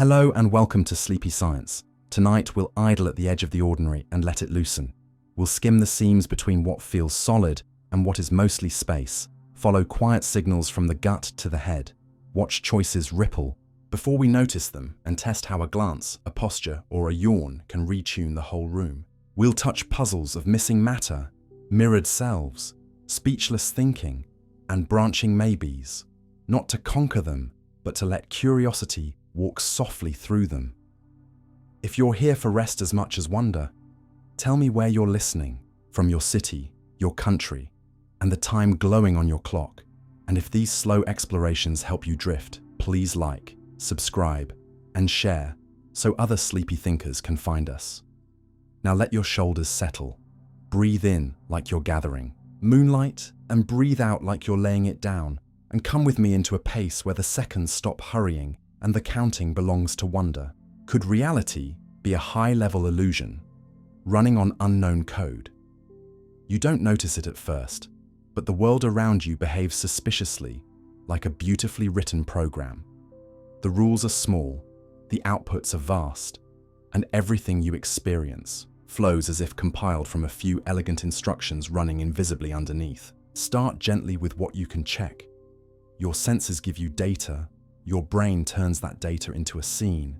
Hello and welcome to Sleepy Science. Tonight we'll idle at the edge of the ordinary and let it loosen. We'll skim the seams between what feels solid and what is mostly space, follow quiet signals from the gut to the head, watch choices ripple before we notice them, and test how a glance, a posture, or a yawn can retune the whole room. We'll touch puzzles of missing matter, mirrored selves, speechless thinking, and branching maybes, not to conquer them, but to let curiosity walk softly through them. If you're here for rest as much as wonder, tell me where you're listening, from your city, your country, and the time glowing on your clock. And if these slow explorations help you drift, please like, subscribe, and share so other sleepy thinkers can find us. Now let your shoulders settle. Breathe in like you're gathering moonlight, and breathe out like you're laying it down, and come with me into a pace where the seconds stop hurrying and the counting belongs to wonder. Could reality be a high-level illusion, running on unknown code? You don't notice it at first, but the world around you behaves suspiciously, like a beautifully written program. The rules are small, the outputs are vast, and everything you experience flows as if compiled from a few elegant instructions running invisibly underneath. Start gently with what you can check. Your senses give you data, your brain turns that data into a scene,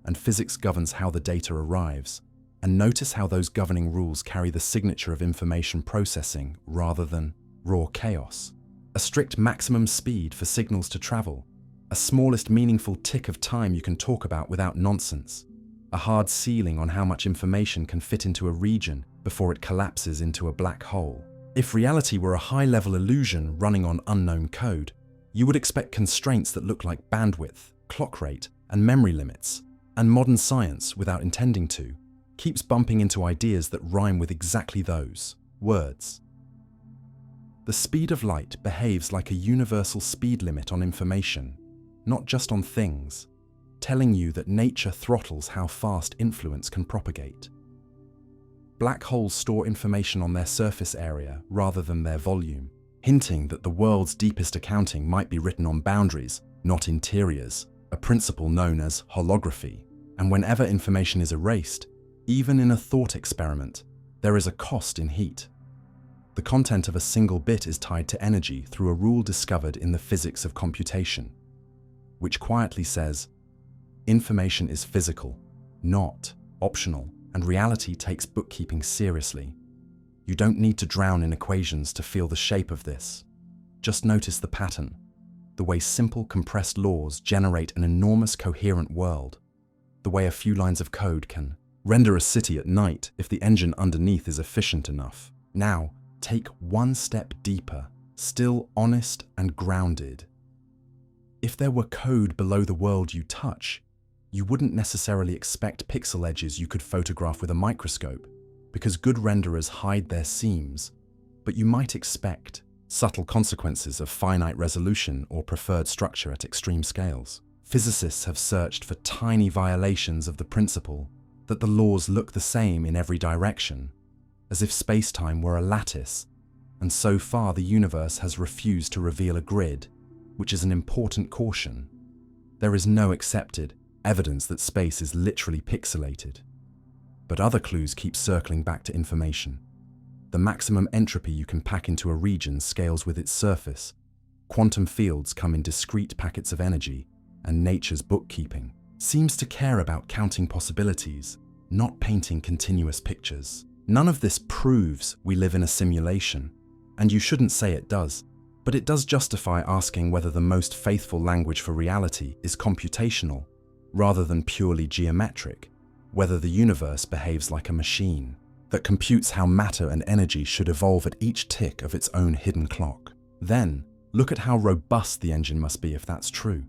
and physics governs how the data arrives. And notice how those governing rules carry the signature of information processing rather than raw chaos. A strict maximum speed for signals to travel, a smallest meaningful tick of time you can talk about without nonsense, a hard ceiling on how much information can fit into a region before it collapses into a black hole. If reality were a high-level illusion running on unknown code, you would expect constraints that look like bandwidth, clock rate, and memory limits. And modern science, without intending to, keeps bumping into ideas that rhyme with exactly those words. The speed of light behaves like a universal speed limit on information, not just on things, telling you that nature throttles how fast influence can propagate. Black holes store information on their surface area rather than their volume, hinting that the world's deepest accounting might be written on boundaries, not interiors, a principle known as holography. And whenever information is erased, even in a thought experiment, there is a cost in heat. The content of a single bit is tied to energy through a rule discovered in the physics of computation, which quietly says, information is physical, not optional, and reality takes bookkeeping seriously. You don't need to drown in equations to feel the shape of this. Just notice the pattern, the way simple compressed laws generate an enormous coherent world, the way a few lines of code can render a city at night if the engine underneath is efficient enough. Now, take one step deeper, still honest and grounded. If there were code below the world you touch, you wouldn't necessarily expect pixel edges you could photograph with a microscope, because good renderers hide their seams, but you might expect subtle consequences of finite resolution or preferred structure at extreme scales. Physicists have searched for tiny violations of the principle that the laws look the same in every direction, as if space-time were a lattice, and so far the universe has refused to reveal a grid, which is an important caution. There is no accepted evidence that space is literally pixelated. But other clues keep circling back to information. The maximum entropy you can pack into a region scales with its surface. Quantum fields come in discrete packets of energy, and nature's bookkeeping seems to care about counting possibilities, not painting continuous pictures. None of this proves we live in a simulation, and you shouldn't say it does, but it does justify asking whether the most faithful language for reality is computational rather than purely geometric, whether the universe behaves like a machine that computes how matter and energy should evolve at each tick of its own hidden clock. Then, look at how robust the engine must be if that's true.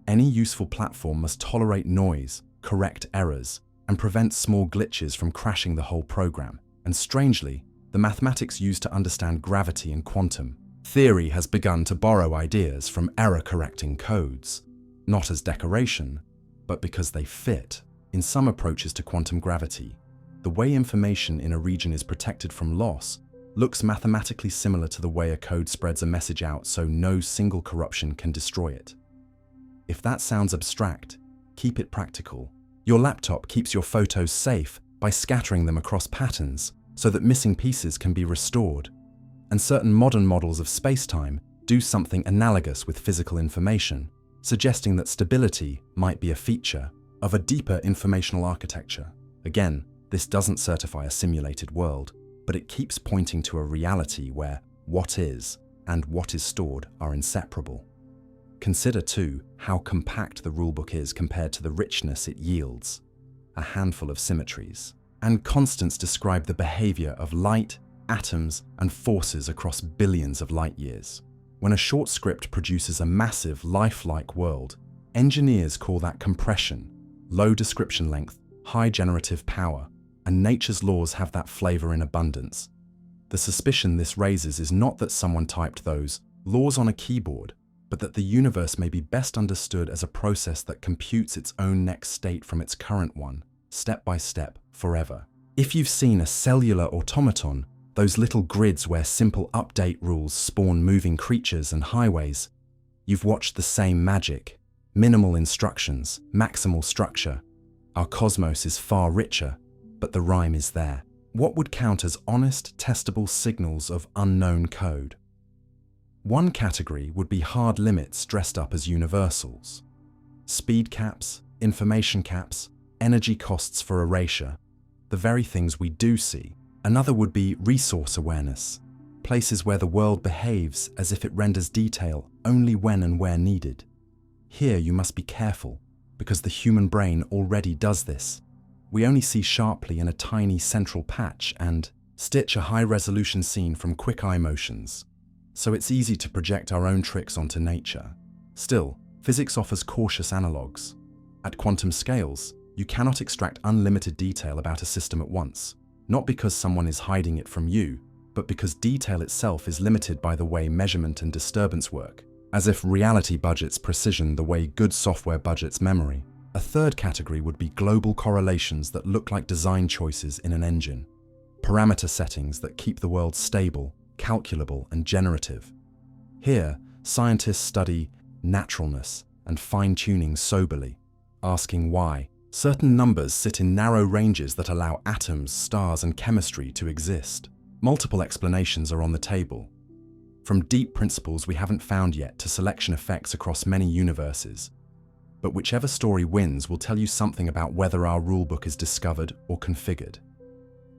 Any useful platform must tolerate noise, correct errors, and prevent small glitches from crashing the whole program. And strangely, the mathematics used to understand gravity and quantum theory has begun to borrow ideas from error-correcting codes, not as decoration, but because they fit. In some approaches to quantum gravity, the way information in a region is protected from loss looks mathematically similar to the way a code spreads a message out so no single corruption can destroy it. If that sounds abstract, Keep it practical. Your laptop keeps your photos safe by scattering them across patterns so that missing pieces can be restored. And certain modern models of space-time do something analogous with physical information, suggesting that stability might be a feature of a deeper informational architecture. Again, this doesn't certify a simulated world, but it keeps pointing to a reality where what is and what is stored are inseparable. Consider, too, how compact the rulebook is compared to the richness it yields. A handful of symmetries. And constants describe the behavior of light, atoms, and forces across billions of light years. When a short script produces a massive, lifelike world, engineers call that compression, low description length, high generative power, and nature's laws have that flavor in abundance. The suspicion this raises is not that someone typed those laws on a keyboard, but that the universe may be best understood as a process that computes its own next state from its current one, step by step, forever. If you've seen a cellular automaton, those little grids where simple update rules spawn moving creatures and highways, you've watched the same magic. Minimal instructions, maximal structure. Our cosmos is far richer, but the rhyme is there. What would count as honest, testable signals of unknown code? One category would be hard limits dressed up as universals. Speed caps, information caps, energy costs for erasure, the very things we do see. Another would be resource awareness, places where the world behaves as if it renders detail only when and where needed. Here you must be careful, because the human brain already does this. We only see sharply in a tiny central patch and stitch a high-resolution scene from quick eye motions. So it's easy to project our own tricks onto nature. Still, physics offers cautious analogues. At quantum scales, you cannot extract unlimited detail about a system at once, not because someone is hiding it from you, but because detail itself is limited by the way measurement and disturbance work, as if reality budgets precision the way good software budgets memory. A third category would be global correlations that look like design choices in an engine, parameter settings that keep the world stable, calculable, and generative. Here, scientists study naturalness and fine-tuning soberly, asking why certain numbers sit in narrow ranges that allow atoms, stars, and chemistry to exist. Multiple explanations are on the table, from deep principles we haven't found yet to selection effects across many universes. But whichever story wins will tell you something about whether our rulebook is discovered or configured.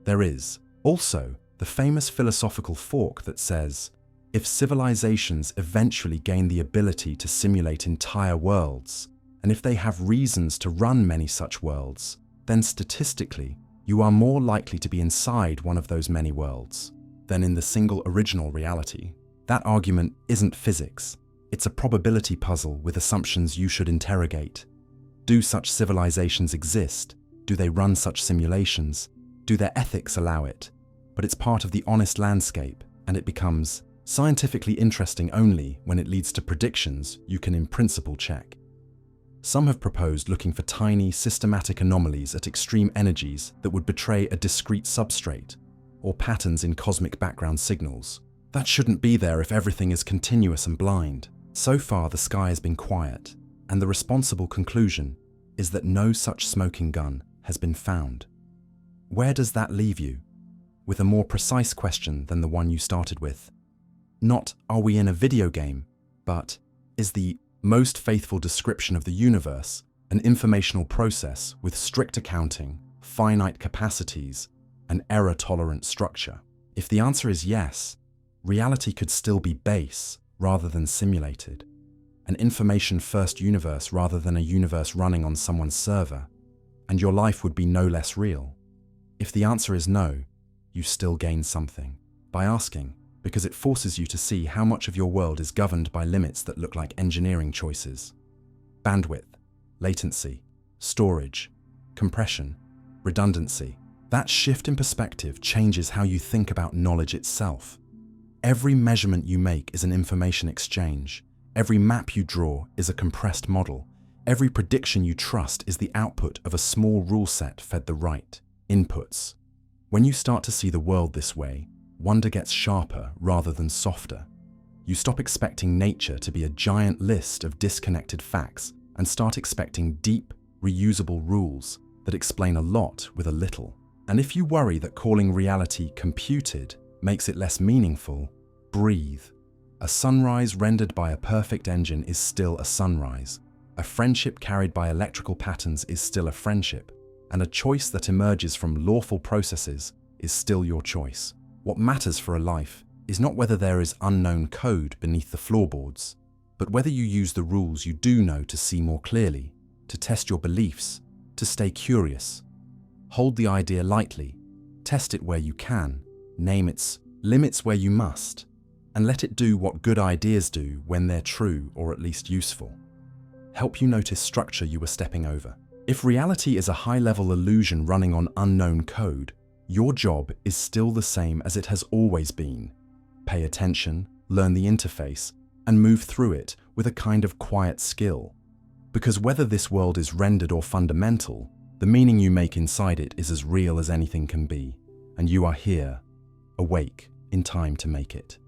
There is also the famous philosophical fork that says, if civilizations eventually gain the ability to simulate entire worlds, and if they have reasons to run many such worlds, then statistically, you are more likely to be inside one of those many worlds than in the single original reality. That argument isn't physics. It's a probability puzzle with assumptions you should interrogate. Do such civilizations exist? Do they run such simulations? Do their ethics allow it? But it's part of the honest landscape, and it becomes scientifically interesting only when it leads to predictions you can in principle check. Some have proposed looking for tiny, systematic anomalies at extreme energies that would betray a discrete substrate, or patterns in cosmic background signals. That shouldn't be there if everything is continuous and blind. So far, the sky has been quiet, and the responsible conclusion is that no such smoking gun has been found. Where does that leave you? With a more precise question than the one you started with. Not, are we in a video game, but is the most faithful description of the universe an informational process with strict accounting, finite capacities, and error-tolerant structure? If the answer is yes, reality could still be base rather than simulated, an information-first universe rather than a universe running on someone's server, and your life would be no less real. If the answer is no, you still gain something by asking, because it forces you to see how much of your world is governed by limits that look like engineering choices. Bandwidth, latency, storage, compression, redundancy. That shift in perspective changes how you think about knowledge itself. Every measurement you make is an information exchange. Every map you draw is a compressed model. Every prediction you trust is the output of a small rule set fed the right inputs. When you start to see the world this way, wonder gets sharper rather than softer. You stop expecting nature to be a giant list of disconnected facts and start expecting deep, reusable rules that explain a lot with a little. And if you worry that calling reality computed makes it less meaningful, breathe. A sunrise rendered by a perfect engine is still a sunrise. A friendship carried by electrical patterns is still a friendship. And a choice that emerges from lawful processes is still your choice. What matters for a life is not whether there is unknown code beneath the floorboards, but whether you use the rules you do know to see more clearly, to test your beliefs, to stay curious. Hold the idea lightly, test it where you can, name its limits where you must, and let it do what good ideas do when they're true or at least useful. Help you notice structure you were stepping over. If reality is a high-level illusion running on unknown code, your job is still the same as it has always been. Pay attention, learn the interface, and move through it with a kind of quiet skill. Because whether this world is rendered or fundamental, the meaning you make inside it is as real as anything can be, and you are here, awake, in time to make it.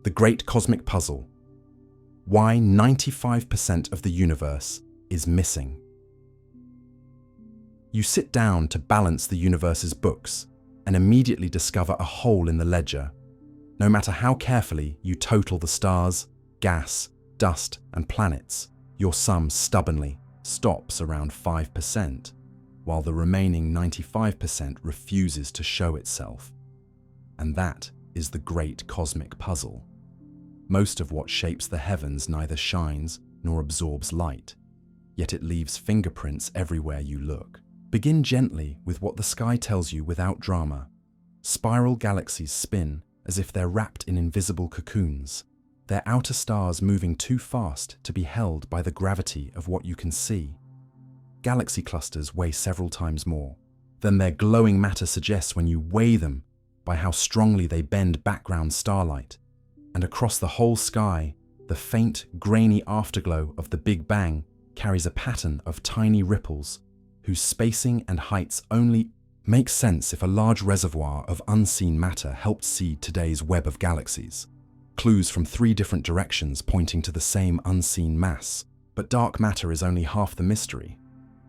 The Great Cosmic Puzzle. Why 95% of the universe is missing. You sit down to balance the universe's books and immediately discover a hole in the ledger. No matter how carefully you total the stars, gas, dust, and planets, your sum stubbornly stops around 5%, while the remaining 95% refuses to show itself. And that is the Great Cosmic Puzzle. Most of what shapes the heavens neither shines nor absorbs light, yet it leaves fingerprints everywhere you look. Begin gently with what the sky tells you without drama. Spiral galaxies spin as if they're wrapped in invisible cocoons, their outer stars moving too fast to be held by the gravity of what you can see. Galaxy clusters weigh several times more than their glowing matter suggests when you weigh them by how strongly they bend background starlight. And across the whole sky, the faint, grainy afterglow of the Big Bang carries a pattern of tiny ripples whose spacing and heights only make sense if a large reservoir of unseen matter helped seed today's web of galaxies. Clues from 3 different directions pointing to the same unseen mass. But dark matter is only half the mystery,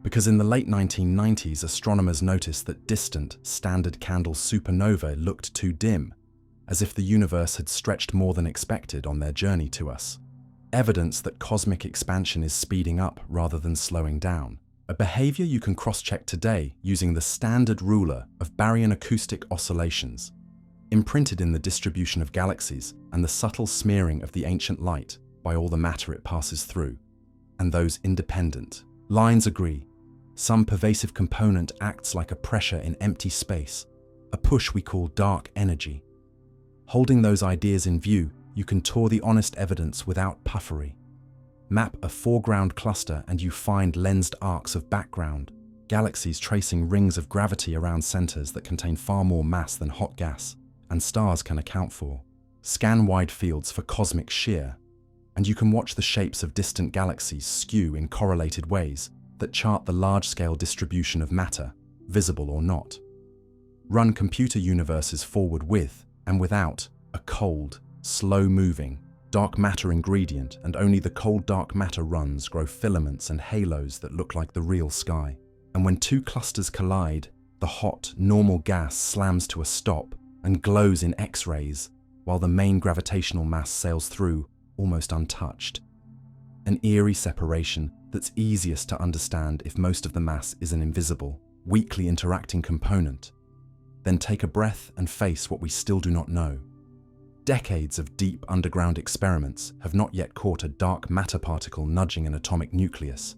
because in the late 1990s, astronomers noticed that distant, standard candle supernova looked too dim, as if the universe had stretched more than expected on their journey to us. Evidence that cosmic expansion is speeding up rather than slowing down. A behavior you can cross-check today using the standard ruler of baryon acoustic oscillations, imprinted in the distribution of galaxies and the subtle smearing of the ancient light by all the matter it passes through. And those independent lines agree. Some pervasive component acts like a pressure in empty space, a push we call dark energy. Holding those ideas in view, you can tour the honest evidence without puffery. Map a foreground cluster and you find lensed arcs of background, galaxies tracing rings of gravity around centers that contain far more mass than hot gas, and stars can account for. Scan wide fields for cosmic shear, and you can watch the shapes of distant galaxies skew in correlated ways that chart the large-scale distribution of matter, visible or not. Run computer universes forward with and without a cold, slow-moving, dark matter ingredient, and only the cold dark matter runs grow filaments and halos that look like the real sky. And when 2 clusters collide, the hot, normal gas slams to a stop and glows in X-rays, while the main gravitational mass sails through, almost untouched. An eerie separation that's easiest to understand if most of the mass is an invisible, weakly interacting component. Then take a breath and face what we still do not know. Decades of deep underground experiments have not yet caught a dark matter particle nudging an atomic nucleus.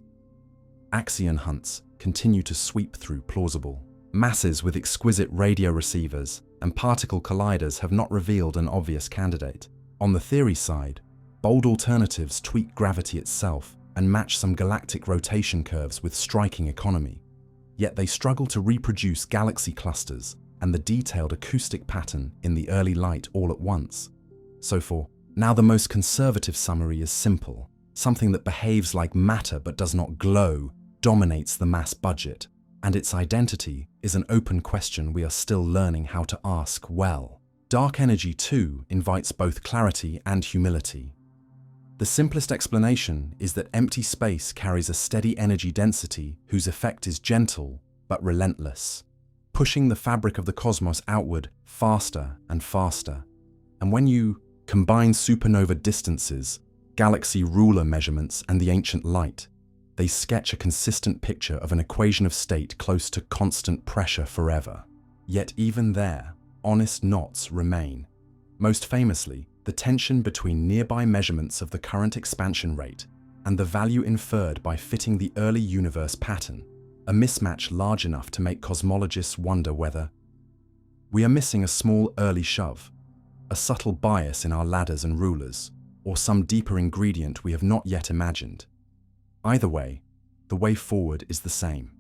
Axion hunts continue to sweep through plausible masses with exquisite radio receivers, and particle colliders have not revealed an obvious candidate. On the theory side, bold alternatives tweak gravity itself and match some galactic rotation curves with striking economy. Yet they struggle to reproduce galaxy clusters and the detailed acoustic pattern in the early light all at once. So for now, the most conservative summary is simple. Something that behaves like matter but does not glow dominates the mass budget, and its identity is an open question we are still learning how to ask well. Dark energy, too, invites both clarity and humility. The simplest explanation is that empty space carries a steady energy density whose effect is gentle but relentless, pushing the fabric of the cosmos outward faster and faster. And when you combine supernova distances, galaxy ruler measurements, and the ancient light, they sketch a consistent picture of an equation of state close to constant pressure forever. Yet even there, honest knots remain. Most famously, the tension between nearby measurements of the current expansion rate and the value inferred by fitting the early universe pattern, a mismatch large enough to make cosmologists wonder whether we are missing a small early shove, a subtle bias in our ladders and rulers, or some deeper ingredient we have not yet imagined. Either way, the way forward is the same.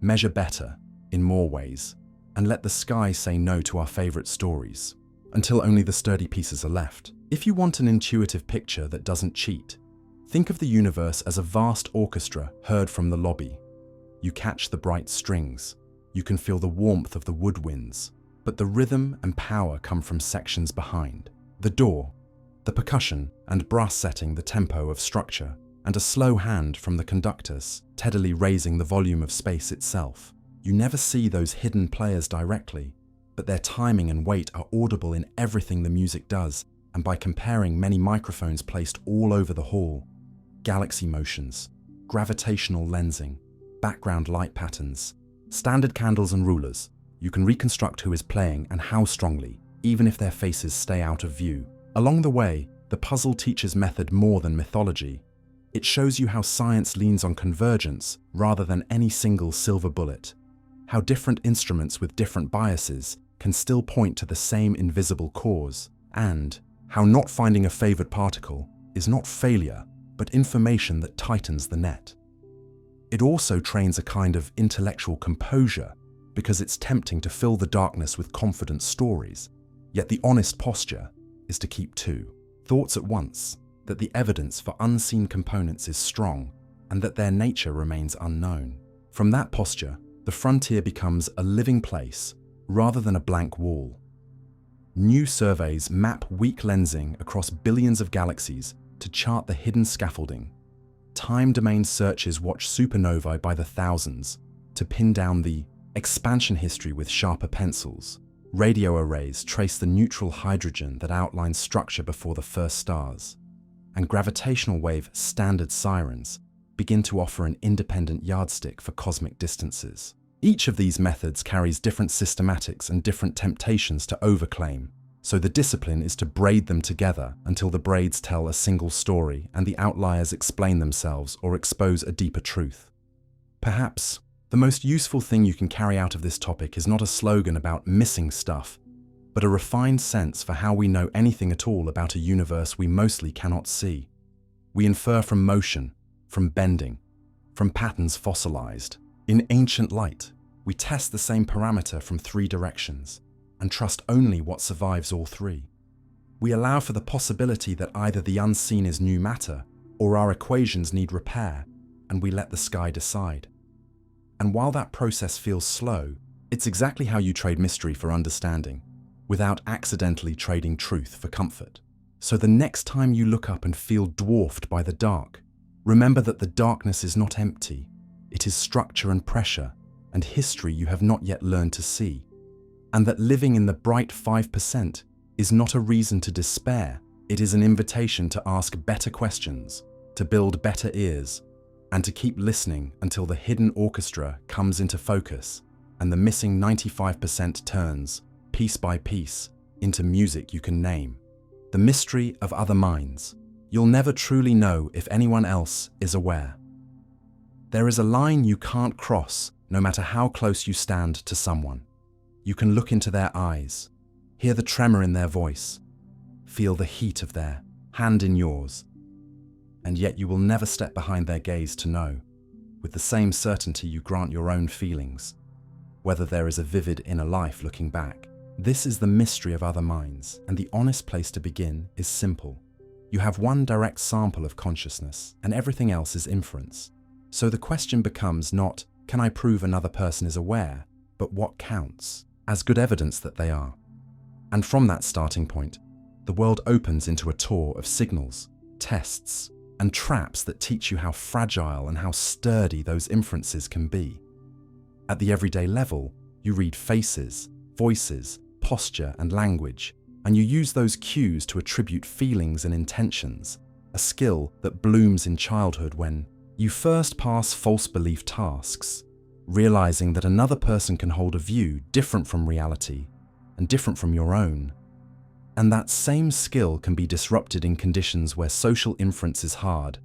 Measure better, in more ways, and let the sky say no to our favorite stories, until only the sturdy pieces are left. If you want an intuitive picture that doesn't cheat, think of the universe as a vast orchestra heard from the lobby. You catch the bright strings, you can feel the warmth of the woodwinds, but the rhythm and power come from sections behind. The door, the percussion and brass setting the tempo of structure, and a slow hand from the conductors, steadily raising the volume of space itself. You never see those hidden players directly, but their timing and weight are audible in everything the music does, and by comparing many microphones placed all over the hall, galaxy motions, gravitational lensing, background light patterns, standard candles and rulers, you can reconstruct who is playing and how strongly, even if their faces stay out of view. Along the way, the puzzle teaches method more than mythology. It shows you how science leans on convergence rather than any single silver bullet, how different instruments with different biases can still point to the same invisible cause, and how not finding a favored particle is not failure, but information that tightens the net. It also trains a kind of intellectual composure because it's tempting to fill the darkness with confident stories, yet the honest posture is to keep two thoughts at once, that the evidence for unseen components is strong and that their nature remains unknown. From that posture, the frontier becomes a living place rather than a blank wall. New surveys map weak lensing across billions of galaxies to chart the hidden scaffolding. Time domain searches watch supernovae by the thousands to pin down the expansion history with sharper pencils. Radio arrays trace the neutral hydrogen that outlines structure before the first stars. And gravitational wave standard sirens begin to offer an independent yardstick for cosmic distances. Each of these methods carries different systematics and different temptations to overclaim, so the discipline is to braid them together until the braids tell a single story and the outliers explain themselves or expose a deeper truth. Perhaps the most useful thing you can carry out of this topic is not a slogan about missing stuff, but a refined sense for how we know anything at all about a universe we mostly cannot see. We infer from motion, from bending, from patterns fossilized. In ancient light, we test the same parameter from three directions and trust only what survives all three. We allow for the possibility that either the unseen is new matter or our equations need repair, and we let the sky decide. And while that process feels slow, it's exactly how you trade mystery for understanding, without accidentally trading truth for comfort. So the next time you look up and feel dwarfed by the dark, remember that the darkness is not empty. It is structure and pressure and history you have not yet learned to see. And that living in the bright 5% is not a reason to despair. It is an invitation to ask better questions, to build better ears, and to keep listening until the hidden orchestra comes into focus and the missing 95% turns, piece by piece, into music you can name. The mystery of other minds. You'll never truly know if anyone else is aware. There is a line you can't cross, no matter how close you stand to someone. You can look into their eyes, hear the tremor in their voice, feel the heat of their hand in yours, and yet you will never step behind their gaze to know, with the same certainty you grant your own feelings, whether there is a vivid inner life looking back. This is the mystery of other minds, and the honest place to begin is simple. You have one direct sample of consciousness, and everything else is inference. So the question becomes not, can I prove another person is aware, but what counts as good evidence that they are? And from that starting point, the world opens into a tour of signals, tests, and traps that teach you how fragile and how sturdy those inferences can be. At the everyday level, you read faces, voices, posture, and language, and you use those cues to attribute feelings and intentions, a skill that blooms in childhood when you first pass false belief tasks, realizing that another person can hold a view different from reality and different from your own. And that same skill can be disrupted in conditions where social inference is hard,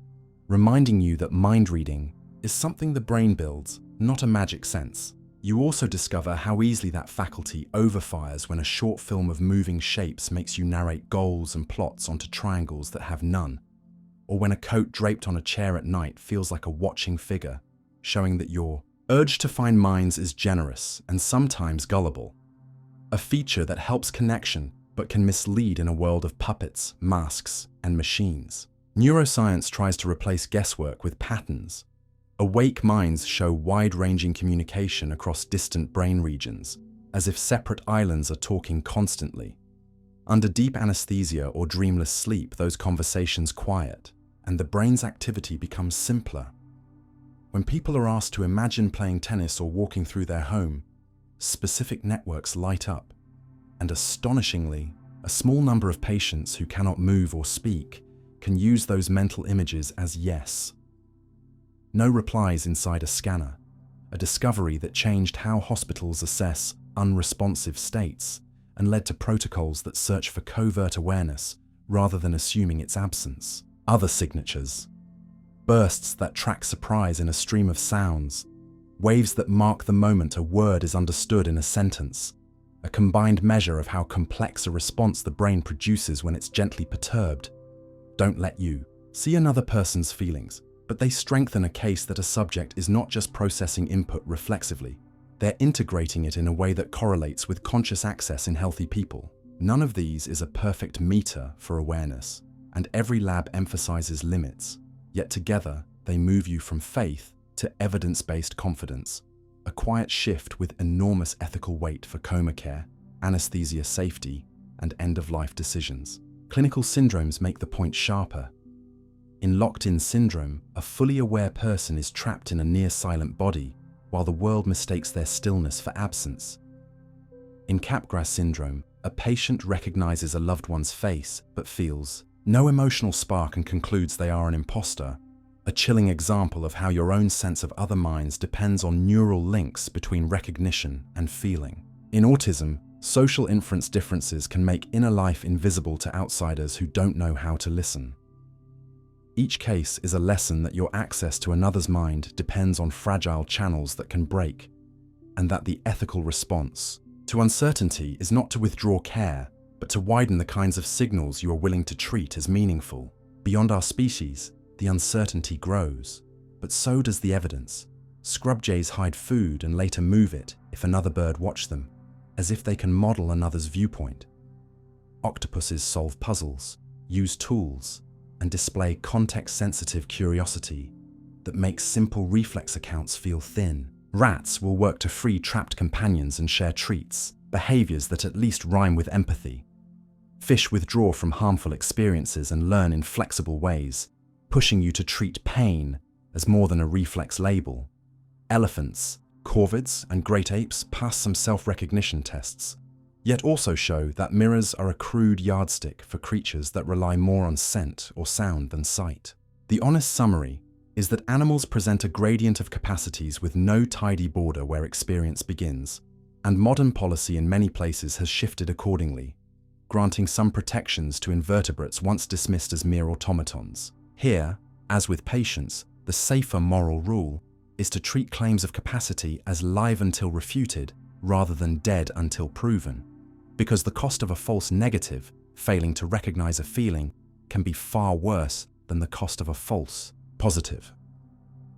reminding you that mind reading is something the brain builds, not a magic sense. You also discover how easily that faculty overfires when a short film of moving shapes makes you narrate goals and plots onto triangles that have none, or when a coat draped on a chair at night feels like a watching figure, showing that your urge to find minds is generous and sometimes gullible, a feature that helps connection but can mislead in a world of puppets, masks, and machines. Neuroscience tries to replace guesswork with patterns. Awake minds show wide-ranging communication across distant brain regions, as if separate islands are talking constantly. Under deep anesthesia or dreamless sleep, those conversations quiet, and the brain's activity becomes simpler. When people are asked to imagine playing tennis or walking through their home, specific networks light up, and astonishingly, a small number of patients who cannot move or speak can use those mental images as yes. No replies inside a scanner, a discovery that changed how hospitals assess unresponsive states and led to protocols that search for covert awareness rather than assuming its absence. Other signatures. Bursts that track surprise in a stream of sounds, waves that mark the moment a word is understood in a sentence, a combined measure of how complex a response the brain produces when it's gently perturbed. Don't let you see another person's feelings, but they strengthen a case that a subject is not just processing input reflexively, they're integrating it in a way that correlates with conscious access in healthy people. None of these is a perfect meter for awareness, and every lab emphasizes limits, yet together they move you from faith to evidence-based confidence, a quiet shift with enormous ethical weight for coma care, anesthesia safety, and end-of-life decisions. Clinical syndromes make the point sharper. In locked-in syndrome, a fully aware person is trapped in a near-silent body, while the world mistakes their stillness for absence. In Capgras syndrome, a patient recognizes a loved one's face, but feels no emotional spark and concludes they are an imposter, a chilling example of how your own sense of other minds depends on neural links between recognition and feeling. In autism, social inference differences can make inner life invisible to outsiders who don't know how to listen. Each case is a lesson that your access to another's mind depends on fragile channels that can break, and that the ethical response to uncertainty is not to withdraw care, but to widen the kinds of signals you are willing to treat as meaningful. Beyond our species, the uncertainty grows, but so does the evidence. Scrub jays hide food and later move it if another bird watched them, as if they can model another's viewpoint. Octopuses solve puzzles, use tools, and display context-sensitive curiosity that makes simple reflex accounts feel thin. Rats will work to free trapped companions and share treats, behaviors that at least rhyme with empathy. Fish withdraw from harmful experiences and learn in flexible ways, pushing you to treat pain as more than a reflex label. Elephants, corvids, and great apes pass some self-recognition tests, yet also show that mirrors are a crude yardstick for creatures that rely more on scent or sound than sight. The honest summary is that animals present a gradient of capacities with no tidy border where experience begins, and modern policy in many places has shifted accordingly, granting some protections to invertebrates once dismissed as mere automatons. Here, as with patients, the safer moral rule is to treat claims of capacity as live until refuted rather than dead until proven, because the cost of a false negative, failing to recognize a feeling, can be far worse than the cost of a false positive.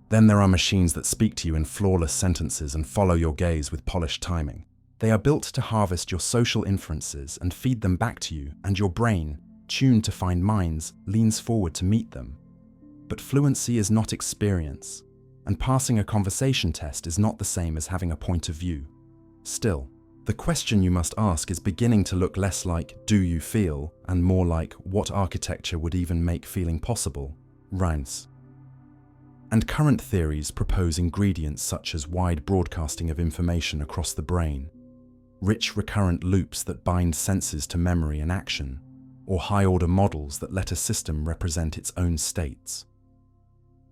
Then there are machines that speak to you in flawless sentences and follow your gaze with polished timing. They are built to harvest your social inferences and feed them back to you, and your brain, tuned to find minds, leans forward to meet them. But fluency is not experience, and passing a conversation test is not the same as having a point of view. Still, The question you must ask is beginning to look less like "do you feel" and more like "what architecture would even make feeling possible?" Reins. And current theories propose ingredients such as wide broadcasting of information across the brain, rich recurrent loops that bind senses to memory and action, or high-order models that let a system represent its own states.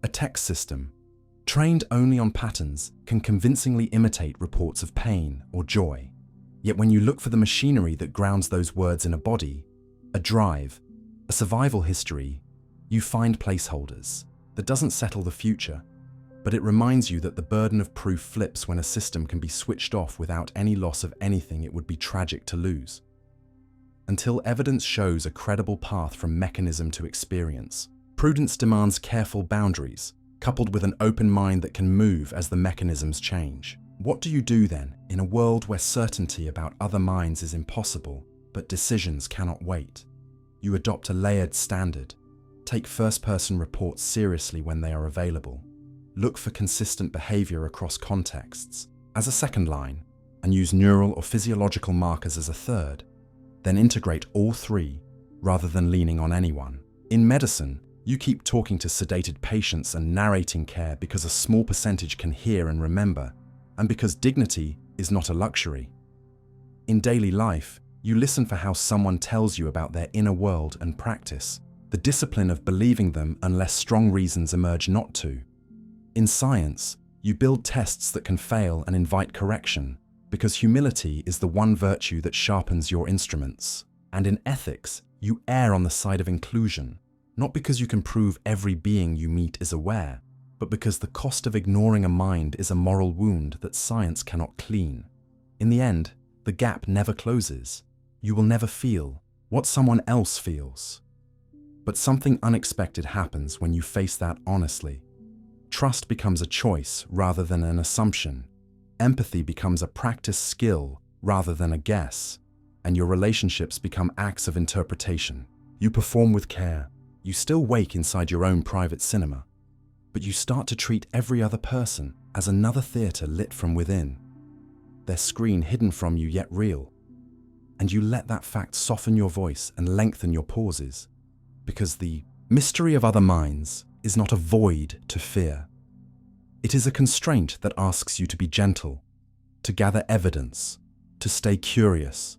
A text system, trained only on patterns, can convincingly imitate reports of pain or joy. Yet when you look for the machinery that grounds those words in a body, a drive, a survival history, you find placeholders. That doesn't settle the future, but it reminds you that the burden of proof flips when a system can be switched off without any loss of anything it would be tragic to lose. Until evidence shows a credible path from mechanism to experience, prudence demands careful boundaries, coupled with an open mind that can move as the mechanisms change. What do you do then, in a world where certainty about other minds is impossible, but decisions cannot wait? You adopt a layered standard. Take first-person reports seriously when they are available. Look for consistent behavior across contexts as a second line, and use neural or physiological markers as a third. Then integrate all three, rather than leaning on anyone. In medicine, you keep talking to sedated patients and narrating care because a small percentage can hear and remember, and because dignity is not a luxury. In daily life, you listen for how someone tells you about their inner world and practice, the discipline of believing them unless strong reasons emerge not to. In science, you build tests that can fail and invite correction, because humility is the one virtue that sharpens your instruments. And in ethics, you err on the side of inclusion, not because you can prove every being you meet is aware, but because the cost of ignoring a mind is a moral wound that science cannot clean. In the end, the gap never closes. You will never feel what someone else feels. But something unexpected happens when you face that honestly. Trust becomes a choice rather than an assumption. Empathy becomes a practiced skill rather than a guess. And your relationships become acts of interpretation. You perform with care. You still wake inside your own private cinema. But you start to treat every other person as another theater lit from within. Their screen hidden from you yet real. And you let that fact soften your voice and lengthen your pauses. Because the mystery of other minds is not a void to fear. It is a constraint that asks you to be gentle, to gather evidence, to stay curious,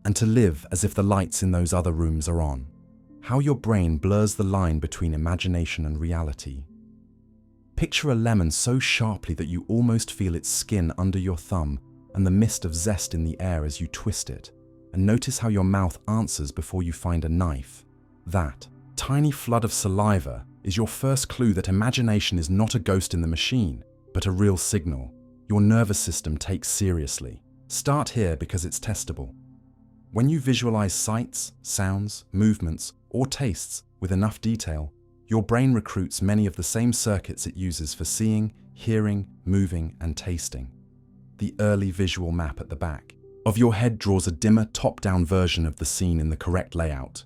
and to live as if the lights in those other rooms are on. How your brain blurs the line between imagination and reality. Picture a lemon so sharply that you almost feel its skin under your thumb and the mist of zest in the air as you twist it, and notice how your mouth answers before you find a knife. That tiny flood of saliva is your first clue that imagination is not a ghost in the machine, but a real signal your nervous system takes seriously. Start here because it's testable. When you visualize sights, sounds, movements, or tastes with enough detail, your brain recruits many of the same circuits it uses for seeing, hearing, moving, and tasting. The early visual map at the back of your head draws a dimmer top-down version of the scene in the correct layout.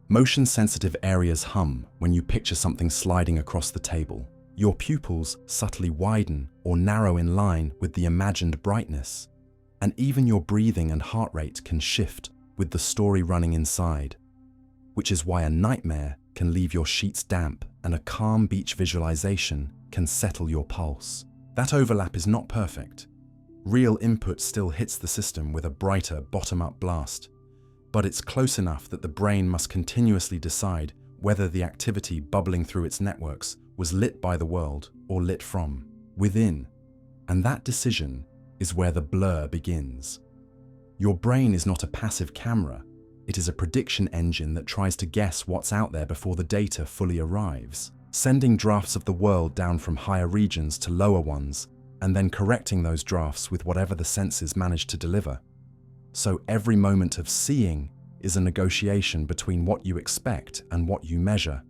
Motion-sensitive areas hum when you picture something sliding across the table. Your pupils subtly widen or narrow in line with the imagined brightness. And even your breathing and heart rate can shift with the story running inside. Which is why a nightmare can leave your sheets damp and a calm beach visualization can settle your pulse. That overlap is not perfect. Real input still hits the system with a brighter bottom-up blast. But it's close enough that the brain must continuously decide whether the activity bubbling through its networks was lit by the world or lit from within. And that decision is where the blur begins. Your brain is not a passive camera. It is a prediction engine that tries to guess what's out there before the data fully arrives, sending drafts of the world down from higher regions to lower ones, and then correcting those drafts with whatever the senses manage to deliver. So every moment of seeing is a negotiation between what you expect and what you measure.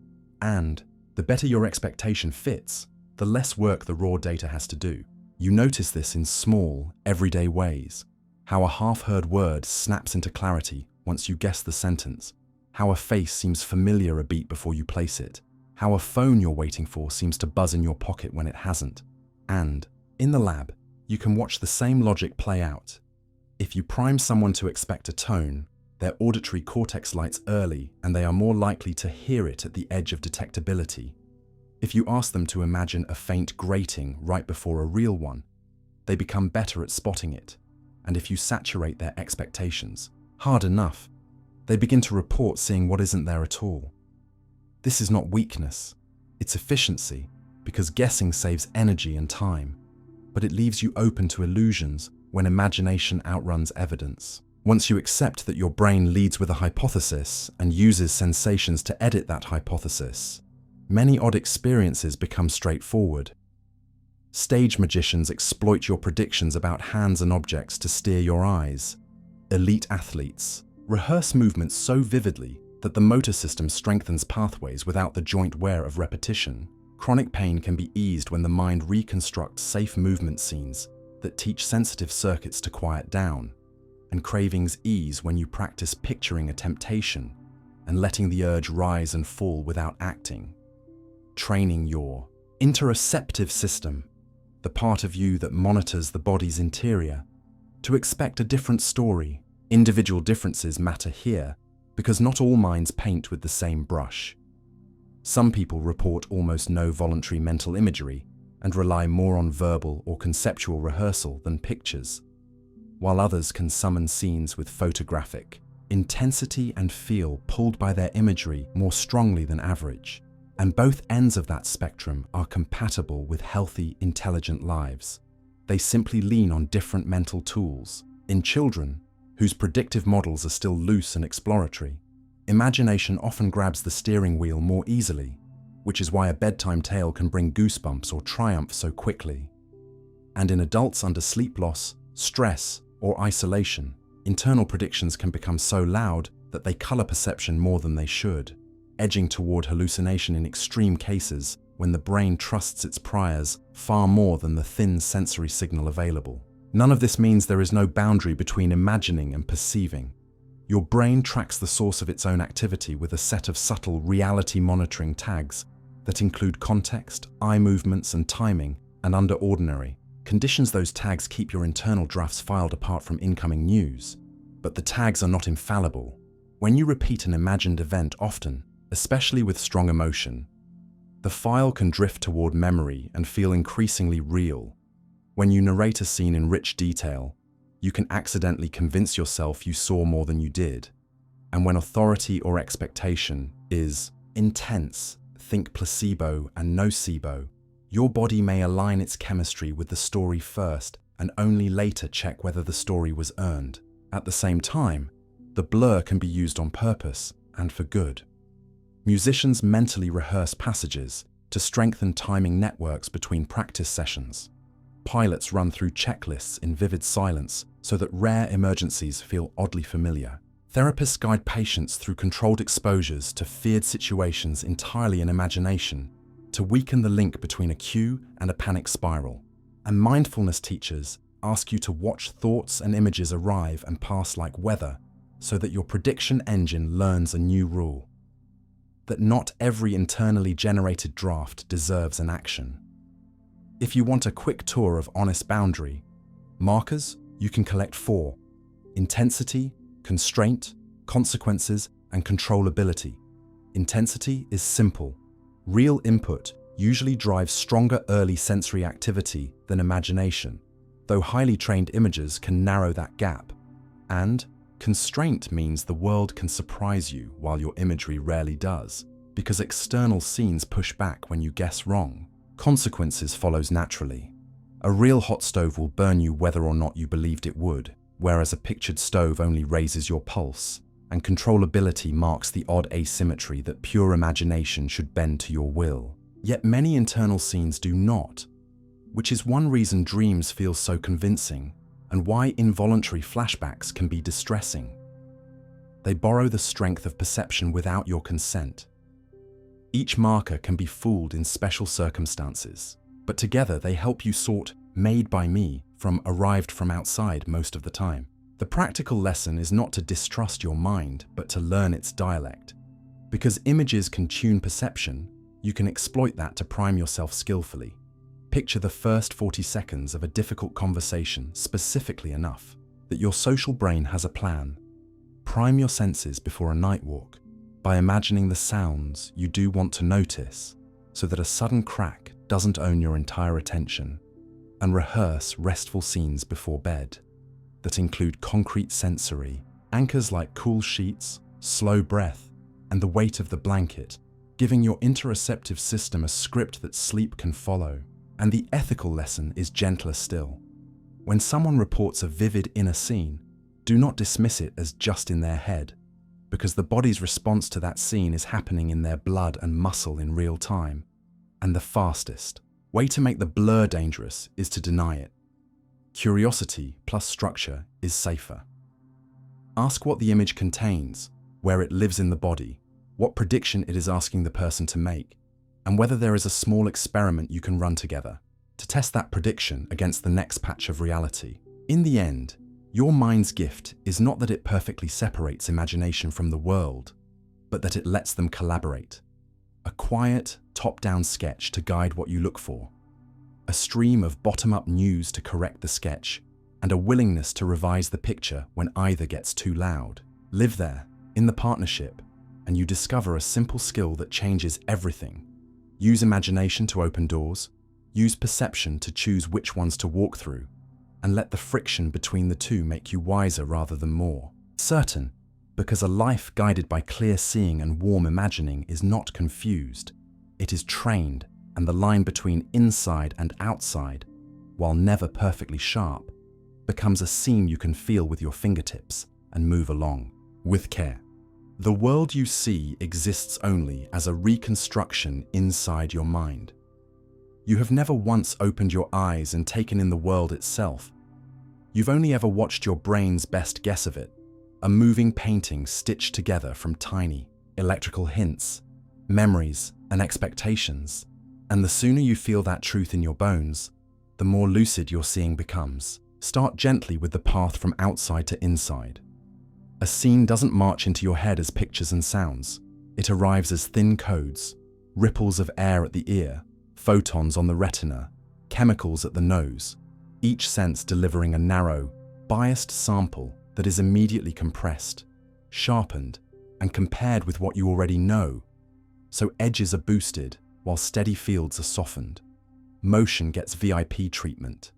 And the better your expectation fits, the less work the raw data has to do. You notice this in small, everyday ways. How a half-heard word snaps into clarity once you guess the sentence. How a face seems familiar a beat before you place it. How a phone you're waiting for seems to buzz in your pocket when it hasn't. And, in the lab, you can watch the same logic play out. If you prime someone to expect a tone, their auditory cortex lights early and they are more likely to hear it at the edge of detectability. If you ask them to imagine a faint grating right before a real one, they become better at spotting it. And if you saturate their expectations hard enough, they begin to report seeing what isn't there at all. This is not weakness, it's efficiency, because guessing saves energy and time, but it leaves you open to illusions when imagination outruns evidence. Once you accept that your brain leads with a hypothesis and uses sensations to edit that hypothesis, many odd experiences become straightforward. Stage magicians exploit your predictions about hands and objects to steer your eyes. Elite athletes rehearse movements so vividly that the motor system strengthens pathways without the joint wear of repetition. Chronic pain can be eased when the mind reconstructs safe movement scenes that teach sensitive circuits to quiet down, and cravings ease when you practice picturing a temptation and letting the urge rise and fall without acting. Training your interoceptive system, the part of you that monitors the body's interior, to expect a different story. Individual differences matter here because not all minds paint with the same brush. Some people report almost no voluntary mental imagery and rely more on verbal or conceptual rehearsal than pictures, while others can summon scenes with photographic intensity and feel pulled by their imagery more strongly than average. And both ends of that spectrum are compatible with healthy, intelligent lives. They simply lean on different mental tools. In children, whose predictive models are still loose and exploratory, imagination often grabs the steering wheel more easily, which is why a bedtime tale can bring goosebumps or triumph so quickly. And in adults under sleep loss, stress, or isolation, internal predictions can become so loud that they color perception more than they should, edging toward hallucination in extreme cases when the brain trusts its priors far more than the thin sensory signal available. None of this means there is no boundary between imagining and perceiving. Your brain tracks the source of its own activity with a set of subtle reality monitoring tags that include context, eye movements, and timing, and under ordinary conditions those tags keep your internal drafts filed apart from incoming news. But the tags are not infallible. When you repeat an imagined event often, especially with strong emotion, the file can drift toward memory and feel increasingly real. When you narrate a scene in rich detail, you can accidentally convince yourself you saw more than you did. And when authority or expectation is intense, think placebo and nocebo, your body may align its chemistry with the story first and only later check whether the story was earned. At the same time, the blur can be used on purpose and for good. Musicians mentally rehearse passages to strengthen timing networks between practice sessions. Pilots run through checklists in vivid silence so that rare emergencies feel oddly familiar. Therapists guide patients through controlled exposures to feared situations entirely in imagination to weaken the link between a cue and a panic spiral. And mindfulness teachers ask you to watch thoughts and images arrive and pass like weather so that your prediction engine learns a new rule: that not every internally generated draft deserves an action. If you want a quick tour of honest boundary markers, you can collect 4: intensity, constraint, consequences, and controllability. Intensity is simple. Real input usually drives stronger early sensory activity than imagination, though highly trained images can narrow that gap. And constraint means the world can surprise you while your imagery rarely does, because external scenes push back when you guess wrong. Consequences follows naturally. A real hot stove will burn you whether or not you believed it would, whereas a pictured stove only raises your pulse. And controllability marks the odd asymmetry that pure imagination should bend to your will. Yet many internal scenes do not, which is one reason dreams feel so convincing and why involuntary flashbacks can be distressing. They borrow the strength of perception without your consent. Each marker can be fooled in special circumstances, but together they help you sort "made by me" from "arrived from outside" most of the time. The practical lesson is not to distrust your mind, but to learn its dialect. Because images can tune perception, you can exploit that to prime yourself skillfully. Picture the first 40 seconds of a difficult conversation specifically enough. that your social brain has a plan. Prime your senses before a night walk by imagining the sounds you do want to notice so that a sudden crack doesn't own your entire attention, and rehearse restful scenes before bed that include concrete sensory anchors like cool sheets, slow breath, and the weight of the blanket, giving your interoceptive system a script that sleep can follow. And the ethical lesson is gentler still. When someone reports a vivid inner scene, do not dismiss it as just in their head, because the body's response to that scene is happening in their blood and muscle in real time. And the fastest way to make the blur dangerous is to deny it. Curiosity plus structure is safer. Ask what the image contains, where it lives in the body, what prediction it is asking the person to make, and whether there is a small experiment you can run together to test that prediction against the next patch of reality. In the end, your mind's gift is not that it perfectly separates imagination from the world, but that it lets them collaborate. A quiet, top-down sketch to guide what you look for, a stream of bottom-up news to correct the sketch, and a willingness to revise the picture when either gets too loud. Live there, in the partnership, and you discover a simple skill that changes everything. Use imagination to open doors, use perception to choose which ones to walk through, and let the friction between the two make you wiser rather than more certain, because a life guided by clear seeing and warm imagining is not confused. It is trained, and the line between inside and outside, while never perfectly sharp, becomes a seam you can feel with your fingertips and move along with care. The world you see exists only as a reconstruction inside your mind. You have never once opened your eyes and taken in the world itself. You've only ever watched your brain's best guess of it, a moving painting stitched together from tiny, electrical hints, memories, and expectations. And the sooner you feel that truth in your bones, the more lucid your seeing becomes. Start gently with the path from outside to inside. A scene doesn't march into your head as pictures and sounds. It arrives as thin codes, ripples of air at the ear, photons on the retina, chemicals at the nose, each sense delivering a narrow, biased sample that is immediately compressed, sharpened, and compared with what you already know. So edges are boosted, while steady fields are softened. Motion gets VIP treatment,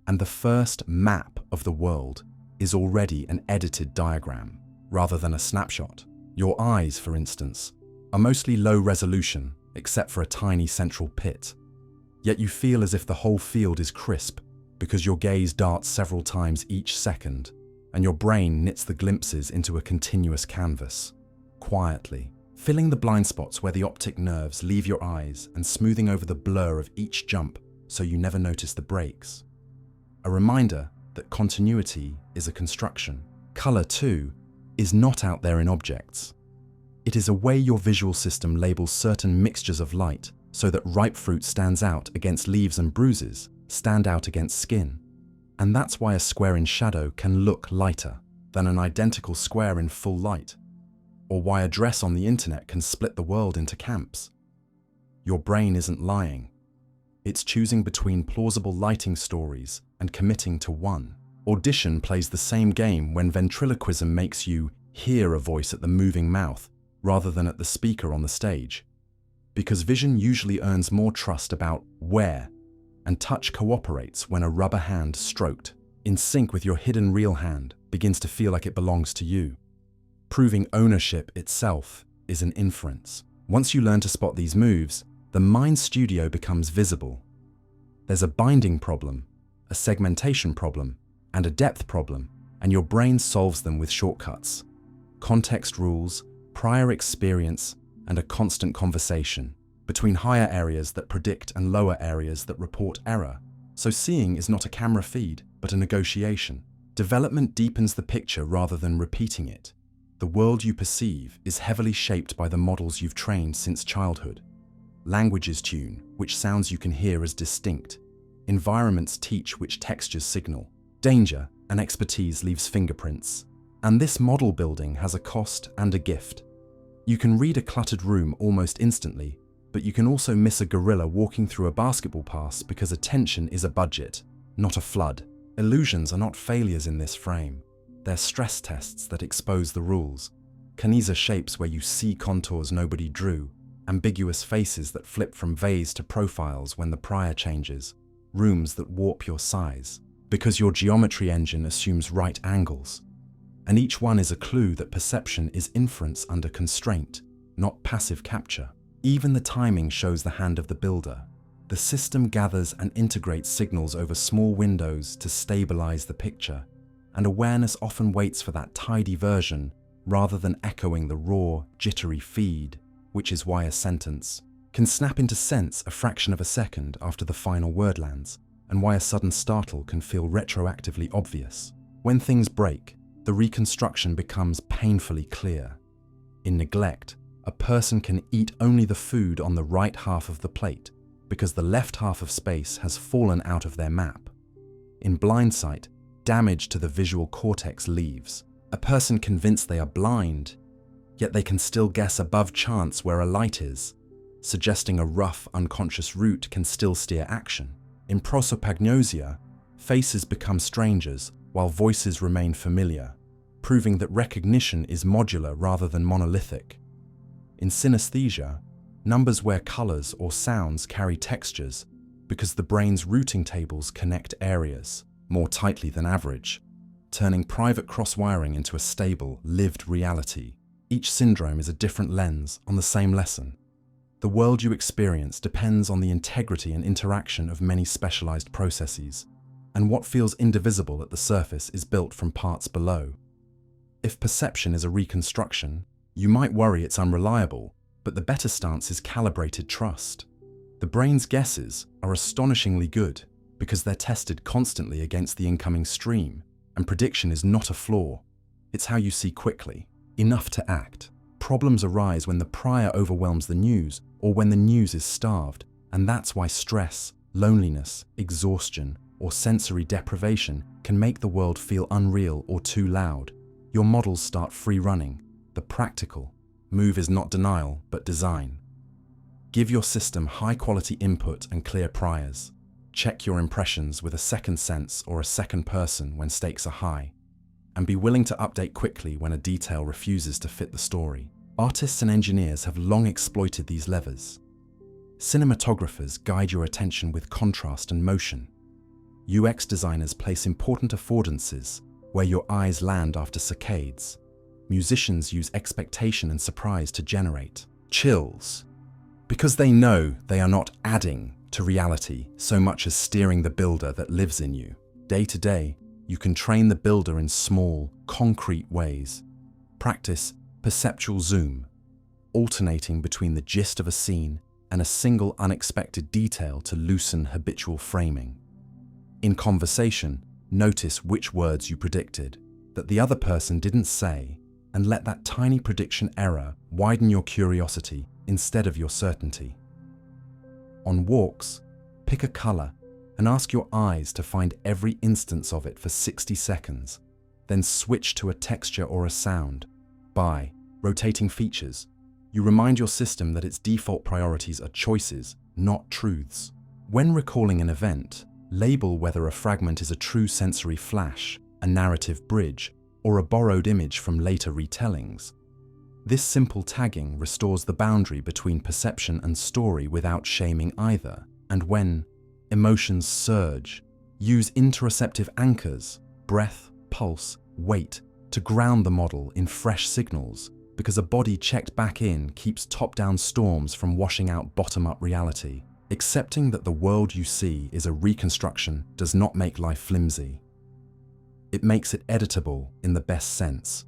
and the first map of the world is already an edited diagram, rather than a snapshot. Your eyes, for instance, are mostly low resolution, except for a tiny central pit. Yet you feel as if the whole field is crisp, because your gaze darts several times each second, and your brain knits the glimpses into a continuous canvas, quietly, filling the blind spots where the optic nerves leave your eyes and smoothing over the blur of each jump so you never notice the breaks. A reminder that continuity is a construction. Color, too, is not out there in objects. It is a way your visual system labels certain mixtures of light so that ripe fruit stands out against leaves and bruises stand out against skin. And that's why a square in shadow can look lighter than an identical square in full light, or why a dress on the internet can split the world into camps. Your brain isn't lying. It's choosing between plausible lighting stories and committing to one. Audition plays the same game when ventriloquism makes you hear a voice at the moving mouth rather than at the speaker on the stage. Because vision usually earns more trust about where, and touch cooperates when a rubber hand stroked, in sync with your hidden real hand, begins to feel like it belongs to you. Proving ownership itself is an inference. Once you learn to spot these moves, the mind studio becomes visible. There's a binding problem, a segmentation problem, and a depth problem, and your brain solves them with shortcuts. Context rules, prior experience, and a constant conversation between higher areas that predict and lower areas that report error. So seeing is not a camera feed, but a negotiation. Development deepens the picture rather than repeating it. The world you perceive is heavily shaped by the models you've trained since childhood. Languages tune which sounds you can hear as distinct. Environments teach which textures signal. Danger and expertise leaves fingerprints. And this model building has a cost and a gift. You can read a cluttered room almost instantly, but you can also miss a gorilla walking through a basketball pass because attention is a budget, not a flood. Illusions are not failures in this frame. They're stress tests that expose the rules. Kinesia shapes where you see contours nobody drew, ambiguous faces that flip from vase to profiles when the prior changes, rooms that warp your size, because your geometry engine assumes right angles. And each one is a clue that perception is inference under constraint, not passive capture. Even the timing shows the hand of the builder. The system gathers and integrates signals over small windows to stabilize the picture, and awareness often waits for that tidy version rather than echoing the raw, jittery feed, which is why a sentence can snap into sense a fraction of a second after the final word lands, and why a sudden startle can feel retroactively obvious. When things break, the reconstruction becomes painfully clear. In neglect, a person can eat only the food on the right half of the plate because the left half of space has fallen out of their map. In blind sight, damage to the visual cortex leaves. A person convinced they are blind, yet they can still guess above chance where a light is, suggesting a rough, unconscious route can still steer action. In prosopagnosia, faces become strangers while voices remain familiar, proving that recognition is modular rather than monolithic. In synesthesia, numbers where colors or sounds carry textures because the brain's routing tables connect areas more tightly than average, turning private cross-wiring into a stable, lived reality. Each syndrome is a different lens on the same lesson. The world you experience depends on the integrity and interaction of many specialized processes, and what feels indivisible at the surface is built from parts below. If perception is a reconstruction, you might worry it's unreliable, but the better stance is calibrated trust. The brain's guesses are astonishingly good because they're tested constantly against the incoming stream, and prediction is not a flaw. It's how you see quickly, enough to act. Problems arise when the prior overwhelms the news or when the news is starved, and that's why stress, loneliness, exhaustion, or sensory deprivation can make the world feel unreal or too loud. Your models start free running. The practical move is not denial, but design. Give your system high-quality input and clear priors. Check your impressions with a second sense or a second person when stakes are high, and be willing to update quickly when a detail refuses to fit the story. Artists and engineers have long exploited these levers. Cinematographers guide your attention with contrast and motion. UX designers place important affordances where your eyes land after saccades. Musicians use expectation and surprise to generate chills, because they know they are not adding to reality so much as steering the builder that lives in you. Day to day, you can train the builder in small, concrete ways. Practice perceptual zoom, alternating between the gist of a scene and a single unexpected detail to loosen habitual framing. In conversation, notice which words you predicted that the other person didn't say, and let that tiny prediction error widen your curiosity instead of your certainty. On walks, pick a color and ask your eyes to find every instance of it for 60 seconds, then switch to a texture or a sound. By rotating features, you remind your system that its default priorities are choices, not truths. When recalling an event, label whether a fragment is a true sensory flash, a narrative bridge, or a borrowed image from later retellings. This simple tagging restores the boundary between perception and story without shaming either. And when emotions surge, use interoceptive anchors, breath, pulse, weight, to ground the model in fresh signals, because a body checked back in keeps top-down storms from washing out bottom-up reality. Accepting that the world you see is a reconstruction does not make life flimsy. It makes it editable in the best sense.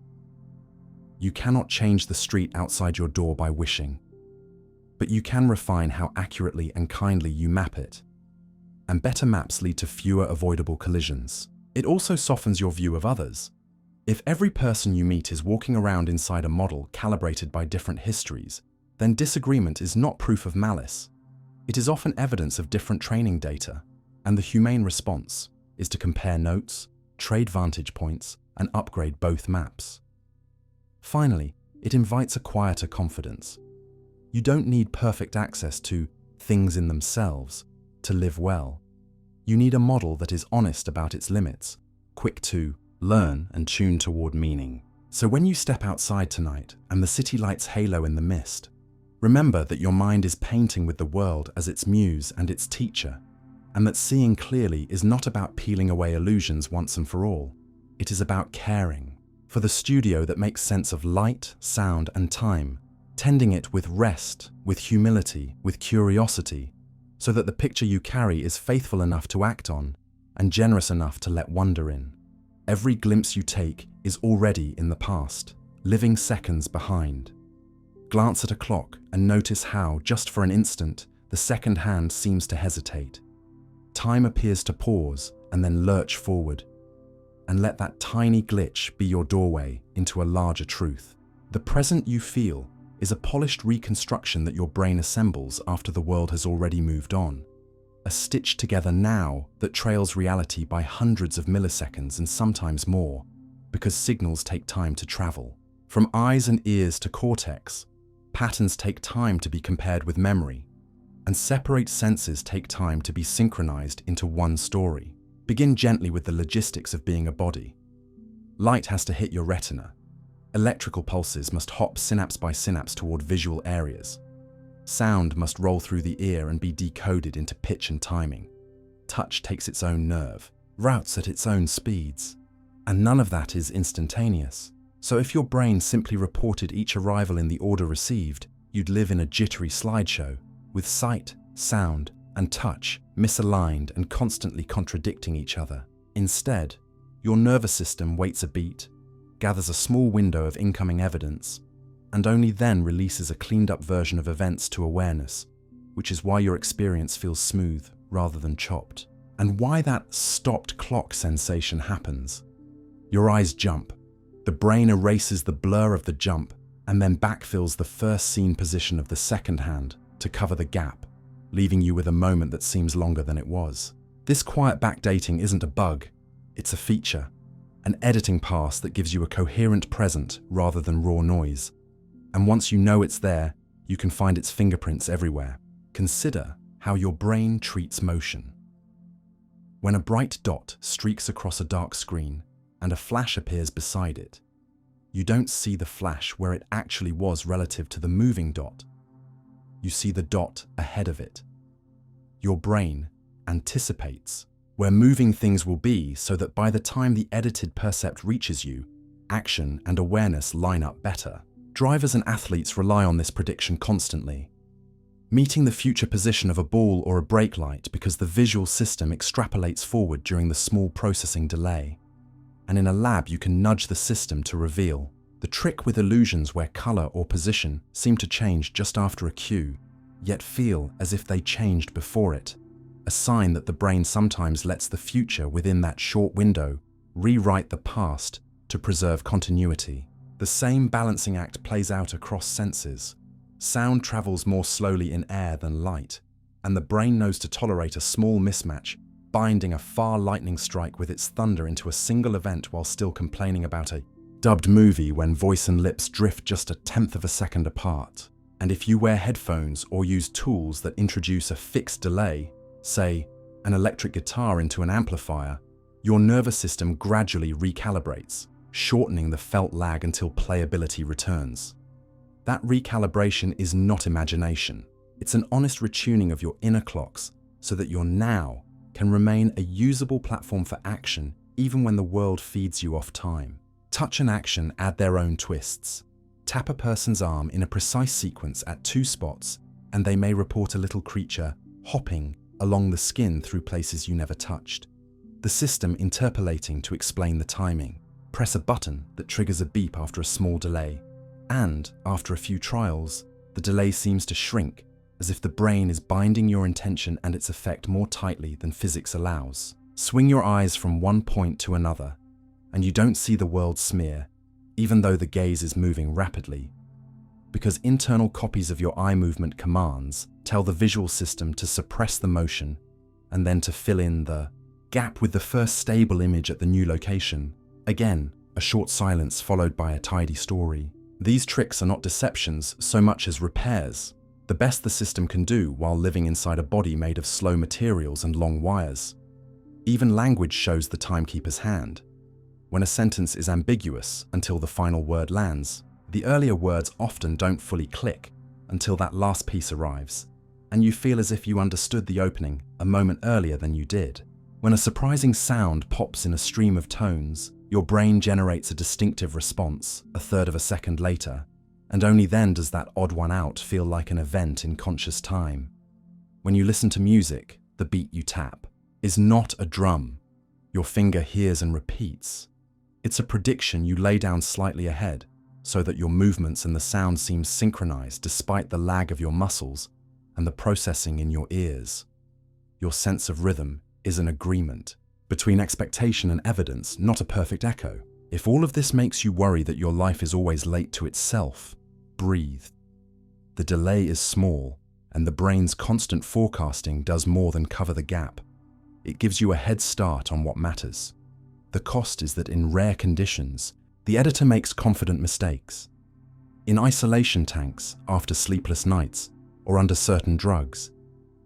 You cannot change the street outside your door by wishing, but you can refine how accurately and kindly you map it. And better maps lead to fewer avoidable collisions. It also softens your view of others. If every person you meet is walking around inside a model calibrated by different histories, then disagreement is not proof of malice. It is often evidence of different training data, and the humane response is to compare notes, trade vantage points, and upgrade both maps. Finally, it invites a quieter confidence. You don't need perfect access to things in themselves to live well. You need a model that is honest about its limits, quick to learn and tuned toward meaning. So when you step outside tonight and the city lights halo in the mist, remember that your mind is painting with the world as its muse and its teacher, and that seeing clearly is not about peeling away illusions once and for all. It is about caring for the studio that makes sense of light, sound, and time, tending it with rest, with humility, with curiosity, so that the picture you carry is faithful enough to act on and generous enough to let wonder in. Every glimpse you take is already in the past, living seconds behind. Glance at a clock and notice how, just for an instant, the second hand seems to hesitate. Time appears to pause and then lurch forward. And let that tiny glitch be your doorway into a larger truth. The present you feel is a polished reconstruction that your brain assembles after the world has already moved on. A stitched together now that trails reality by hundreds of milliseconds and sometimes more, because signals take time to travel. From eyes and ears to cortex, patterns take time to be compared with memory, and separate senses take time to be synchronized into one story. Begin gently with the logistics of being a body. Light has to hit your retina. Electrical pulses must hop synapse by synapse toward visual areas. Sound must roll through the ear and be decoded into pitch and timing. Touch takes its own nerve, routes at its own speeds. And none of that is instantaneous. So if your brain simply reported each arrival in the order received, you'd live in a jittery slideshow, with sight, sound, and touch misaligned and constantly contradicting each other. Instead, your nervous system waits a beat, gathers a small window of incoming evidence, and only then releases a cleaned-up version of events to awareness, which is why your experience feels smooth rather than chopped. And why that stopped clock sensation happens. Your eyes jump. The brain erases the blur of the jump and then backfills the first seen position of the second hand to cover the gap, leaving you with a moment that seems longer than it was. This quiet backdating isn't a bug, it's a feature, an editing pass that gives you a coherent present rather than raw noise. And once you know it's there, you can find its fingerprints everywhere. Consider how your brain treats motion. When a bright dot streaks across a dark screen and a flash appears beside it, you don't see the flash where it actually was relative to the moving dot. You see the dot ahead of it. Your brain anticipates where moving things will be so that by the time the edited percept reaches you, action and awareness line up better. Drivers and athletes rely on this prediction constantly, meeting the future position of a ball or a brake light because the visual system extrapolates forward during the small processing delay. And in a lab, you can nudge the system to reveal. The trick with illusions where color or position seem to change just after a cue, yet feel as if they changed before it, a sign that the brain sometimes lets the future within that short window rewrite the past to preserve continuity. The same balancing act plays out across senses. Sound travels more slowly in air than light, and the brain knows to tolerate a small mismatch, binding a far lightning strike with its thunder into a single event while still complaining about a dubbed movie when voice and lips drift just a tenth of a second apart. And if you wear headphones or use tools that introduce a fixed delay, say an electric guitar into an amplifier, your nervous system gradually recalibrates, shortening the felt lag until playability returns. That recalibration is not imagination. It's an honest retuning of your inner clocks so that your now can remain a usable platform for action even when the world feeds you off time. Touch and action add their own twists. Tap a person's arm in a precise sequence at 2 spots, and they may report a little creature hopping along the skin through places you never touched. The system interpolating to explain the timing. Press a button that triggers a beep after a small delay, and after a few trials, the delay seems to shrink, as if the brain is binding your intention and its effect more tightly than physics allows. Swing your eyes from one point to another, and you don't see the world smear, even though the gaze is moving rapidly, because internal copies of your eye movement commands tell the visual system to suppress the motion and then to fill in the gap with the first stable image at the new location. Again, a short silence followed by a tidy story. These tricks are not deceptions so much as repairs, the best the system can do while living inside a body made of slow materials and long wires. Even language shows the timekeeper's hand. When a sentence is ambiguous until the final word lands, the earlier words often don't fully click until that last piece arrives, and you feel as if you understood the opening a moment earlier than you did. When a surprising sound pops in a stream of tones, your brain generates a distinctive response a third of a second later, and only then does that odd one out feel like an event in conscious time. When you listen to music, the beat you tap is not a drum your finger hears and repeats. It's a prediction you lay down slightly ahead, so that your movements and the sound seem synchronized despite the lag of your muscles and the processing in your ears. Your sense of rhythm is an agreement between expectation and evidence, not a perfect echo. If all of this makes you worry that your life is always late to itself, breathe. The delay is small, and the brain's constant forecasting does more than cover the gap. It gives you a head start on what matters. The cost is that in rare conditions, the editor makes confident mistakes. In isolation tanks, after sleepless nights, or under certain drugs,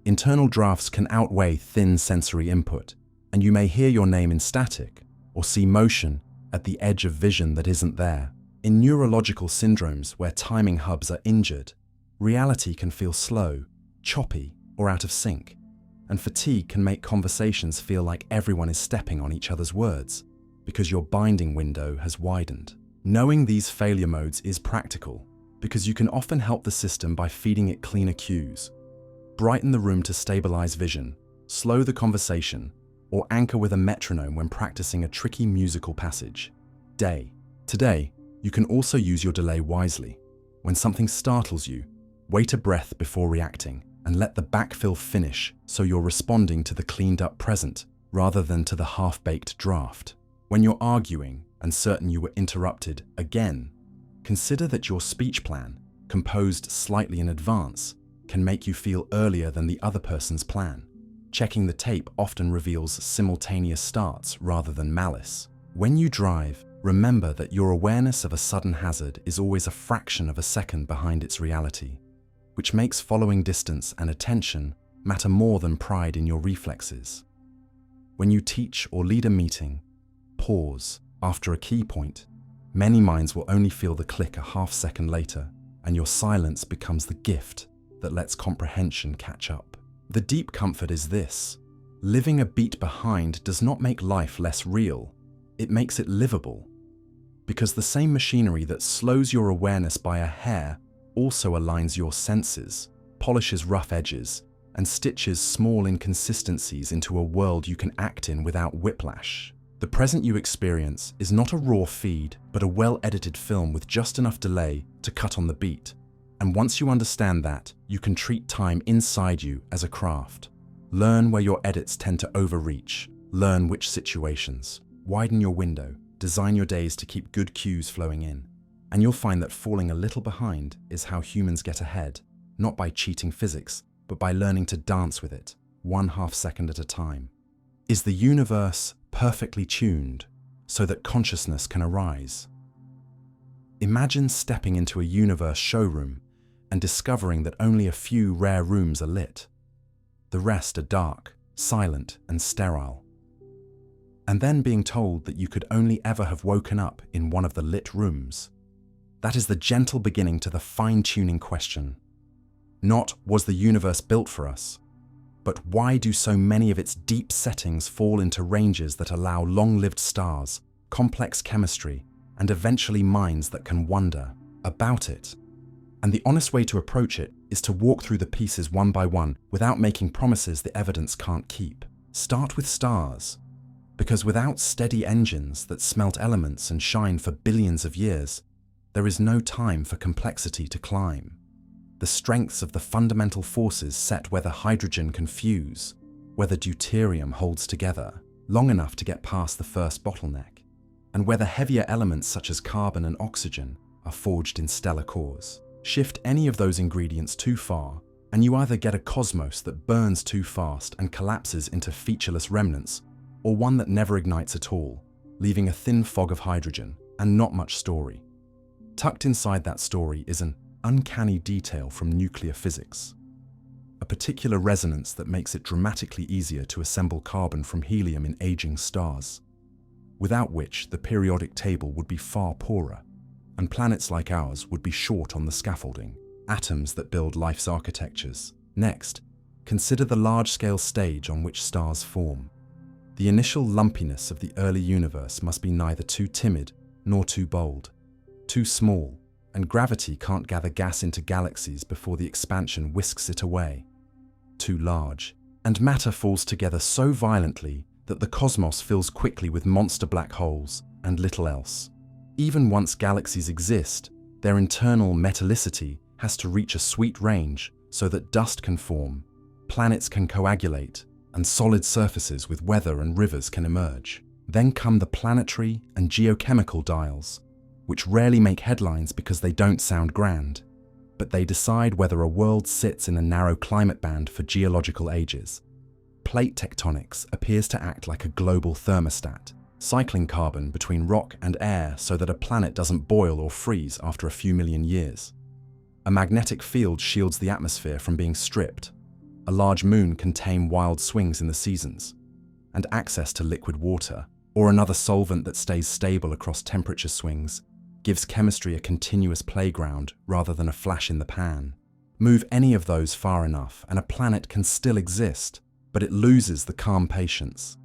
internal drafts can outweigh thin sensory input, and you may hear your name in static or see motion at the edge of vision that isn't there. In neurological syndromes where timing hubs are injured, reality can feel slow, choppy, or out of sync, and fatigue can make conversations feel like everyone is stepping on each other's words because your binding window has widened. Knowing these failure modes is practical because you can often help the system by feeding it cleaner cues. Brighten the room to stabilize vision, slow the conversation, or anchor with a metronome when practicing a tricky musical passage. Today, you can also use your delay wisely. When something startles you, wait a breath before reacting and let the backfill finish so you're responding to the cleaned up present rather than to the half-baked draft. When you're arguing and certain you were interrupted again, consider that your speech plan, composed slightly in advance, can make you feel earlier than the other person's plan. Checking the tape often reveals simultaneous starts rather than malice. When you drive, remember that your awareness of a sudden hazard is always a fraction of a second behind its reality, which makes following distance and attention matter more than pride in your reflexes. When you teach or lead a meeting, pause after a key point. Many minds will only feel the click a half-second later, and your silence becomes the gift that lets comprehension catch up. The deep comfort is this: living a beat behind does not make life less real, it makes it livable. Because the same machinery that slows your awareness by a hair also aligns your senses, polishes rough edges, and stitches small inconsistencies into a world you can act in without whiplash. The present you experience is not a raw feed, but a well-edited film with just enough delay to cut on the beat. And once you understand that, you can treat time inside you as a craft. Learn where your edits tend to overreach. Learn which situations. Widen your window. Design your days to keep good cues flowing in. And you'll find that falling a little behind is how humans get ahead, not by cheating physics, but by learning to dance with it, 1/2 second at a time. Is the universe perfectly tuned so that consciousness can arise? Imagine stepping into a universe showroom and discovering that only a few rare rooms are lit. The rest are dark, silent, and sterile. And then being told that you could only ever have woken up in one of the lit rooms. That is the gentle beginning to the fine-tuning question. Not, was the universe built for us? But why do so many of its deep settings fall into ranges that allow long-lived stars, complex chemistry, and eventually minds that can wonder about it? And the honest way to approach it is to walk through the pieces one by one without making promises the evidence can't keep. Start with stars, because without steady engines that smelt elements and shine for billions of years, there is no time for complexity to climb. The strengths of the fundamental forces set whether hydrogen can fuse, whether deuterium holds together long enough to get past the first bottleneck, and whether heavier elements such as carbon and oxygen are forged in stellar cores. Shift any of those ingredients too far, and you either get a cosmos that burns too fast and collapses into featureless remnants, or one that never ignites at all, leaving a thin fog of hydrogen and not much story. Tucked inside that story is an uncanny detail from nuclear physics. a particular resonance that makes it dramatically easier to assemble carbon from helium in aging stars, without which the periodic table would be far poorer, and planets like ours would be short on the scaffolding, atoms that build life's architectures. Next, consider the large-scale stage on which stars form. The initial lumpiness of the early universe must be neither too timid nor too bold, too small, and gravity can't gather gas into galaxies before the expansion whisks it away, too large, and matter falls together so violently that the cosmos fills quickly with monster black holes and little else. Even once galaxies exist, their internal metallicity has to reach a sweet range so that dust can form, planets can coagulate, and solid surfaces with weather and rivers can emerge. Then come the planetary and geochemical dials, which rarely make headlines because they don't sound grand, but they decide whether a world sits in a narrow climate band for geological ages. Plate tectonics appears to act like a global thermostat, cycling carbon between rock and air so that a planet doesn't boil or freeze after a few million years. A magnetic field shields the atmosphere from being stripped. A large moon can tame wild swings in the seasons, and access to liquid water, or another solvent that stays stable across temperature swings, gives chemistry a continuous playground rather than a flash in the pan. Move any of those far enough and a planet can still exist, but it loses the calm patience.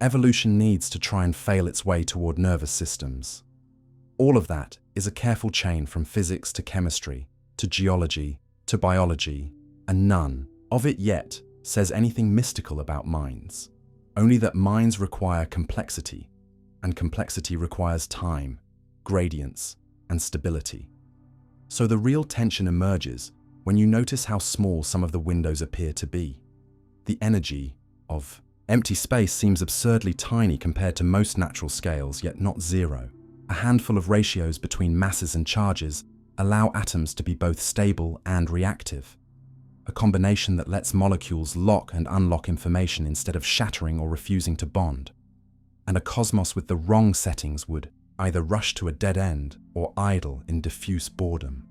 Evolution needs to try and fail its way toward nervous systems. All of that is a careful chain from physics to chemistry, to geology, to biology, and none of it yet says anything mystical about minds. Only that minds require complexity, and complexity requires time, gradients, and stability. So the real tension emerges when you notice how small some of the windows appear to be. The energy of empty space seems absurdly tiny compared to most natural scales, yet not zero. A handful of ratios between masses and charges allow atoms to be both stable and reactive, a combination that lets molecules lock and unlock information instead of shattering or refusing to bond. And a cosmos with the wrong settings would either rush to a dead end or idle in diffuse boredom.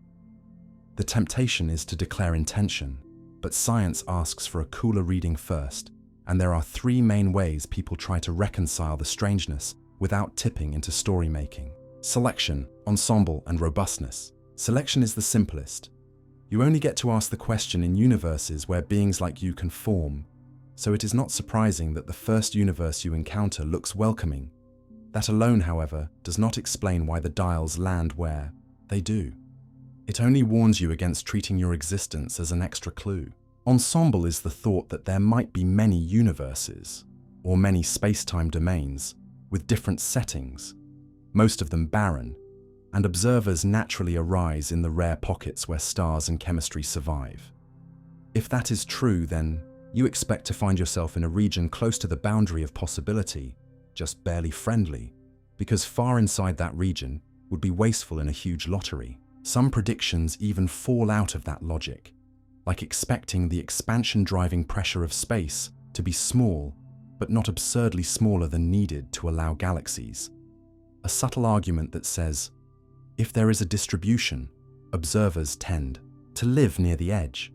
The temptation is to declare intention, but science asks for a cooler reading first, and there are three main ways people try to reconcile the strangeness without tipping into story-making. Selection, ensemble, and robustness. Selection is the simplest. You only get to ask the question in universes where beings like you can form, so it is not surprising that the first universe you encounter looks welcoming. That alone, however, does not explain why the dials land where they do. It only warns you against treating your existence as an extra clue. Ensemble is the thought that there might be many universes, or many space-time domains, with different settings, most of them barren, and observers naturally arise in the rare pockets where stars and chemistry survive. If that is true, then you expect to find yourself in a region close to the boundary of possibility, just barely friendly, because far inside that region would be wasteful in a huge lottery. Some predictions even fall out of that logic, like expecting the expansion-driving pressure of space to be small, but not absurdly smaller than needed to allow galaxies. A subtle argument that says, if there is a distribution, observers tend to live near the edge.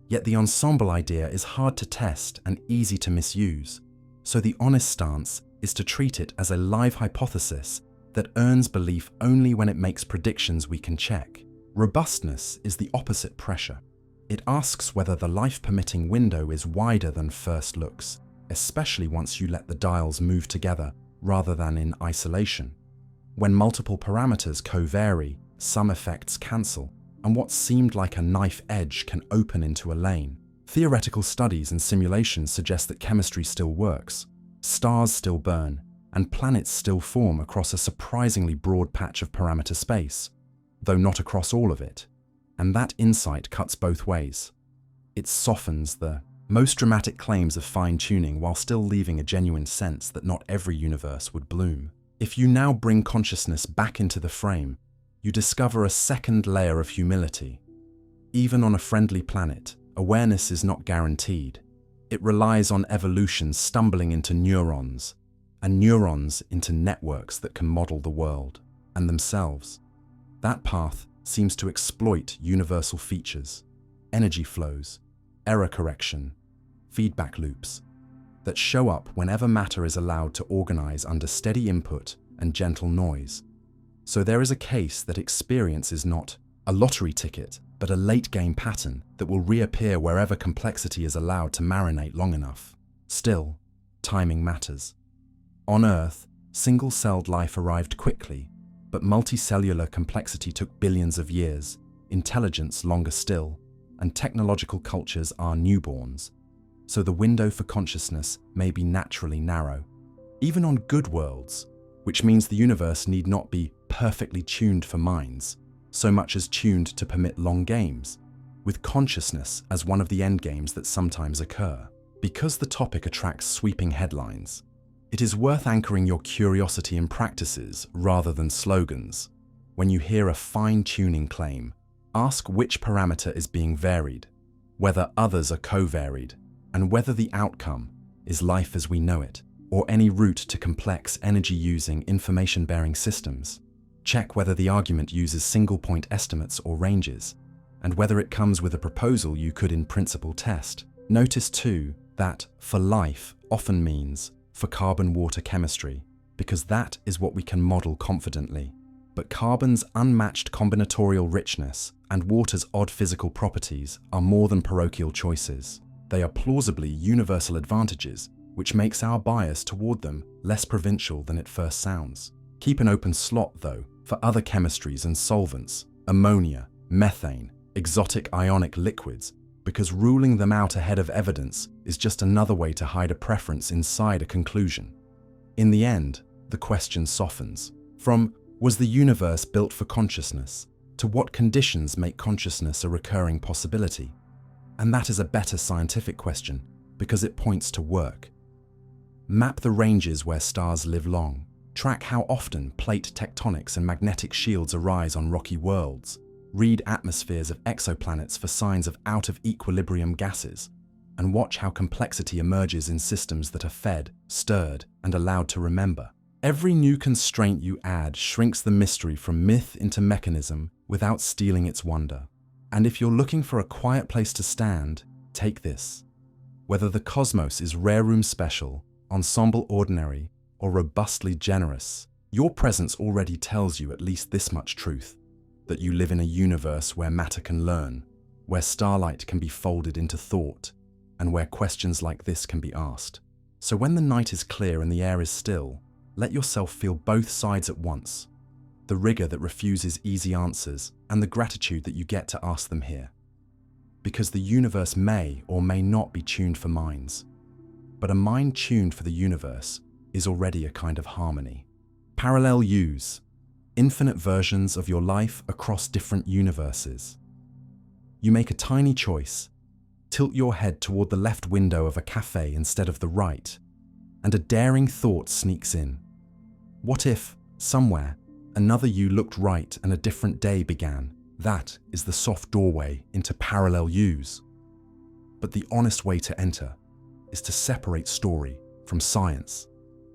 Yet the ensemble idea is hard to test and easy to misuse, so the honest stance is to treat it as a live hypothesis that earns belief only when it makes predictions we can check. Robustness is the opposite pressure. It asks whether the life-permitting window is wider than first looks, especially once you let the dials move together rather than in isolation. When multiple parameters co-vary, some effects cancel, and what seemed like a knife edge can open into a lane. Theoretical studies and simulations suggest that chemistry still works, stars still burn, and planets still form across a surprisingly broad patch of parameter space, though not across all of it. And that insight cuts both ways. It softens the most dramatic claims of fine-tuning while still leaving a genuine sense that not every universe would bloom. If you now bring consciousness back into the frame, you discover a second layer of humility. Even on a friendly planet, awareness is not guaranteed. It relies on evolution stumbling into neurons, and neurons into networks that can model the world and themselves. That path seems to exploit universal features, energy flows, error correction, feedback loops that show up whenever matter is allowed to organize under steady input and gentle noise. So there is a case that experience is not a lottery ticket, but a late-game pattern that will reappear wherever complexity is allowed to marinate long enough. Still, timing matters. On Earth, single-celled life arrived quickly, but multicellular complexity took billions of years, intelligence longer still, and technological cultures are newborns. So the window for consciousness may be naturally narrow. Even on good worlds, which means the universe need not be perfectly tuned for minds, so much as tuned to permit long games, with consciousness as one of the endgames that sometimes occur. Because the topic attracts sweeping headlines, it is worth anchoring your curiosity in practices rather than slogans. When you hear a fine-tuning claim, ask which parameter is being varied, whether others are co-varied, and whether the outcome is life as we know it, or any route to complex energy-using information-bearing systems. Check whether the argument uses single-point estimates or ranges, and whether it comes with a proposal you could in principle test. Notice too that for life often means for carbon-water chemistry, because that is what we can model confidently. But carbon's unmatched combinatorial richness and water's odd physical properties are more than parochial choices. They are plausibly universal advantages, which makes our bias toward them less provincial than it first sounds. Keep an open slot, though, for other chemistries and solvents, ammonia, methane, exotic ionic liquids, because ruling them out ahead of evidence is just another way to hide a preference inside a conclusion. In the end, the question softens. From was the universe built for consciousness to what conditions make consciousness a recurring possibility? And that is a better scientific question because it points to work. Map the ranges where stars live long. Track how often plate tectonics and magnetic shields arise on rocky worlds. Read atmospheres of exoplanets for signs of out-of-equilibrium gases. And watch how complexity emerges in systems that are fed, stirred, and allowed to remember. Every new constraint you add shrinks the mystery from myth into mechanism without stealing its wonder. And if you're looking for a quiet place to stand, take this. Whether the cosmos is rare room special, ensemble ordinary, or robustly generous, your presence already tells you at least this much truth, that you live in a universe where matter can learn, where starlight can be folded into thought, and where questions like this can be asked. So when the night is clear and the air is still, let yourself feel both sides at once, the rigor that refuses easy answers and the gratitude that you get to ask them here. Because the universe may or may not be tuned for minds, but a mind tuned for the universe is already a kind of harmony. Parallel use, infinite versions of your life across different universes. You make a tiny choice, tilt your head toward the left window of a cafe instead of the right, and a daring thought sneaks in. What if, somewhere, another you looked right and a different day began? That is the soft doorway into parallel use. But the honest way to enter is to separate story from science,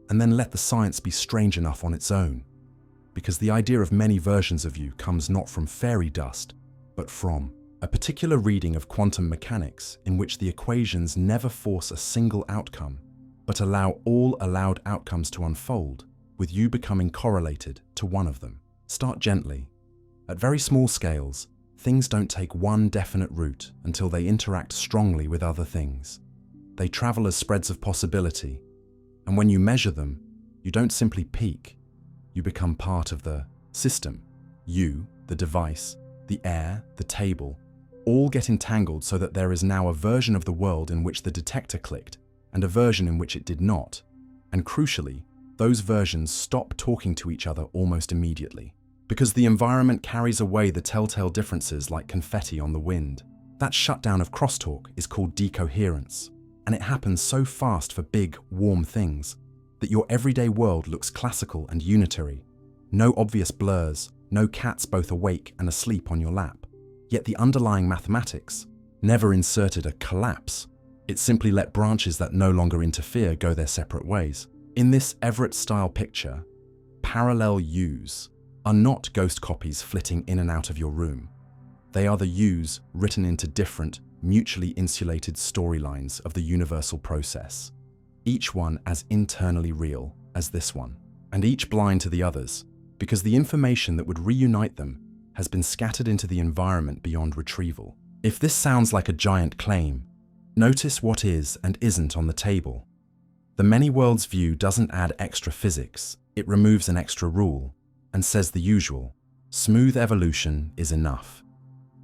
and then let the science be strange enough on its own, because the idea of many versions of you comes not from fairy dust, but from a particular reading of quantum mechanics in which the equations never force a single outcome, but allow all allowed outcomes to unfold, with you becoming correlated to one of them. Start gently. At very small scales, things don't take one definite route until they interact strongly with other things. They travel as spreads of possibility, and when you measure them, you don't simply peak, you become part of the system. You, the device, the air, the table, all get entangled so that there is now a version of the world in which the detector clicked and a version in which it did not. And crucially, those versions stop talking to each other almost immediately, because the environment carries away the telltale differences like confetti on the wind. That shutdown of crosstalk is called decoherence, and it happens so fast for big, warm things that your everyday world looks classical and unitary. No obvious blurs, no cats both awake and asleep on your lap. Yet the underlying mathematics never inserted a collapse. It simply let branches that no longer interfere go their separate ways. In this Everett-style picture, parallel U's are not ghost copies flitting in and out of your room. They are the U's written into different, mutually insulated storylines of the universal process, each one as internally real as this one, and each blind to the others, because the information that would reunite them has been scattered into the environment beyond retrieval. If this sounds like a giant claim, notice what is and isn't on the table. The many worlds view doesn't add extra physics, it removes an extra rule, and says the usual: smooth evolution is enough.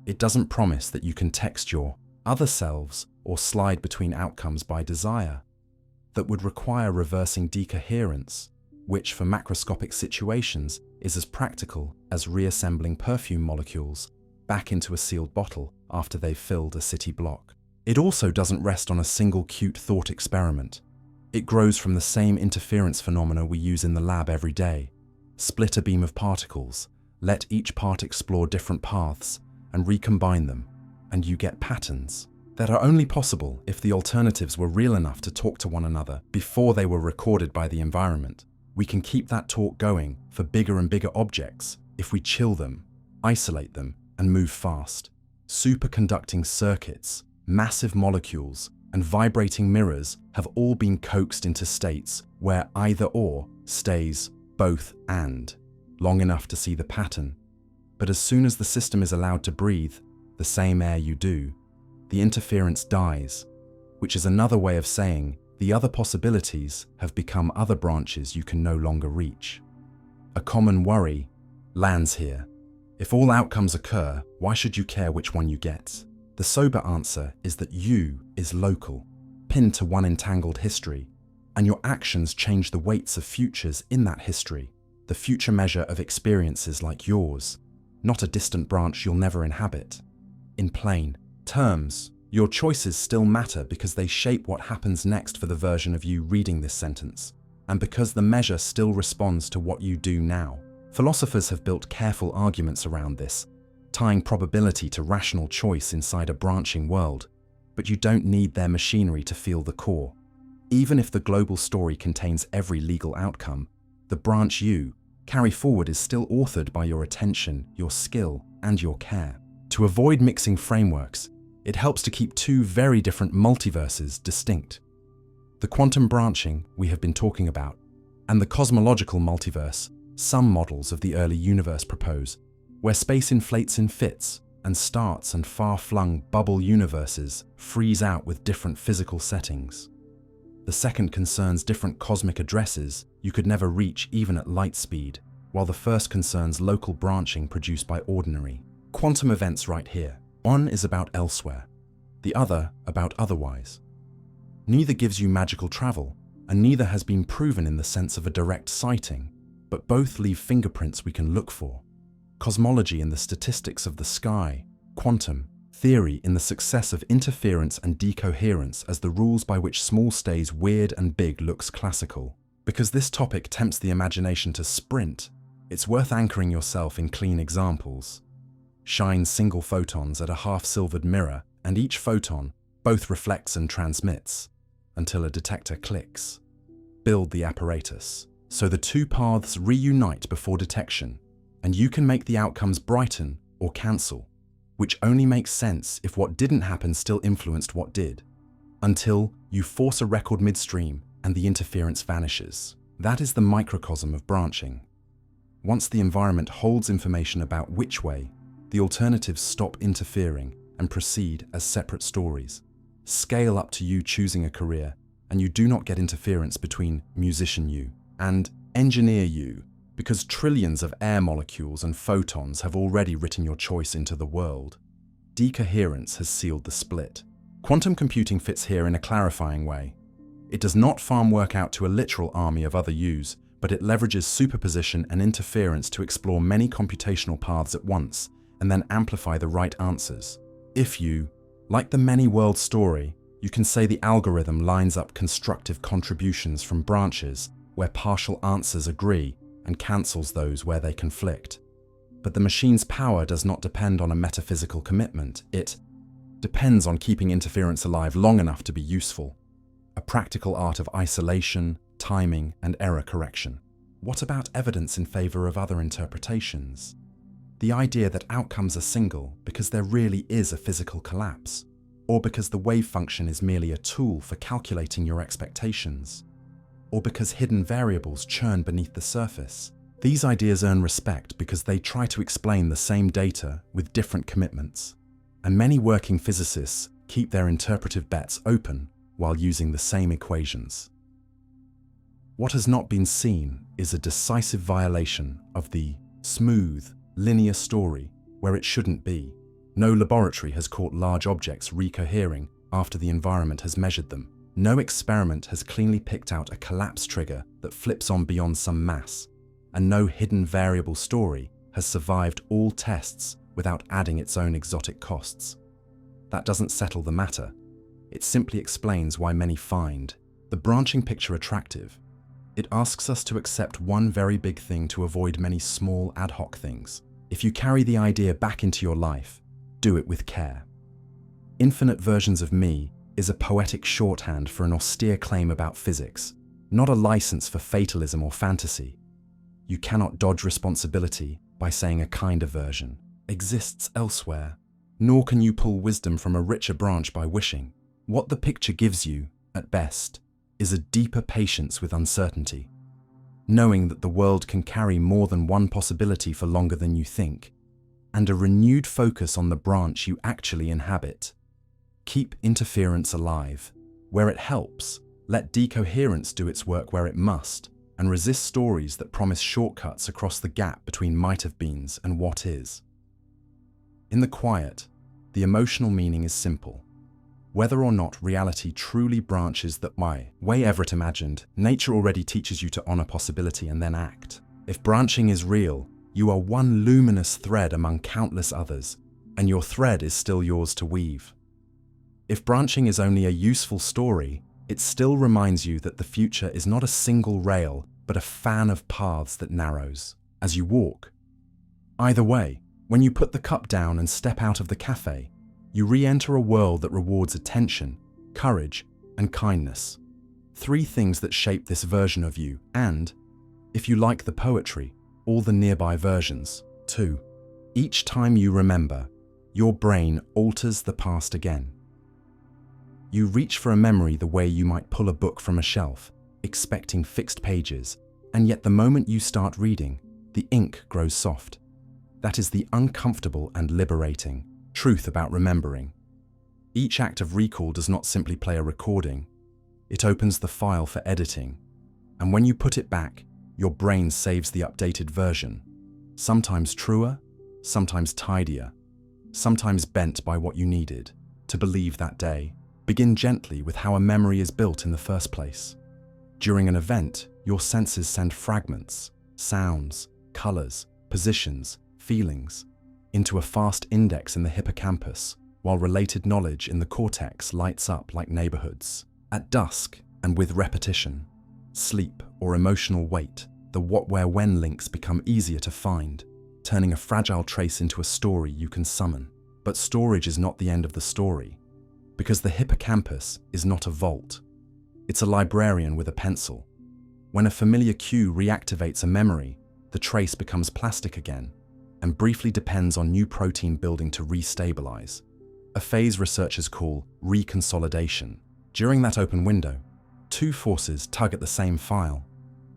It doesn't promise that you can text your other selves or slide between outcomes by desire. That would require reversing decoherence, which for macroscopic situations is as practical as reassembling perfume molecules back into a sealed bottle after they've filled a city block. It also doesn't rest on a single cute thought experiment. It grows from the same interference phenomena we use in the lab every day. Split a beam of particles, let each part explore different paths, and recombine them, and you get patterns that are only possible if the alternatives were real enough to talk to one another before they were recorded by the environment. We can keep that talk going for bigger and bigger objects if we chill them, isolate them, and move fast. Superconducting circuits, massive molecules, and vibrating mirrors have all been coaxed into states where either or stays both and, long enough to see the pattern. But as soon as the system is allowed to breathe the same air you do, the interference dies, which is another way of saying the other possibilities have become other branches you can no longer reach. A common worry lands here. If all outcomes occur, why should you care which one you get? The sober answer is that you is local, pinned to one entangled history, and your actions change the weights of futures in that history, the future measure of experiences like yours, not a distant branch you'll never inhabit. In plain terms, your choices still matter because they shape what happens next for the version of you reading this sentence, and because the measure still responds to what you do now. Philosophers have built careful arguments around this, tying probability to rational choice inside a branching world, but you don't need their machinery to feel the core. Even if the global story contains every legal outcome, the branch you carry forward is still authored by your attention, your skill, and your care. To avoid mixing frameworks, it helps to keep two very different multiverses distinct. The quantum branching we have been talking about, and the cosmological multiverse some models of the early universe propose, where space inflates in fits and starts and far-flung bubble universes freeze out with different physical settings. The second concerns different cosmic addresses you could never reach even at light speed, while the first concerns local branching produced by ordinary quantum events right here. One is about elsewhere, the other about otherwise. Neither gives you magical travel, and neither has been proven in the sense of a direct sighting, but both leave fingerprints we can look for. Cosmology in the statistics of the sky, quantum theory in the success of interference and decoherence as the rules by which small stays weird and big looks classical. Because this topic tempts the imagination to sprint, it's worth anchoring yourself in clean examples. Shine single photons at a half-silvered mirror, and each photon both reflects and transmits, until a detector clicks. Build the apparatus, so the two paths reunite before detection, and you can make the outcomes brighten or cancel, which only makes sense if what didn't happen still influenced what did, until you force a record midstream and the interference vanishes. That is the microcosm of branching. Once the environment holds information about which way, the alternatives stop interfering and proceed as separate stories. Scale up to you choosing a career, and you do not get interference between musician you and engineer you, because trillions of air molecules and photons have already written your choice into the world. Decoherence has sealed the split. Quantum computing fits here in a clarifying way. It does not farm work out to a literal army of other yous, but it leverages superposition and interference to explore many computational paths at once, and then amplify the right answers. If you, like the many-world story, you can say the algorithm lines up constructive contributions from branches where partial answers agree and cancels those where they conflict. But the machine's power does not depend on a metaphysical commitment. It depends on keeping interference alive long enough to be useful. A practical art of isolation, timing, and error correction. What about evidence in favor of other interpretations? The idea that outcomes are single because there really is a physical collapse, or because the wave function is merely a tool for calculating your expectations, or because hidden variables churn beneath the surface. These ideas earn respect because they try to explain the same data with different commitments, and many working physicists keep their interpretive bets open while using the same equations. What has not been seen is a decisive violation of the smooth, linear story where it shouldn't be. No laboratory has caught large objects recohering after the environment has measured them. No experiment has cleanly picked out a collapse trigger that flips on beyond some mass, and no hidden variable story has survived all tests without adding its own exotic costs. That doesn't settle the matter. It simply explains why many find the branching picture attractive. It asks us to accept one very big thing to avoid many small ad hoc things. If you carry the idea back into your life, do it with care. Infinite versions of me is a poetic shorthand for an austere claim about physics, not a license for fatalism or fantasy. You cannot dodge responsibility by saying a kinder version exists elsewhere, nor can you pull wisdom from a richer branch by wishing. What the picture gives you, at best, is a deeper patience with uncertainty, knowing that the world can carry more than one possibility for longer than you think, and a renewed focus on the branch you actually inhabit. Keep interference alive. Where it helps, let decoherence do its work where it must, and resist stories that promise shortcuts across the gap between might-have-beens and what is. In the quiet, the emotional meaning is simple. Whether or not reality truly branches that way Everett imagined, nature already teaches you to honor possibility and then act. If branching is real, you are one luminous thread among countless others, and your thread is still yours to weave. If branching is only a useful story, it still reminds you that the future is not a single rail, but a fan of paths that narrows as you walk. Either way, when you put the cup down and step out of the cafe, you re-enter a world that rewards attention, courage, and kindness. 3 things that shape this version of you, and, if you like the poetry, all the nearby versions. 2. Each time you remember, your brain alters the past again. You reach for a memory the way you might pull a book from a shelf, expecting fixed pages, and yet the moment you start reading, the ink grows soft. That is the uncomfortable and liberating truth about remembering. Each act of recall does not simply play a recording, it opens the file for editing, and when you put it back, your brain saves the updated version, sometimes truer, sometimes tidier, sometimes bent by what you needed to believe that day. Begin gently with how a memory is built in the first place. During an event, your senses send fragments, sounds, colors, positions, feelings, into a fast index in the hippocampus, while related knowledge in the cortex lights up like neighborhoods. At dusk, and with repetition, sleep, or emotional weight, the what, where, when links become easier to find, turning a fragile trace into a story you can summon. But storage is not the end of the story, because the hippocampus is not a vault. It's a librarian with a pencil. When a familiar cue reactivates a memory, the trace becomes plastic again, and briefly depends on new protein building to restabilize, a phase researchers call reconsolidation. During that open window, 2 forces tug at the same file: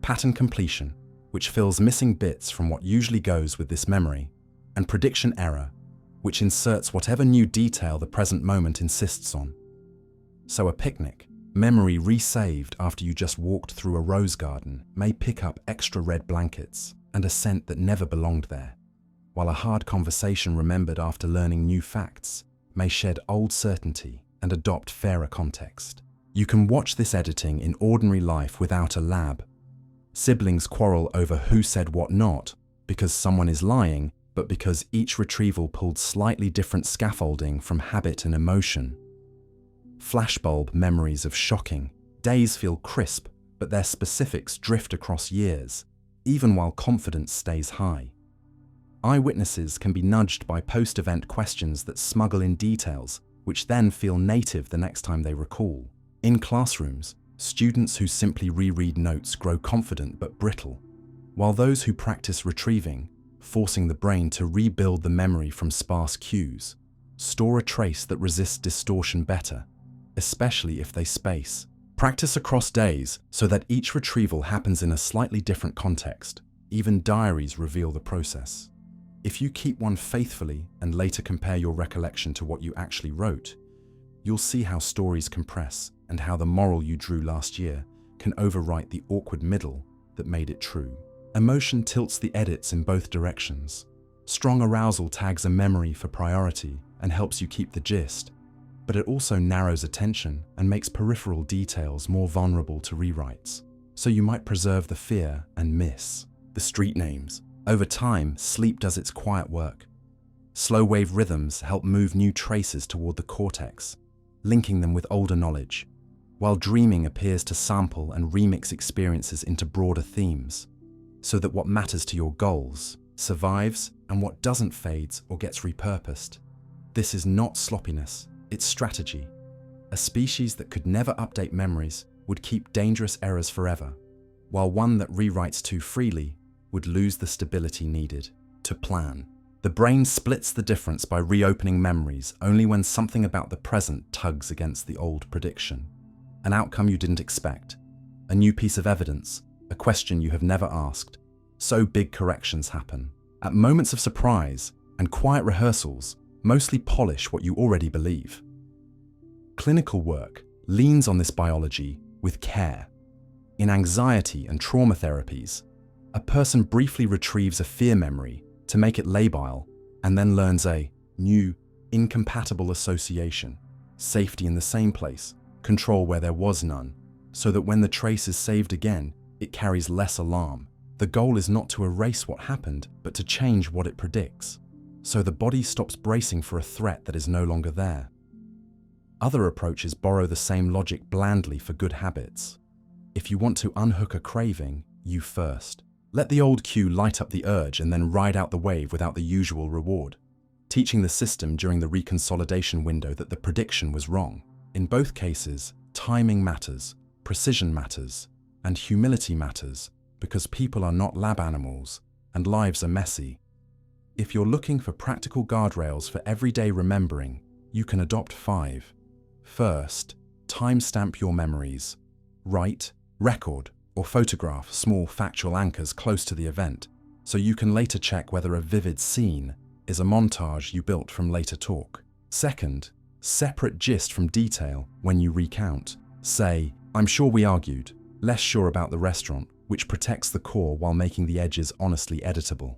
pattern completion, which fills missing bits from what usually goes with this memory, and prediction error, which inserts whatever new detail the present moment insists on. So a picnic, memory resaved after you just walked through a rose garden, may pick up extra red blankets and a scent that never belonged there, while a hard conversation remembered after learning new facts may shed old certainty and adopt fairer context. You can watch this editing in ordinary life without a lab. Siblings quarrel over who said what not because someone is lying, but because each retrieval pulled slightly different scaffolding from habit and emotion. Flashbulb memories of shocking days feel crisp, but their specifics drift across years, even while confidence stays high. Eyewitnesses can be nudged by post-event questions that smuggle in details, which then feel native the next time they recall. In classrooms, students who simply reread notes grow confident but brittle, while those who practice retrieving, forcing the brain to rebuild the memory from sparse cues, Store a trace that resists distortion better, especially if they space. Practice across days so that each retrieval happens in a slightly different context. Even diaries reveal the process. If you keep one faithfully and later compare your recollection to what you actually wrote, you'll see how stories compress and how the moral you drew last year can overwrite the awkward middle that made it true. Emotion tilts the edits in both directions. Strong arousal tags a memory for priority and helps you keep the gist, but it also narrows attention and makes peripheral details more vulnerable to rewrites. So you might preserve the fear and miss the street names. Over time, sleep does its quiet work. Slow-wave rhythms help move new traces toward the cortex, linking them with older knowledge, while dreaming appears to sample and remix experiences into broader themes, so that what matters to your goals survives and what doesn't fades or gets repurposed. This is not sloppiness, it's strategy. A species that could never update memories would keep dangerous errors forever, while one that rewrites too freely would lose the stability needed to plan. The brain splits the difference by reopening memories only when something about the present tugs against the old prediction. An outcome you didn't expect, a new piece of evidence, a question you have never asked. So big corrections happen. At moments of surprise and quiet rehearsals, mostly polish what you already believe. Clinical work leans on this biology with care. In anxiety and trauma therapies, a person briefly retrieves a fear memory to make it labile and then learns a new, incompatible association, safety in the same place, control where there was none, so that when the trace is saved again, it carries less alarm. The goal is not to erase what happened, but to change what it predicts, so the body stops bracing for a threat that is no longer there. Other approaches borrow the same logic blandly for good habits. If you want to unhook a craving, you first. Let the old cue light up the urge and then ride out the wave without the usual reward, teaching the system during the reconsolidation window that the prediction was wrong. In both cases, timing matters, precision matters, and humility matters, because people are not lab animals and lives are messy. If you're looking for practical guardrails for everyday remembering, you can adopt 5. First, timestamp your memories. Write, record, or photograph small factual anchors close to the event, so you can later check whether a vivid scene is a montage you built from later talk. Second, separate gist from detail when you recount. Say, "I'm sure we argued," less sure about the restaurant, which protects the core while making the edges honestly editable.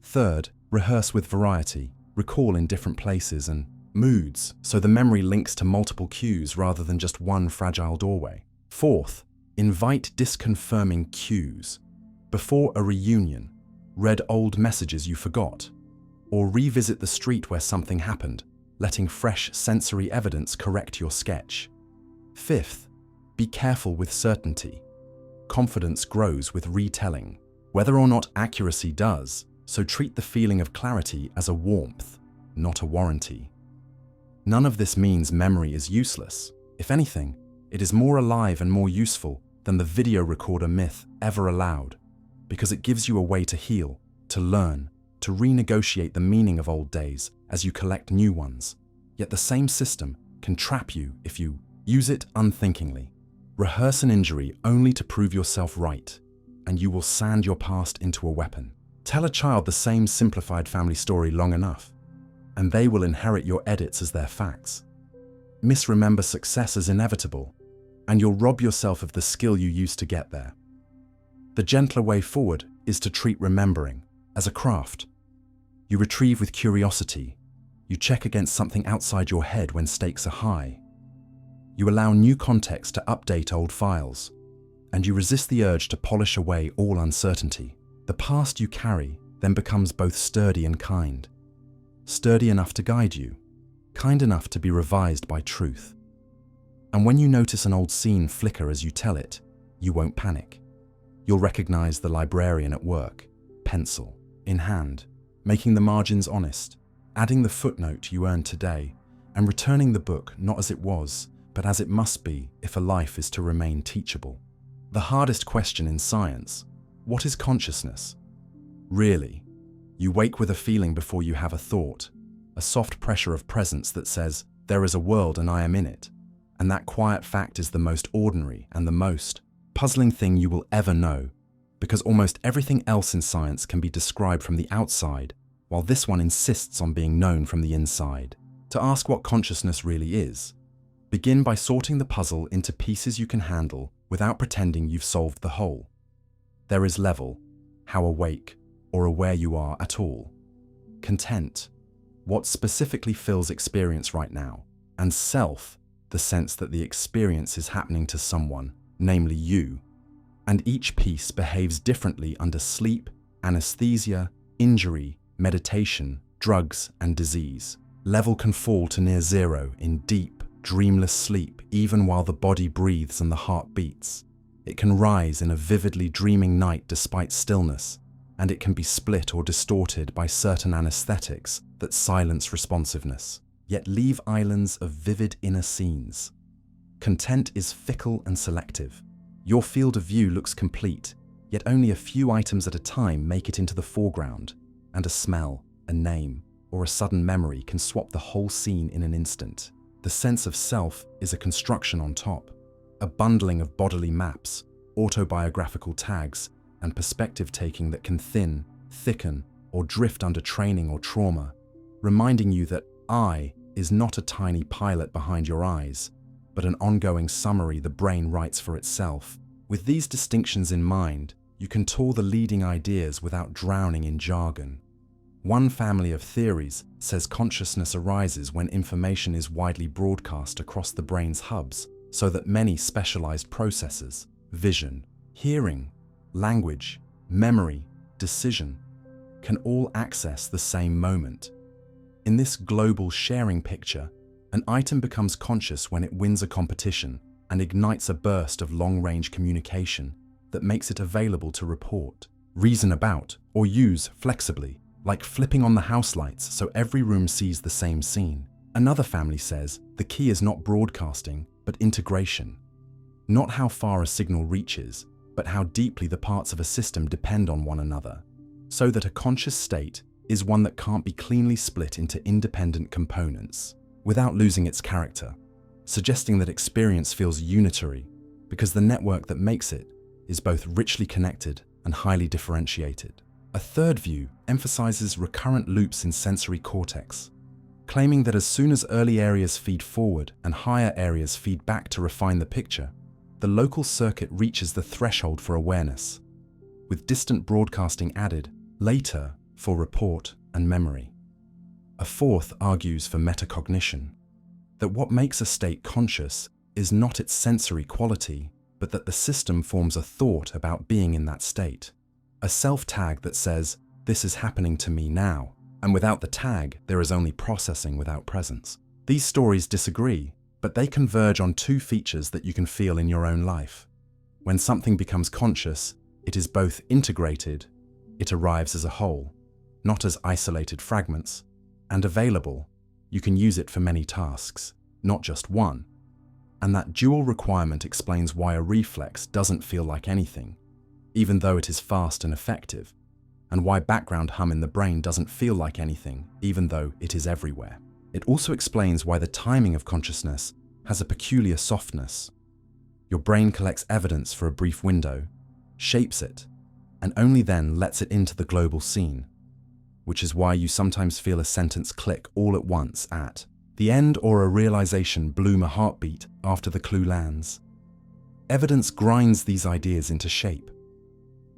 Third, rehearse with variety. Recall in different places and moods, so the memory links to multiple cues rather than just one fragile doorway. Fourth, invite disconfirming cues. Before a reunion, read old messages you forgot, or revisit the street where something happened, letting fresh sensory evidence correct your sketch. Fifth, be careful with certainty. Confidence grows with retelling, whether or not accuracy does, so treat the feeling of clarity as a warmth, not a warranty. None of this means memory is useless. If anything, it is more alive and more useful than the video recorder myth ever allowed, because it gives you a way to heal, to learn, to renegotiate the meaning of old days as you collect new ones. Yet the same system can trap you if you use it unthinkingly. Rehearse an injury only to prove yourself right, and you will sand your past into a weapon. Tell a child the same simplified family story long enough, and they will inherit your edits as their facts. Misremember success as inevitable, and you'll rob yourself of the skill you used to get there. The gentler way forward is to treat remembering as a craft. You retrieve with curiosity. You check against something outside your head when stakes are high. You allow new context to update old files, and you resist the urge to polish away all uncertainty. The past you carry then becomes both sturdy and kind. Sturdy enough to guide you, kind enough to be revised by truth. And when you notice an old scene flicker as you tell it, you won't panic. You'll recognize the librarian at work, pencil in hand, making the margins honest, adding the footnote you earned today, and returning the book not as it was, but as it must be if a life is to remain teachable. The hardest question in science: what is consciousness? Really, you wake with a feeling before you have a a soft pressure of presence that says, there is a world and I am in it. And that quiet fact is the most ordinary and the most puzzling thing you will ever know, because almost everything else in science can be described from the outside, while this one insists on being known from the inside. To ask what consciousness really is, begin by sorting the puzzle into pieces you can handle without pretending you've solved the whole. There is level, how awake or aware you are at all. Content, what specifically fills experience right now. And self, the sense that the experience is happening to someone, namely you. And each piece behaves differently under sleep, anesthesia, injury, meditation, drugs, and disease. Level can fall to near zero in deep, dreamless sleep even while the body breathes and the heart beats. It can rise in a vividly dreaming night despite stillness, and it can be split or distorted by certain anesthetics that silence responsiveness, yet leave islands of vivid inner scenes. Content is fickle and selective. Your field of view looks complete, yet only a few items at a time make it into the foreground, and a smell, a name, or a sudden memory can swap the whole scene in an instant. The sense of self is a construction on top, a bundling of bodily maps, autobiographical tags, and perspective-taking that can thin, thicken, or drift under training or trauma, reminding you that I is not a tiny pilot behind your eyes, but an ongoing summary the brain writes for itself. With these distinctions in mind, you can tour the leading ideas without drowning in jargon. One family of theories says consciousness arises when information is widely broadcast across the brain's hubs, so that many specialized processes, vision, hearing, language, memory, decision, can all access the same moment. In this global sharing picture, an item becomes conscious when it wins a competition and ignites a burst of long-range communication that makes it available to report, reason about, or use flexibly, like flipping on the house lights so every room sees the same scene. Another family says the key is not broadcasting, but integration. Not how far a signal reaches, but how deeply the parts of a system depend on one another, so that a conscious state is one that can't be cleanly split into independent components without losing its character, suggesting that experience feels unitary because the network that makes it is both richly connected and highly differentiated. A third view emphasizes recurrent loops in sensory cortex, claiming that as soon as early areas feed forward and higher areas feed back to refine the picture, the local circuit reaches the threshold for awareness, with distant broadcasting added later for report and memory. A fourth argues for metacognition, that what makes a state conscious is not its sensory quality, but that the system forms a thought about being in that state. A self-tag that says, this is happening to me now, and without the tag, there is only processing without presence. These stories disagree, but they converge on two features that you can feel in your own life. When something becomes conscious, it is both integrated, it arrives as a whole, not as isolated fragments, and available. You can use it for many tasks, not just one. And that dual requirement explains why a reflex doesn't feel like anything, even though it is fast and effective, and why background hum in the brain doesn't feel like anything, even though it is everywhere. It also explains why the timing of consciousness has a peculiar softness. Your brain collects evidence for a brief window, shapes it, and only then lets it into the global scene, which is why you sometimes feel a sentence click all at once at the end or a realization bloom a heartbeat after the clue lands. Evidence grinds these ideas into shape.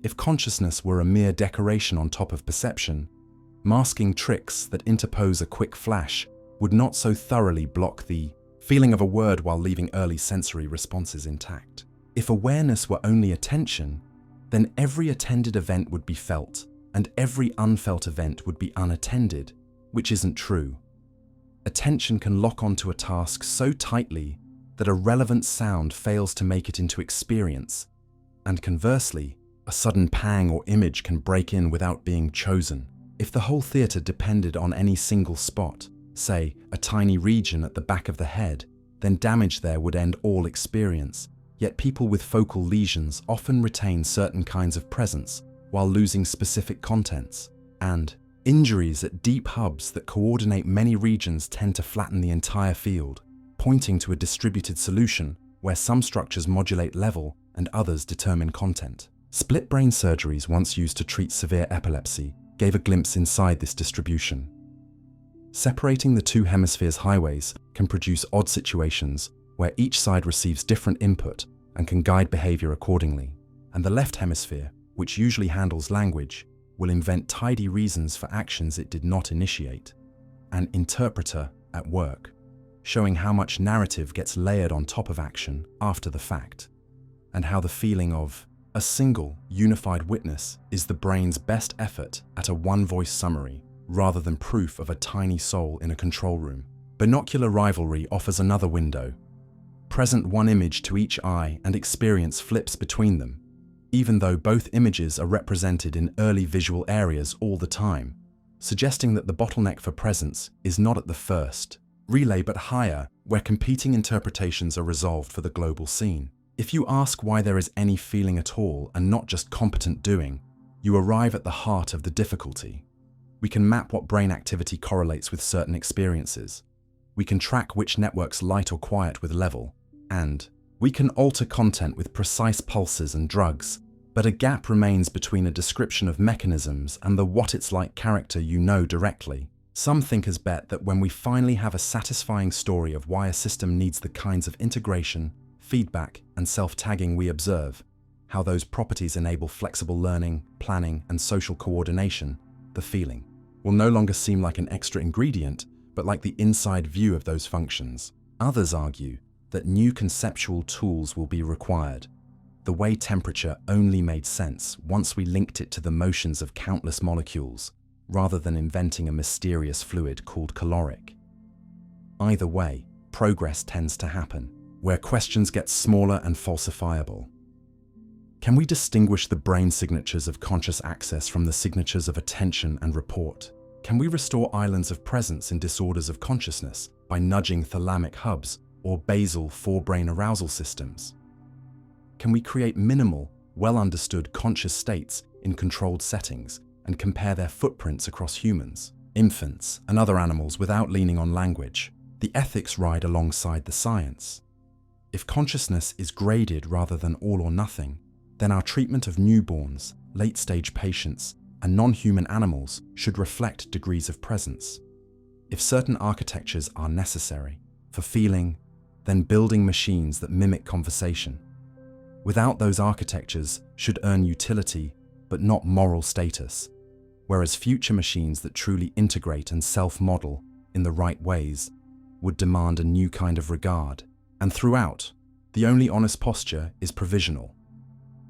If consciousness were a mere decoration on top of perception, masking tricks that interpose a quick flash would not so thoroughly block the feeling of a word while leaving early sensory responses intact. If awareness were only attention, then every attended event would be felt, and every unfelt event would be unattended, which isn't true. Attention can lock onto a task so tightly that a relevant sound fails to make it into experience, and conversely, a sudden pang or image can break in without being chosen. If the whole theatre depended on any single spot, say a tiny region at the back of the head, then damage there would end all experience. Yet people with focal lesions often retain certain kinds of presence while losing specific contents. And Injuries at deep hubs that coordinate many regions tend to flatten the entire field, pointing to a distributed solution where some structures modulate level and others determine content. Split brain surgeries once used to treat severe epilepsy gave a glimpse inside this distribution. Separating the two hemispheres' highways can produce odd situations where each side receives different input and can guide behavior accordingly. And the left hemisphere, which usually handles language, will invent tidy reasons for actions it did not initiate. An interpreter at work, showing how much narrative gets layered on top of action after the fact, and how the feeling of a single, unified witness is the brain's best effort at a one-voice summary, rather than proof of a tiny soul in a control room. Binocular rivalry offers another window. Present one image to each eye and experience flips between them, even though both images are represented in early visual areas all the time, suggesting that the bottleneck for presence is not at the first relay but higher, where competing interpretations are resolved for the global scene. If you ask why there is any feeling at all and not just competent doing, you arrive at the heart of the difficulty. We can map what brain activity correlates with certain experiences. We can track which networks light or quiet with level, and we can alter content with precise pulses and drugs, but a gap remains between a description of mechanisms and the what it's like character you know directly. Some thinkers bet that when we finally have a satisfying story of why a system needs the kinds of integration, feedback, and self-tagging we observe, how those properties enable flexible learning, planning, and social coordination, the feeling will no longer seem like an extra ingredient, but like the inside view of those functions. Others argue that new conceptual tools will be required. The way temperature only made sense once we linked it to the motions of countless molecules, rather than inventing a mysterious fluid called caloric. Either way, progress tends to happen, where questions get smaller and falsifiable. Can we distinguish the brain signatures of conscious access from the signatures of attention and report? Can we restore islands of presence in disorders of consciousness by nudging thalamic hubs or basal forebrain arousal systems? Can we create minimal, well-understood conscious states in controlled settings and compare their footprints across humans, infants, and other animals without leaning on language? The ethics ride alongside the science. If consciousness is graded rather than all or nothing, then our treatment of newborns, late-stage patients, and non-human animals should reflect degrees of presence. If certain architectures are necessary for feeling, then building machines that mimic conversation. Without those architectures should earn utility, but not moral status, whereas future machines that truly integrate and self-model in the right ways would demand a new kind of regard. And throughout, the only honest posture is provisional.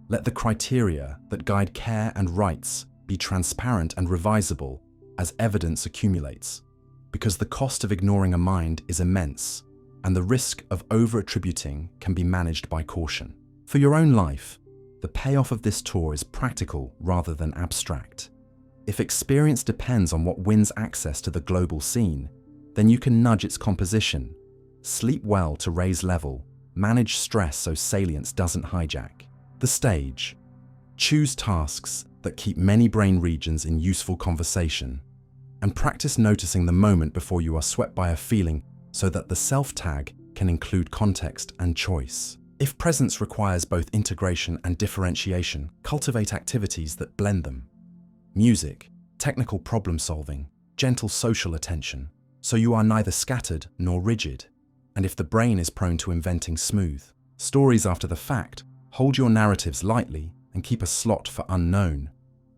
Let the criteria that guide care and rights be transparent and revisable as evidence accumulates, because the cost of ignoring a mind is immense, and the risk of over-attributing can be managed by caution. For your own life, the payoff of this tour is practical rather than abstract. If experience depends on what wins access to the global scene, then you can nudge its composition, sleep well to raise level, manage stress so salience doesn't hijack the stage. Choose tasks that keep many brain regions in useful conversation, and practice noticing the moment before you are swept by a feeling so that the self-tag can include context and choice. If presence requires both integration and differentiation, cultivate activities that blend them. Music, technical problem-solving, gentle social attention, so you are neither scattered nor rigid. And if the brain is prone to inventing smooth stories after the fact, hold your narratives lightly and keep a slot for unknown,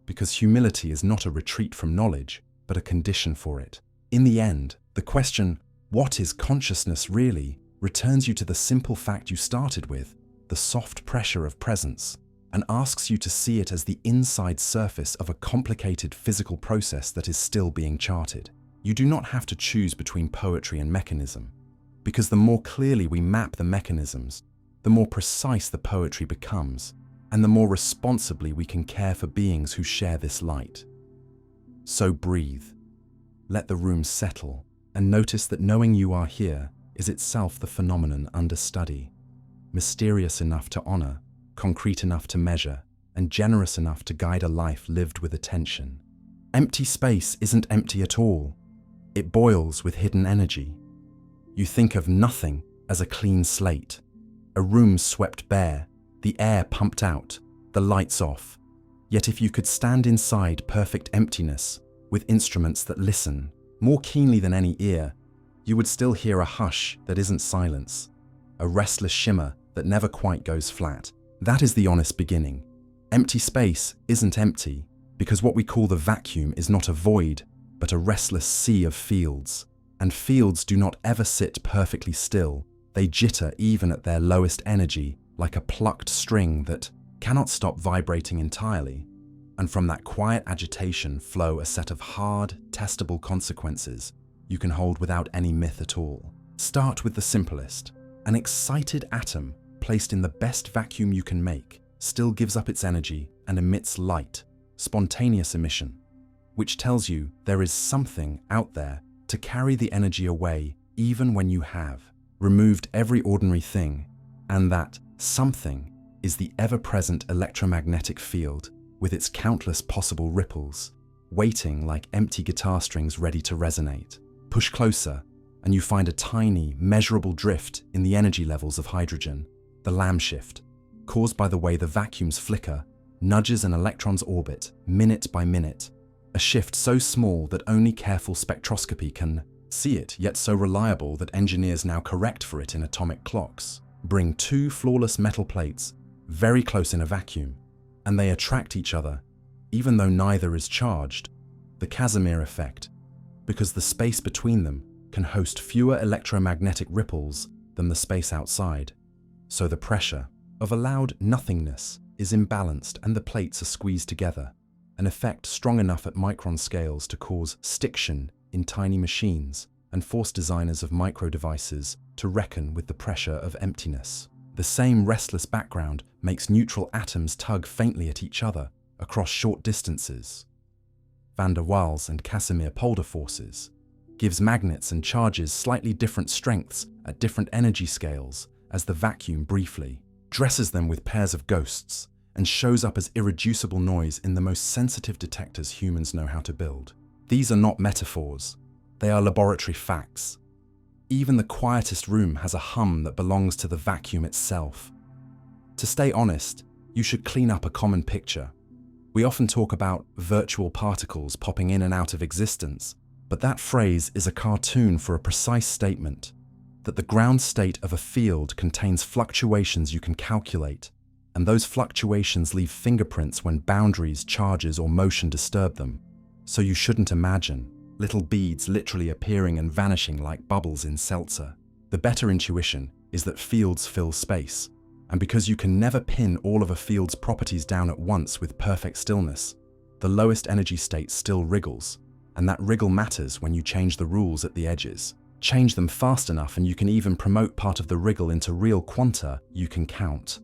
because humility is not a retreat from knowledge, but a condition for it. In the end, the question, what is consciousness really, returns you to the simple fact you started with, the soft pressure of presence, and asks you to see it as the inside surface of a complicated physical process that is still being charted. You do not have to choose between poetry and mechanism, because the more clearly we map the mechanisms, the more precise the poetry becomes, and the more responsibly we can care for beings who share this light. So breathe, let the room settle, and notice that knowing you are here is itself the phenomenon under study, mysterious enough to honor, concrete enough to measure, and generous enough to guide a life lived with attention. Empty space isn't empty at all. It boils with hidden energy. You think of nothing as a clean slate, a room swept bare, the air pumped out, the lights off. Yet if you could stand inside perfect emptiness, with instruments that listen more keenly than any ear, you would still hear a hush that isn't silence, a restless shimmer that never quite goes flat. That is the honest beginning. Empty space isn't empty, because what we call the vacuum is not a void, but a restless sea of fields. And fields do not ever sit perfectly still. They jitter even at their lowest energy, like a plucked string that cannot stop vibrating entirely. And from that quiet agitation flow a set of hard, testable consequences you can hold without any myth at all. Start with the simplest. An excited atom placed in the best vacuum you can make still gives up its energy and emits light, spontaneous emission, which tells you there is something out there to carry the energy away even when you have removed every ordinary thing, and that something is the ever-present electromagnetic field with its countless possible ripples, waiting like empty guitar strings ready to resonate. Push closer, and you find a tiny, measurable drift in the energy levels of hydrogen, the Lamb shift, caused by the way the vacuum's flicker nudges an electron's orbit minute by minute, a shift so small that only careful spectroscopy can see it, yet so reliable that engineers now correct for it in atomic clocks. Bring two flawless metal plates very close in a vacuum, and they attract each other, even though neither is charged, the Casimir effect, because the space between them can host fewer electromagnetic ripples than the space outside. So the pressure of allowed nothingness is imbalanced and the plates are squeezed together, an effect strong enough at micron scales to cause stiction in tiny machines and force designers of micro devices to reckon with the pressure of emptiness. The same restless background makes neutral atoms tug faintly at each other across short distances. Van der Waals and Casimir Polder forces gives magnets and charges slightly different strengths at different energy scales as the vacuum briefly dresses them with pairs of ghosts and shows up as irreducible noise in the most sensitive detectors humans know how to build. These are not metaphors, they are laboratory facts. Even the quietest room has a hum that belongs to the vacuum itself. To stay honest, you should clean up a common picture. We often talk about virtual particles popping in and out of existence, but that phrase is a cartoon for a precise statement, that the ground state of a field contains fluctuations you can calculate, and those fluctuations leave fingerprints when boundaries, charges, or motion disturb them. So you shouldn't imagine little beads literally appearing and vanishing like bubbles in seltzer. The better intuition is that fields fill space, and because you can never pin all of a field's properties down at once with perfect stillness, the lowest energy state still wriggles, and that wriggle matters when you change the rules at the edges. Change them fast enough and you can even promote part of the wriggle into real quanta you can count.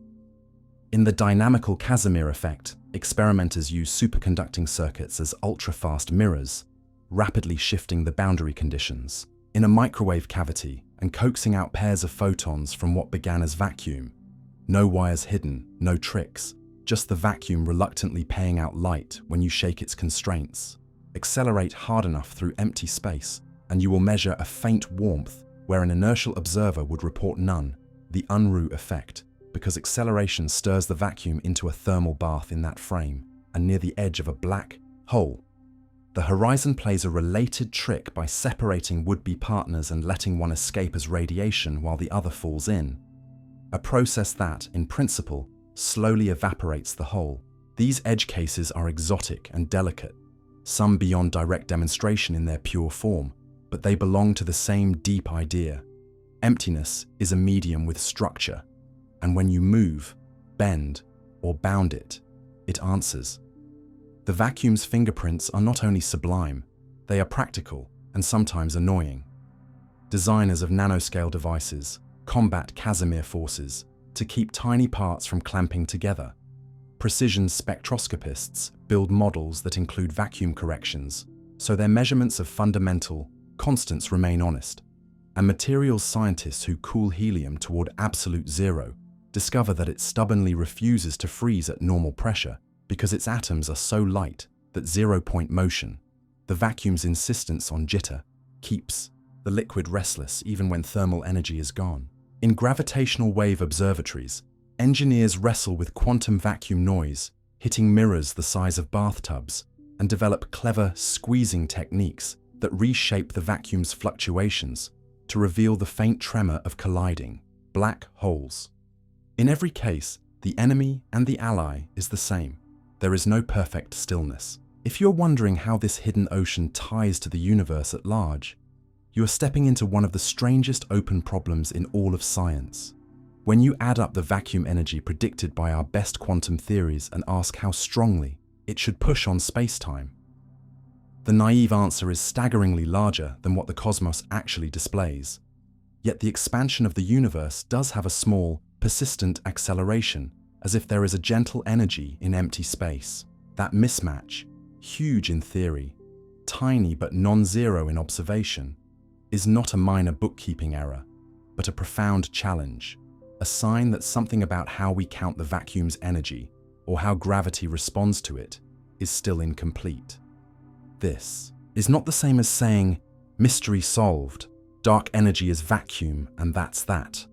In the dynamical Casimir effect, experimenters use superconducting circuits as ultra-fast mirrors, rapidly shifting the boundary conditions in a microwave cavity and coaxing out pairs of photons from what began as vacuum. No wires hidden, no tricks, just the vacuum reluctantly paying out light when you shake its constraints. Accelerate hard enough through empty space, and you will measure a faint warmth where an inertial observer would report none, the Unruh effect, because acceleration stirs the vacuum into a thermal bath in that frame, and near the edge of a black hole. The horizon plays a related trick by separating would-be partners and letting one escape as radiation while the other falls in. A process that, in principle, slowly evaporates the whole. These edge cases are exotic and delicate, some beyond direct demonstration in their pure form, but they belong to the same deep idea. Emptiness is a medium with structure, and when you move, bend, or bound it, it answers. The vacuum's fingerprints are not only sublime, they are practical and sometimes annoying. Designers of nanoscale devices combat Casimir forces to keep tiny parts from clamping together. Precision spectroscopists build models that include vacuum corrections, so their measurements of fundamental constants remain honest. And materials scientists who cool helium toward absolute zero discover that it stubbornly refuses to freeze at normal pressure because its atoms are so light that zero-point motion The vacuum's insistence on jitter keeps the liquid restless even when thermal energy is gone. In gravitational wave observatories, engineers wrestle with quantum vacuum noise, hitting mirrors the size of bathtubs, and develop clever squeezing techniques that reshape the vacuum's fluctuations to reveal the faint tremor of colliding black holes. In every case, the enemy and the ally is the same. There is no perfect stillness. If you're wondering how this hidden ocean ties to the universe at large, you are stepping into one of the strangest open problems in all of science. When you add up the vacuum energy predicted by our best quantum theories and ask how strongly it should push on space-time, the naive answer is staggeringly larger than what the cosmos actually displays. Yet the expansion of the universe does have a small, persistent acceleration, as if there is a gentle energy in empty space. That mismatch, huge in theory, tiny but non-zero in observation, is not a minor bookkeeping error, but a profound challenge, a sign that something about how we count the vacuum's energy, or how gravity responds to it, is still incomplete. This is not the same as saying, mystery solved, dark energy is vacuum and that's that.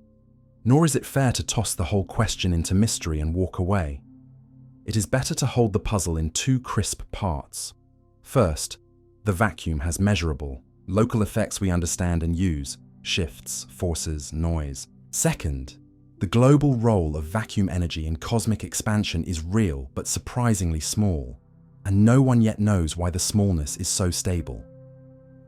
Nor is it fair to toss the whole question into mystery and walk away. It is better to hold the puzzle in two crisp parts. First, the vacuum has measurable, local effects we understand and use, shifts, forces, noise. Second, the global role of vacuum energy in cosmic expansion is real but surprisingly small, and no one yet knows why the smallness is so stable.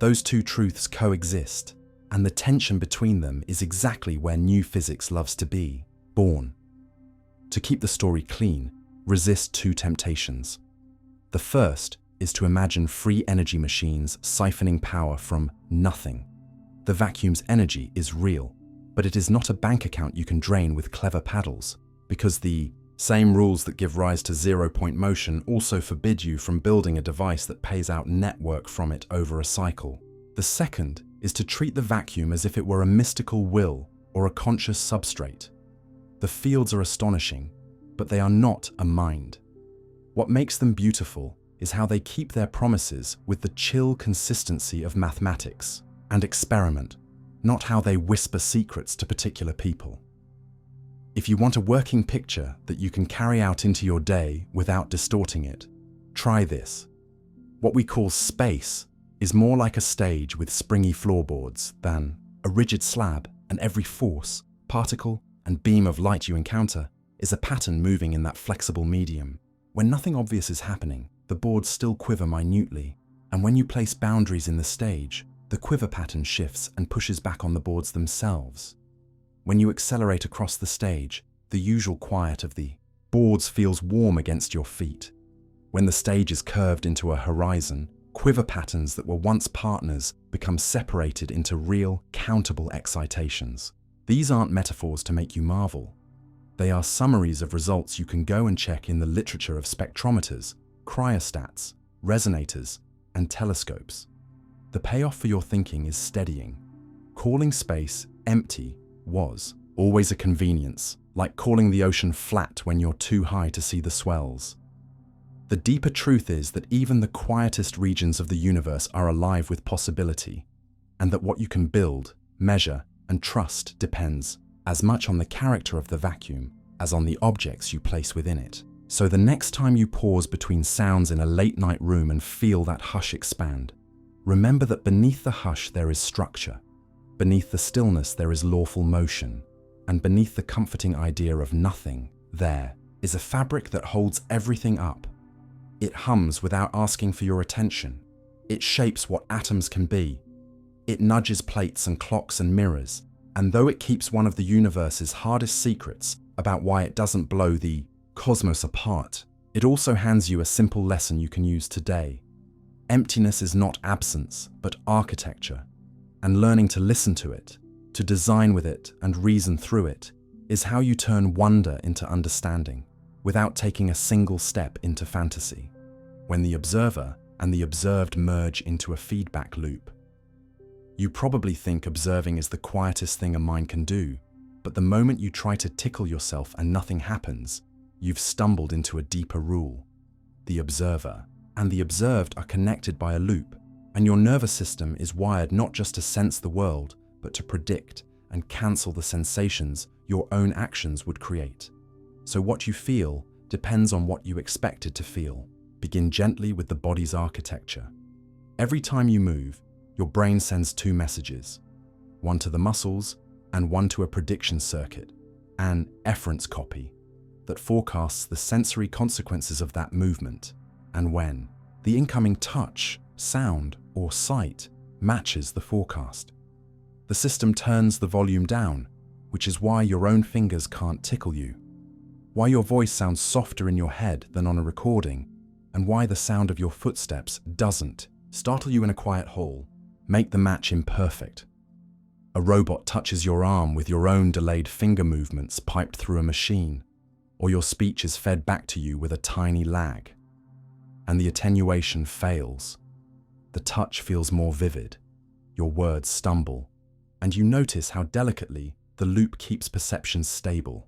Those two truths coexist, and the tension between them is exactly where new physics loves to be born. To keep the story clean, resist two temptations. The first is to imagine free energy machines siphoning power from nothing. The vacuum's energy is real, but it is not a bank account you can drain with clever paddles, because the same rules that give rise to zero-point motion also forbid you from building a device that pays out network from it over a cycle. The second is to treat the vacuum as if it were a mystical will or a conscious substrate. The fields are astonishing, but they are not a mind. What makes them beautiful is how they keep their promises with the chill consistency of mathematics and experiment, not how they whisper secrets to particular people. If you want a working picture that you can carry out into your day without distorting it, try this. What we call space is more like a stage with springy floorboards than a rigid slab, and every force, particle, and beam of light you encounter is a pattern moving in that flexible medium. When nothing obvious is happening, the boards still quiver minutely, and when you place boundaries in the stage, the quiver pattern shifts and pushes back on the boards themselves. When you accelerate across the stage, the usual quiet of the boards feels warm against your feet. When the stage is curved into a horizon, quiver patterns that were once partners become separated into real, countable excitations. These aren't metaphors to make you marvel. They are summaries of results you can go and check in the literature of spectrometers, cryostats, resonators, and telescopes. The payoff for your thinking is steadying. Calling space empty was always a convenience, like calling the ocean flat when you're too high to see the swells. The deeper truth is that even the quietest regions of the universe are alive with possibility, and that what you can build, measure, and trust depends as much on the character of the vacuum as on the objects you place within it. So the next time you pause between sounds in a late-night room and feel that hush expand, remember that beneath the hush there is structure, beneath the stillness there is lawful motion, and beneath the comforting idea of nothing, there is a fabric that holds everything up. It hums without asking for your attention. It shapes what atoms can be. It nudges plates and clocks and mirrors, and though it keeps one of the universe's hardest secrets about why it doesn't blow the cosmos apart, it also hands you a simple lesson you can use today. Emptiness is not absence, but architecture, and learning to listen to it, to design with it and reason through it, is how you turn wonder into understanding, without taking a single step into fantasy. When the observer and the observed merge into a feedback loop. You probably think observing is the quietest thing a mind can do, but the moment you try to tickle yourself and nothing happens, you've stumbled into a deeper rule. The observer and the observed are connected by a loop, And your nervous system is wired not just to sense the world, but to predict and cancel the sensations your own actions would create. So what you feel depends on what you expected to feel. Begin gently with the body's architecture. Every time you move, your brain sends two messages, one to the muscles and one to a prediction circuit, an efference copy, that forecasts the sensory consequences of that movement and when the incoming touch, sound, or sight matches the forecast. The system turns the volume down, which is why your own fingers can't tickle you, why your voice sounds softer in your head than on a recording, and why the sound of your footsteps doesn't startle you in a quiet hall, make the match imperfect. A robot touches your arm with your own delayed finger movements piped through a machine, or your speech is fed back to you with a tiny lag. And the attenuation fails. The touch feels more vivid, your words stumble, and you notice how delicately the loop keeps perception stable.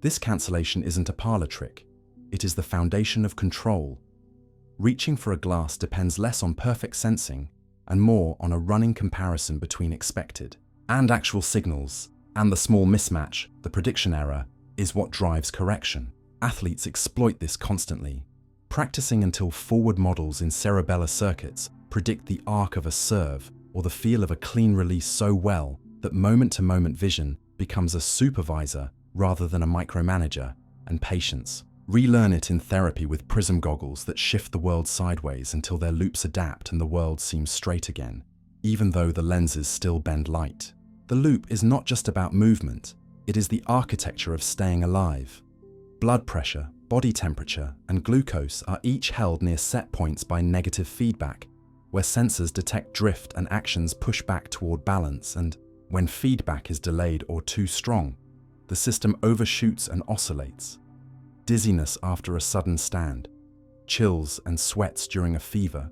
This cancellation isn't a parlor trick, it is the foundation of control. Reaching for a glass depends less on perfect sensing and more on a running comparison between expected and actual signals, and the small mismatch, the prediction error, is what drives correction. Athletes exploit this constantly, practicing until forward models in cerebellar circuits predict the arc of a serve or the feel of a clean release so well that moment-to-moment vision becomes a supervisor rather than a micromanager, and patience. Relearn it in therapy with prism goggles that shift the world sideways until their loops adapt and the world seems straight again, even though the lenses still bend light. The loop is not just about movement, it is the architecture of staying alive. Blood pressure, body temperature, and glucose are each held near set points by negative feedback, where sensors detect drift and actions push back toward balance, and when feedback is delayed or too strong, the system overshoots and oscillates. Dizziness after a sudden stand, chills and sweats during a fever,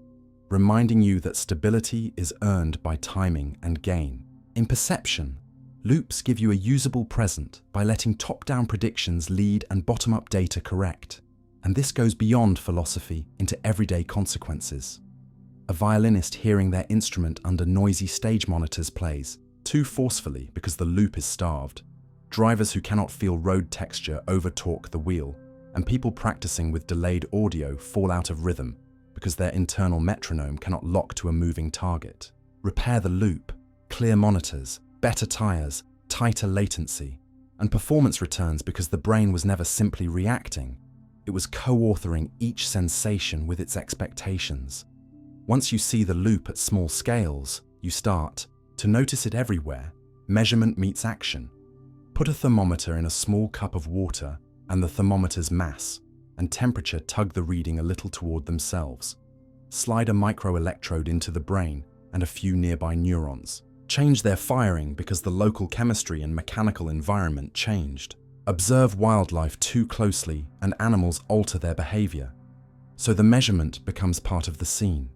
reminding you that stability is earned by timing and gain. In perception, loops give you a usable present by letting top-down predictions lead and bottom-up data correct. And this goes beyond philosophy into everyday consequences. A violinist hearing their instrument under noisy stage monitors plays too forcefully because the loop is starved. Drivers who cannot feel road texture over-torque the wheel, and people practicing with delayed audio fall out of rhythm because their internal metronome cannot lock to a moving target. Repair the loop, clear monitors, better tires, tighter latency, and performance returns because the brain was never simply reacting. It was co-authoring each sensation with its expectations. Once you see the loop at small scales, you start to notice it everywhere. Measurement meets action. Put a thermometer in a small cup of water and the thermometer's mass and temperature tug the reading a little toward themselves. Slide a microelectrode into the brain and a few nearby neurons. Change their firing because the local chemistry and mechanical environment changed. Observe wildlife too closely and animals alter their behavior, so the measurement becomes part of the scene.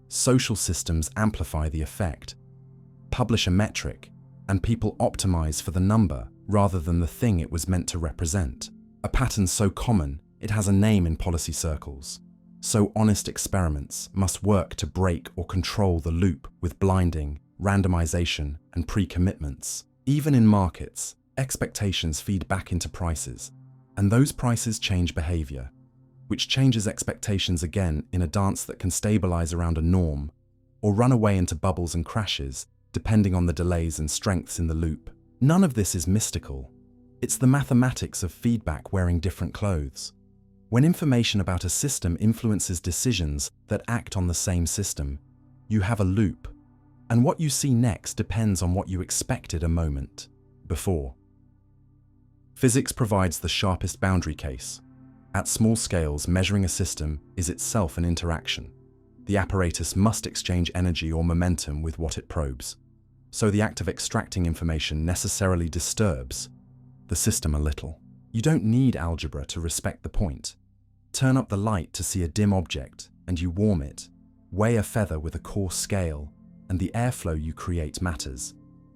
Social systems amplify the effect. Publish a metric, and people optimize for the number rather than the thing it was meant to represent. A pattern so common, it has a name in policy circles. So honest experiments must work to break or control the loop with blinding, randomization, and pre-commitments. Even in markets, expectations feed back into prices, and those prices change behavior, which changes expectations again in a dance that can stabilize around a norm or run away into bubbles and crashes, depending on the delays and strengths in the loop. None of this is mystical. It's the mathematics of feedback wearing different clothes. When information about a system influences decisions that act on the same system, you have a loop. And what you see next depends on what you expected a moment before. Physics provides the sharpest boundary case. At small scales, measuring a system is itself an interaction. The apparatus must exchange energy or momentum with what it probes. So the act of extracting information necessarily disturbs the system a little. You don't need algebra to respect the point. Turn up the light to see a dim object, and you warm it. Weigh a feather with a coarse scale, and the airflow you create matters.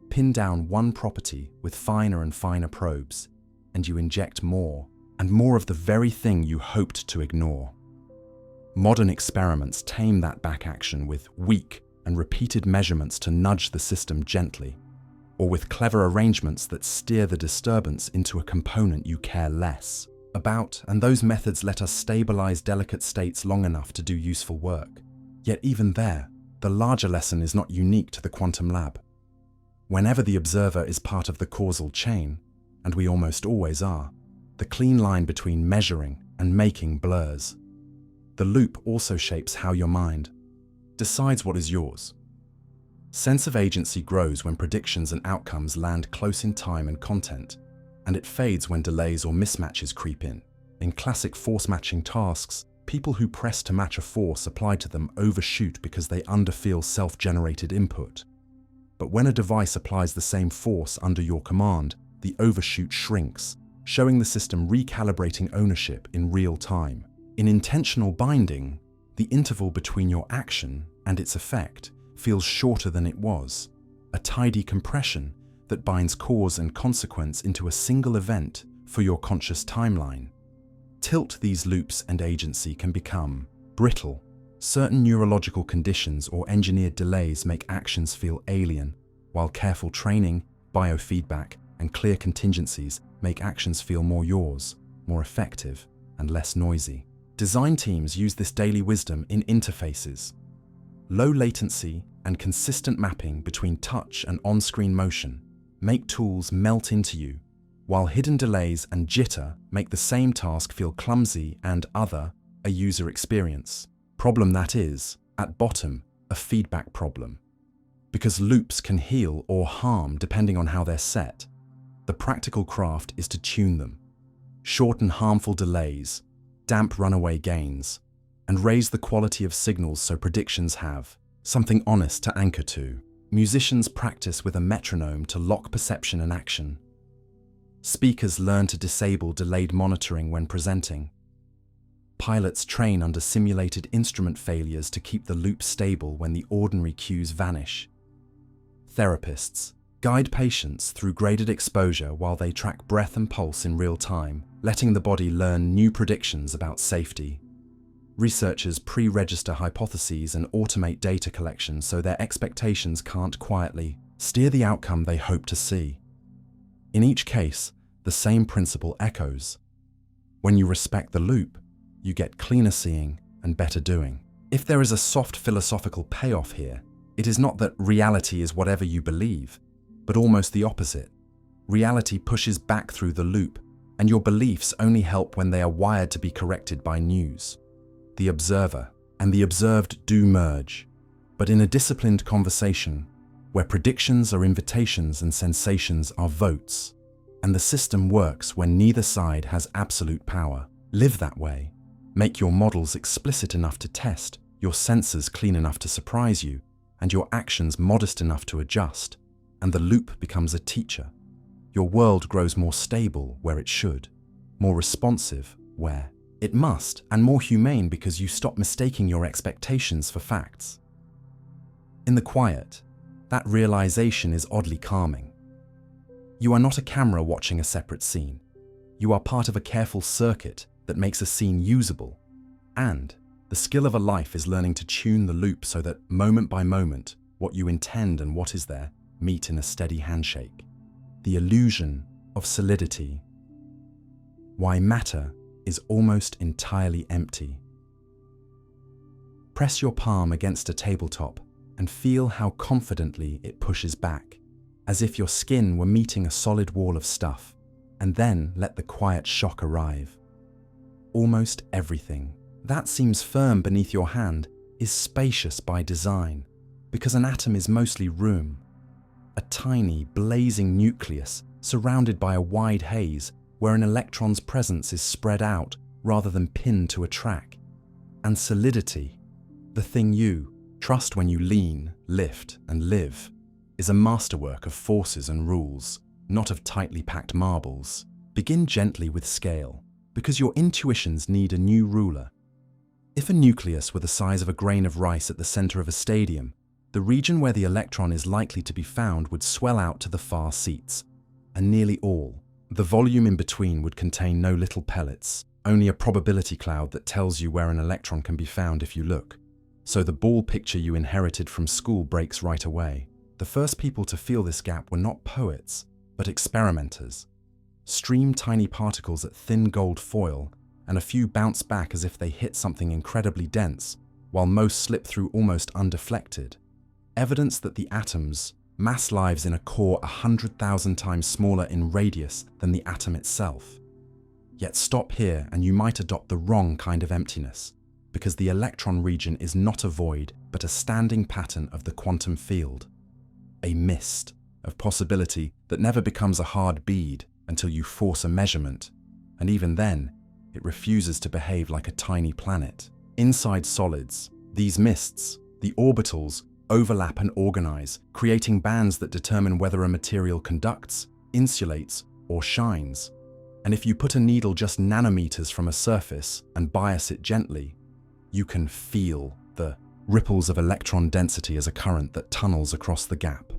Pin down one property with finer and finer probes, and you inject more and more of the very thing you hoped to ignore. Modern experiments tame that back action with weak and repeated measurements to nudge the system gently, or with clever arrangements that steer the disturbance into a component you care less about, and those methods let us stabilize delicate states long enough to do useful work. Yet even there, the larger lesson is not unique to the quantum lab. Whenever the observer is part of the causal chain, and we almost always are, the clean line between measuring and making blurs. The loop also shapes how your mind decides what is yours. Sense of agency grows when predictions and outcomes land close in time and content, and it fades when delays or mismatches creep in. In classic force-matching tasks, people who press to match a force applied to them overshoot because they underfeel self-generated input. But when a device applies the same force under your command, the overshoot shrinks, showing the system recalibrating ownership in real time. In intentional binding, the interval between your action and its effect feels shorter than it was, a tidy compression that binds cause and consequence into a single event for your conscious timeline. Tilt these loops and agency can become brittle. Certain neurological conditions or engineered delays make actions feel alien, while careful training, biofeedback, and clear contingencies make actions feel more yours, more effective, and less noisy. Design teams use this daily wisdom in interfaces. Low latency and consistent mapping between touch and on-screen motion make tools melt into you, while hidden delays and jitter make the same task feel clumsy and a user experience. Problem that is, at bottom, a feedback problem. Because loops can heal or harm depending on how they're set, the practical craft is to tune them, shorten harmful delays, damp runaway gains, and raise the quality of signals so predictions have something honest to anchor to. Musicians practice with a metronome to lock perception and action. Speakers learn to disable delayed monitoring when presenting. Pilots train under simulated instrument failures to keep the loop stable when the ordinary cues vanish. Therapists guide patients through graded exposure while they track breath and pulse in real time, letting the body learn new predictions about safety. Researchers pre-register hypotheses and automate data collection so their expectations can't quietly steer the outcome they hope to see. In each case, the same principle echoes. When you respect the loop, you get cleaner seeing and better doing. If there is a soft philosophical payoff here, it is not that reality is whatever you believe, but almost the opposite. Reality pushes back through the loop, and your beliefs only help when they are wired to be corrected by news. The observer and the observed do merge, but in a disciplined conversation, where predictions are invitations and sensations are votes, and the system works when neither side has absolute power. Live that way. Make your models explicit enough to test, your sensors clean enough to surprise you, and your actions modest enough to adjust, and the loop becomes a teacher. Your world grows more stable where it should, more responsive where it must, and more humane because you stop mistaking your expectations for facts. In the quiet, that realization is oddly calming. You are not a camera watching a separate scene. You are part of a careful circuit that makes a scene usable, and the skill of a life is learning to tune the loop so that, moment by moment, what you intend and what is there meet in a steady handshake. The illusion of solidity. Why matter is almost entirely empty. Press your palm against a tabletop and feel how confidently it pushes back, as if your skin were meeting a solid wall of stuff, and then let the quiet shock arrive. Almost everything that seems firm beneath your hand is spacious by design, because an atom is mostly room, a tiny, blazing nucleus surrounded by a wide haze where an electron's presence is spread out rather than pinned to a track. And solidity, the thing you trust when you lean, lift, and live, is a masterwork of forces and rules, not of tightly packed marbles. Begin gently with scale, because your intuitions need a new ruler. If a nucleus were the size of a grain of rice at the center of a stadium, the region where the electron is likely to be found would swell out to the far seats, and nearly all. The volume in between would contain no little pellets, only a probability cloud that tells you where an electron can be found if you look. So the ball picture you inherited from school breaks right away. The first people to feel this gap were not poets, but experimenters. Stream tiny particles at thin gold foil, and a few bounce back as if they hit something incredibly dense, while most slip through almost undeflected. Evidence that the atom's mass lives in a core 100,000 times smaller in radius than the atom itself. Yet stop here and you might adopt the wrong kind of emptiness, because the electron region is not a void, but a standing pattern of the quantum field. A mist of possibility that never becomes a hard bead until you force a measurement, and even then, it refuses to behave like a tiny planet. Inside solids, these mists, the orbitals, overlap and organize, creating bands that determine whether a material conducts, insulates, or shines. And if you put a needle just nanometers from a surface and bias it gently, you can feel the ripples of electron density as a current that tunnels across the gap.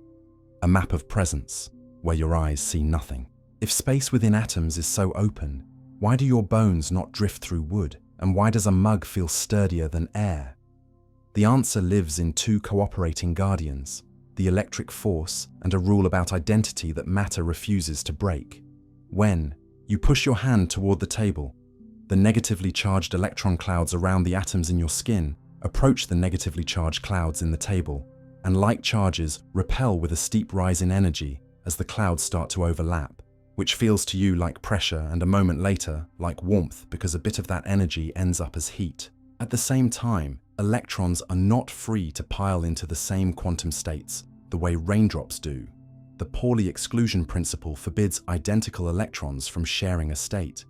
A map of presence, where your eyes see nothing. If space within atoms is so open, why do your bones not drift through wood? And why does a mug feel sturdier than air? The answer lives in two cooperating guardians, the electric force and a rule about identity that matter refuses to break. When you push your hand toward the table, the negatively charged electron clouds around the atoms in your skin approach the negatively charged clouds in the table, and like charges repel with a steep rise in energy as the clouds start to overlap, which feels to you like pressure and a moment later like warmth because a bit of that energy ends up as heat. At the same time, electrons are not free to pile into the same quantum states the way raindrops do. The Pauli exclusion principle forbids identical electrons from sharing a state,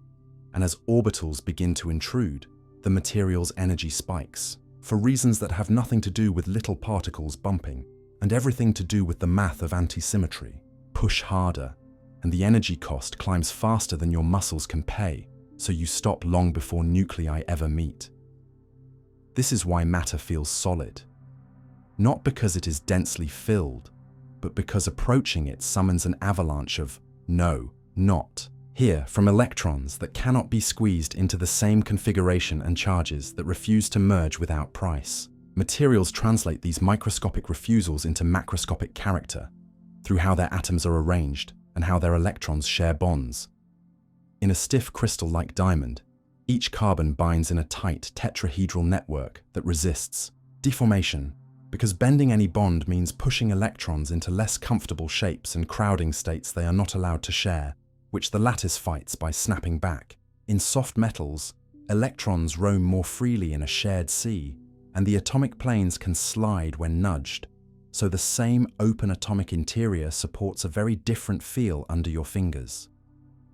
and as orbitals begin to intrude, the material's energy spikes, for reasons that have nothing to do with little particles bumping, and everything to do with the math of antisymmetry. Push harder, and the energy cost climbs faster than your muscles can pay, so you stop long before nuclei ever meet. This is why matter feels solid. Not because it is densely filled, but because approaching it summons an avalanche of no, not here from electrons that cannot be squeezed into the same configuration and charges that refuse to merge without price. Materials translate these microscopic refusals into macroscopic character through how their atoms are arranged and how their electrons share bonds. In a stiff crystal like diamond, each carbon binds in a tight tetrahedral network that resists deformation, because bending any bond means pushing electrons into less comfortable shapes and crowding states they are not allowed to share, which the lattice fights by snapping back. In soft metals, electrons roam more freely in a shared sea, and the atomic planes can slide when nudged, so the same open atomic interior supports a very different feel under your fingers.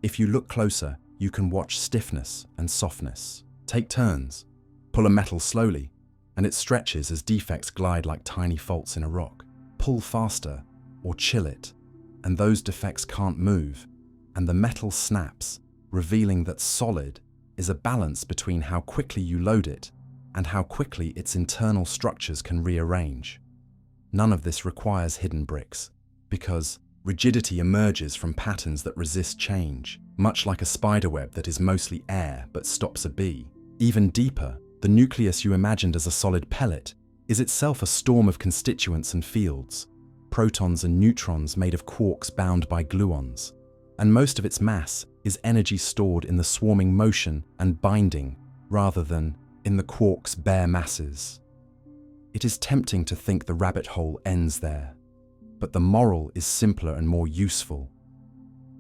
If you look closer, you can watch stiffness and softness. Take turns. Pull a metal slowly, and it stretches as defects glide like tiny faults in a rock. Pull faster, or chill it, and those defects can't move, and the metal snaps, revealing that solid is a balance between how quickly you load it and how quickly its internal structures can rearrange. None of this requires hidden bricks, because rigidity emerges from patterns that resist change, much like a spiderweb that is mostly air but stops a bee. Even deeper, the nucleus you imagined as a solid pellet is itself a storm of constituents and fields, protons and neutrons made of quarks bound by gluons, and most of its mass is energy stored in the swarming motion and binding rather than in the quark's bare masses. It is tempting to think the rabbit hole ends there, but the moral is simpler and more useful.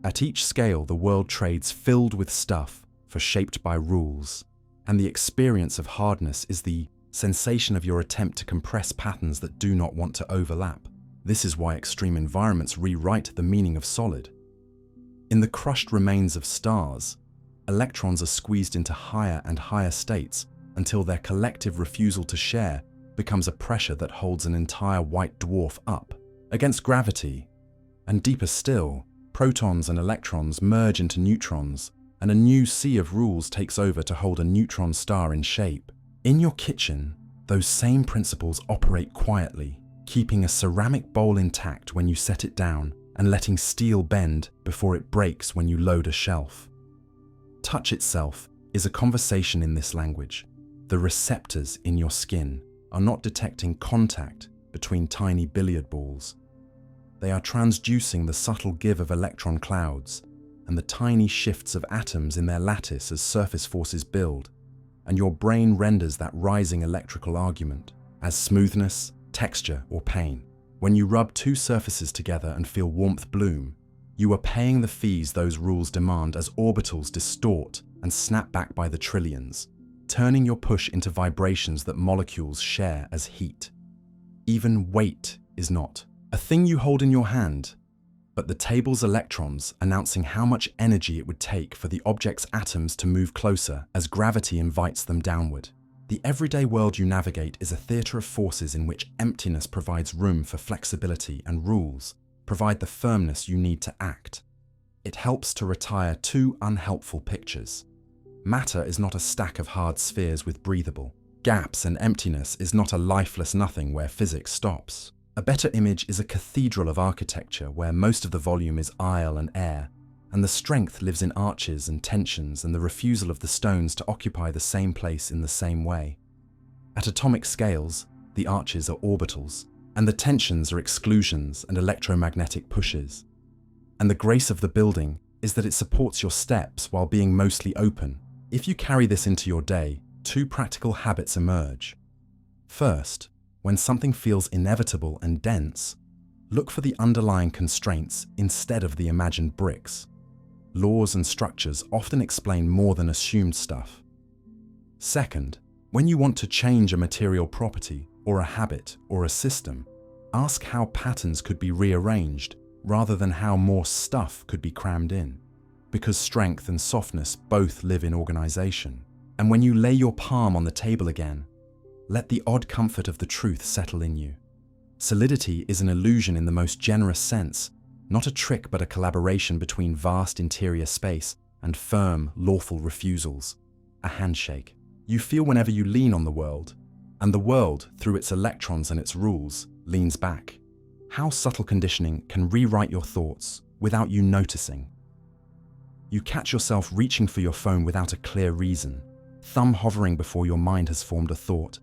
At each scale, the world trades filled with stuff for shaped by rules, and the experience of hardness is the sensation of your attempt to compress patterns that do not want to overlap. This is why extreme environments rewrite the meaning of solid. In the crushed remains of stars, electrons are squeezed into higher and higher states until their collective refusal to share becomes a pressure that holds an entire white dwarf up against gravity. And deeper still, protons and electrons merge into neutrons, and a new sea of rules takes over to hold a neutron star in shape. In your kitchen, those same principles operate quietly, keeping a ceramic bowl intact when you set it down and letting steel bend before it breaks when you load a shelf. Touch itself is a conversation in this language. The receptors in your skin are not detecting contact between tiny billiard balls. They are transducing the subtle give of electron clouds and the tiny shifts of atoms in their lattice as surface forces build, and your brain renders that rising electrical argument as smoothness, texture, or pain. When you rub two surfaces together and feel warmth bloom, you are paying the fees those rules demand as orbitals distort and snap back by the trillions, turning your push into vibrations that molecules share as heat. Even weight is not a thing you hold in your hand, but the table's electrons announcing how much energy it would take for the object's atoms to move closer as gravity invites them downward. The everyday world you navigate is a theatre of forces in which emptiness provides room for flexibility and rules provide the firmness you need to act. It helps to retire two unhelpful pictures. Matter is not a stack of hard spheres with breathable gaps, and emptiness is not a lifeless nothing where physics stops. A better image is a cathedral of architecture where most of the volume is aisle and air, and the strength lives in arches and tensions and the refusal of the stones to occupy the same place in the same way. At atomic scales, the arches are orbitals, and the tensions are exclusions and electromagnetic pushes. And the grace of the building is that it supports your steps while being mostly open. If you carry this into your day, two practical habits emerge. First, when something feels inevitable and dense, look for the underlying constraints instead of the imagined bricks. Laws and structures often explain more than assumed stuff. Second, when you want to change a material property or a habit or a system, ask how patterns could be rearranged rather than how more stuff could be crammed in. Because strength and softness both live in organization. And when you lay your palm on the table again, let the odd comfort of the truth settle in you. Solidity is an illusion in the most generous sense, not a trick but a collaboration between vast interior space and firm, lawful refusals. A handshake. You feel whenever you lean on the world, and the world, through its electrons and its rules, leans back. How subtle conditioning can rewrite your thoughts without you noticing. You catch yourself reaching for your phone without a clear reason, thumb hovering before your mind has formed a thought.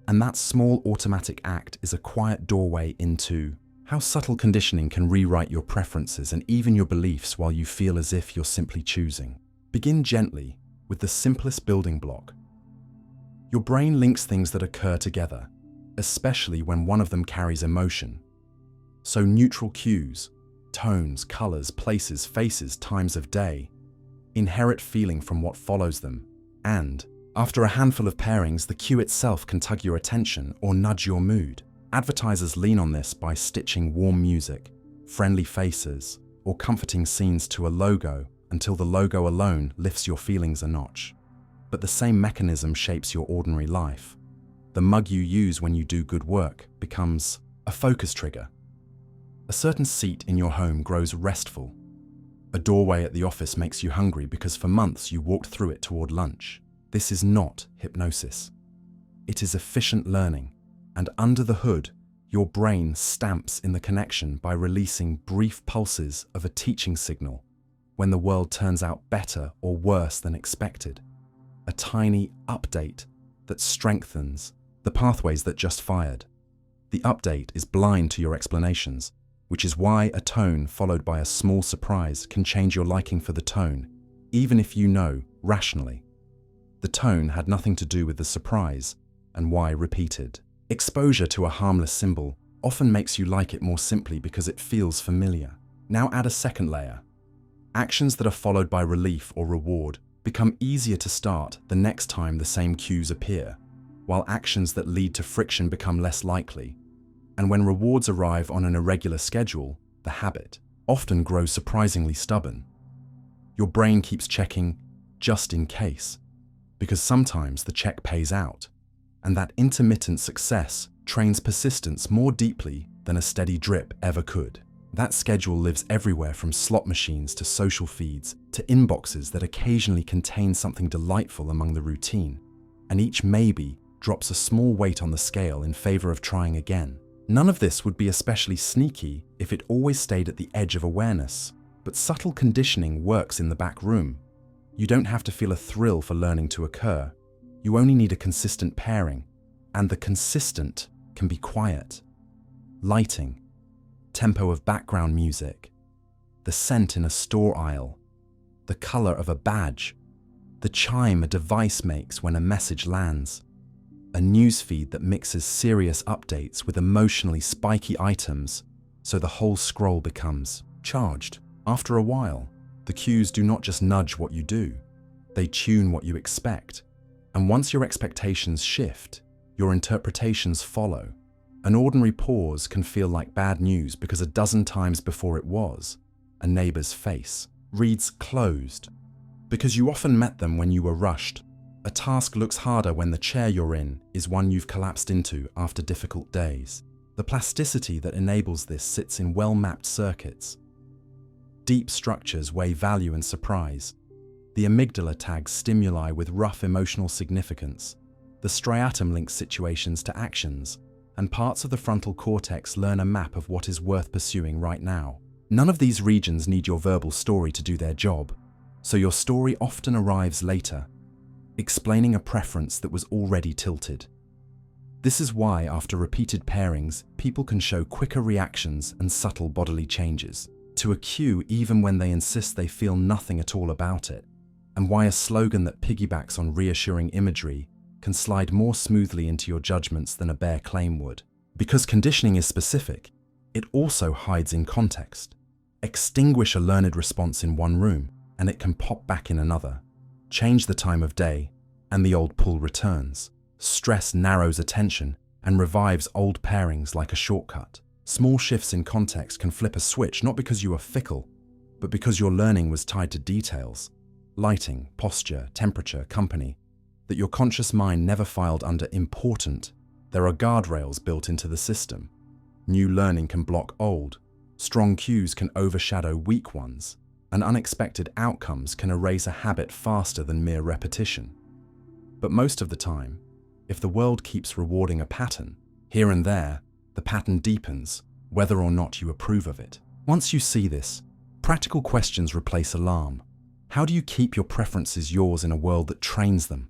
And that small automatic act is a quiet doorway into how subtle conditioning can rewrite your preferences and even your beliefs while you feel as if you're simply choosing. Begin gently with the simplest building block. Your brain links things that occur together, especially when one of them carries emotion. So neutral cues, tones, colors, places, faces, times of day, inherit feeling from what follows them, and after a handful of pairings, the cue itself can tug your attention or nudge your mood. Advertisers lean on this by stitching warm music, friendly faces, or comforting scenes to a logo until the logo alone lifts your feelings a notch. But the same mechanism shapes your ordinary life. The mug you use when you do good work becomes a focus trigger. A certain seat in your home grows restful. A doorway at the office makes you hungry because for months you walked through it toward lunch. This is not hypnosis. It is efficient learning, and under the hood, your brain stamps in the connection by releasing brief pulses of a teaching signal when the world turns out better or worse than expected. A tiny update that strengthens the pathways that just fired. The update is blind to your explanations, which is why a tone followed by a small surprise can change your liking for the tone, even if you know, rationally, the tone had nothing to do with the surprise and why repeated. Exposure to a harmless symbol often makes you like it more simply because it feels familiar. Now add a second layer. Actions that are followed by relief or reward become easier to start the next time the same cues appear, while actions that lead to friction become less likely. And when rewards arrive on an irregular schedule, the habit often grows surprisingly stubborn. Your brain keeps checking just in case, because sometimes the check pays out, and that intermittent success trains persistence more deeply than a steady drip ever could. That schedule lives everywhere from slot machines to social feeds to inboxes that occasionally contain something delightful among the routine, and each maybe drops a small weight on the scale in favor of trying again. None of this would be especially sneaky if it always stayed at the edge of awareness, but subtle conditioning works in the back room. You don't have to feel a thrill for learning to occur. You only need a consistent pairing, and the consistent can be quiet. Lighting, tempo of background music, the scent in a store aisle, the color of a badge, the chime a device makes when a message lands, a newsfeed that mixes serious updates with emotionally spiky items so the whole scroll becomes charged. After a while, the cues do not just nudge what you do, they tune what you expect. And once your expectations shift, your interpretations follow. An ordinary pause can feel like bad news because a dozen times before it was, a neighbor's face reads closed because you often met them when you were rushed. A task looks harder when the chair you're in is one you've collapsed into after difficult days. The plasticity that enables this sits in well-mapped circuits. Deep structures weigh value and surprise. The amygdala tags stimuli with rough emotional significance. The striatum links situations to actions, and parts of the frontal cortex learn a map of what is worth pursuing right now. None of these regions need your verbal story to do their job, so your story often arrives later, explaining a preference that was already tilted. This is why, after repeated pairings, people can show quicker reactions and subtle bodily changes to a cue even when they insist they feel nothing at all about it, and why a slogan that piggybacks on reassuring imagery can slide more smoothly into your judgments than a bare claim would. Because conditioning is specific, it also hides in context. Extinguish a learned response in one room, and it can pop back in another. Change the time of day, and the old pull returns. Stress narrows attention and revives old pairings like a shortcut. Small shifts in context can flip a switch not because you are fickle, but because your learning was tied to details, lighting, posture, temperature, company, that your conscious mind never filed under important. There are guardrails built into the system. New learning can block old. Strong cues can overshadow weak ones, and unexpected outcomes can erase a habit faster than mere repetition. But most of the time, if the world keeps rewarding a pattern, here and there, the pattern deepens, whether or not you approve of it. Once you see this, practical questions replace alarm. How do you keep your preferences yours in a world that trains them?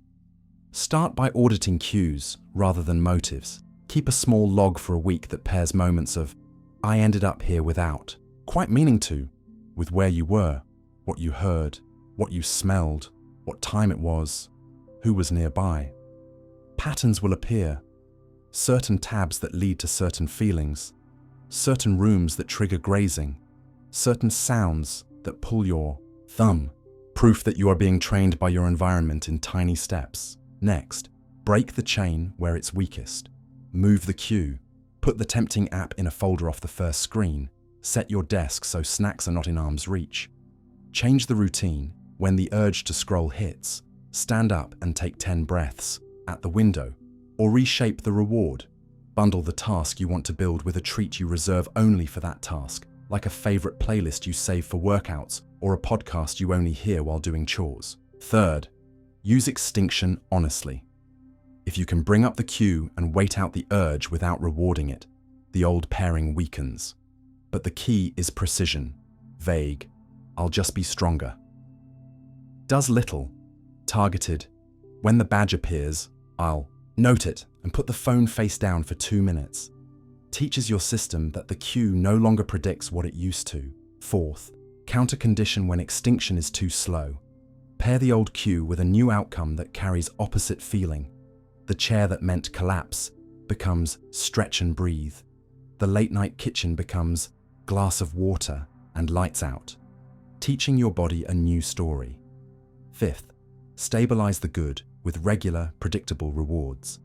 Start by auditing cues rather than motives. Keep a small log for a week that pairs moments of, I ended up here without, quite meaning to, with where you were, what you heard, what you smelled, what time it was, who was nearby. Patterns will appear. Certain tabs that lead to certain feelings, certain rooms that trigger grazing, certain sounds that pull your thumb. Proof that you are being trained by your environment in tiny steps. Next, break the chain where it's weakest. Move the cue. Put the tempting app in a folder off the first screen. Set your desk so snacks are not in arm's reach. Change the routine. When the urge to scroll hits, stand up and take 10 breaths at the window, or reshape the reward. Bundle the task you want to build with a treat you reserve only for that task, like a favorite playlist you save for workouts or a podcast you only hear while doing chores. Third, use extinction honestly. If you can bring up the cue and wait out the urge without rewarding it, the old pairing weakens. But the key is precision. Vague, I'll just be stronger. Does little, targeted. When the badge appears, I'll note it and put the phone face down for 2 minutes. Teaches your system that the cue no longer predicts what it used to. Fourth, counter condition when extinction is too slow. Pair the old cue with a new outcome that carries opposite feeling. The chair that meant collapse becomes stretch and breathe. The late night kitchen becomes glass of water and lights out. Teaching your body a new story. Fifth, stabilize the good with regular, predictable rewards.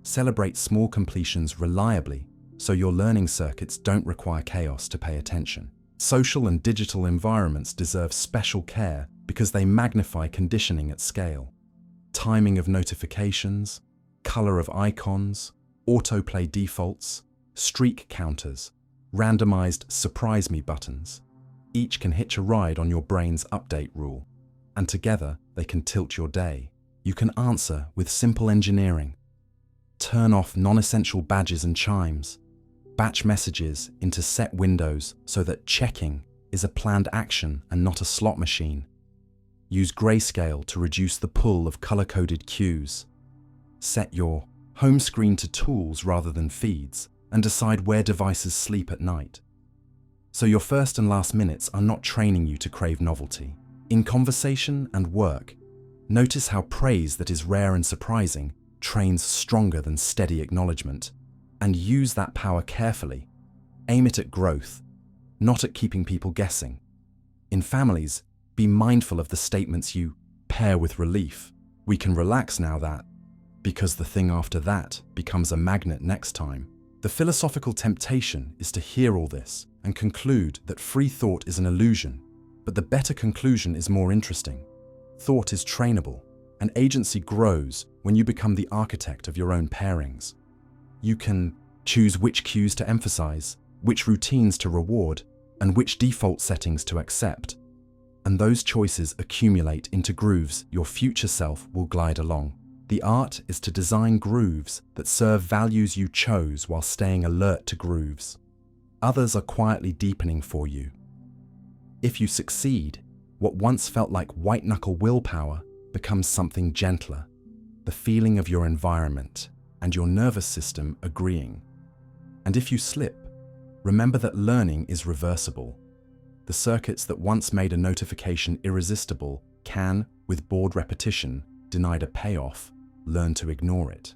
Celebrate small completions reliably so your learning circuits don't require chaos to pay attention. Social and digital environments deserve special care because they magnify conditioning at scale. Timing of notifications, color of icons, autoplay defaults, streak counters, randomized surprise me buttons. Each can hitch a ride on your brain's update rule, and together they can tilt your day. You can answer with simple engineering. Turn off non-essential badges and chimes. Batch messages into set windows so that checking is a planned action and not a slot machine. Use grayscale to reduce the pull of color-coded cues. Set your home screen to tools rather than feeds, and decide where devices sleep at night. So your first and last minutes are not training you to crave novelty. In conversation and work, notice how praise that is rare and surprising trains stronger than steady acknowledgement, and use that power carefully. Aim it at growth, not at keeping people guessing. In families, be mindful of the statements you pair with relief. We can relax now that, because the thing after that becomes a magnet next time. The philosophical temptation is to hear all this and conclude that free thought is an illusion, but the better conclusion is more interesting. Thought is trainable, and agency grows when you become the architect of your own pairings. You can choose which cues to emphasize, which routines to reward, and which default settings to accept. And those choices accumulate into grooves your future self will glide along. The art is to design grooves that serve values you chose while staying alert to grooves others are quietly deepening for you. If you succeed, what once felt like white-knuckle willpower becomes something gentler, the feeling of your environment and your nervous system agreeing. And if you slip, remember that learning is reversible. The circuits that once made a notification irresistible can, with bored repetition, denied a payoff, learn to ignore it.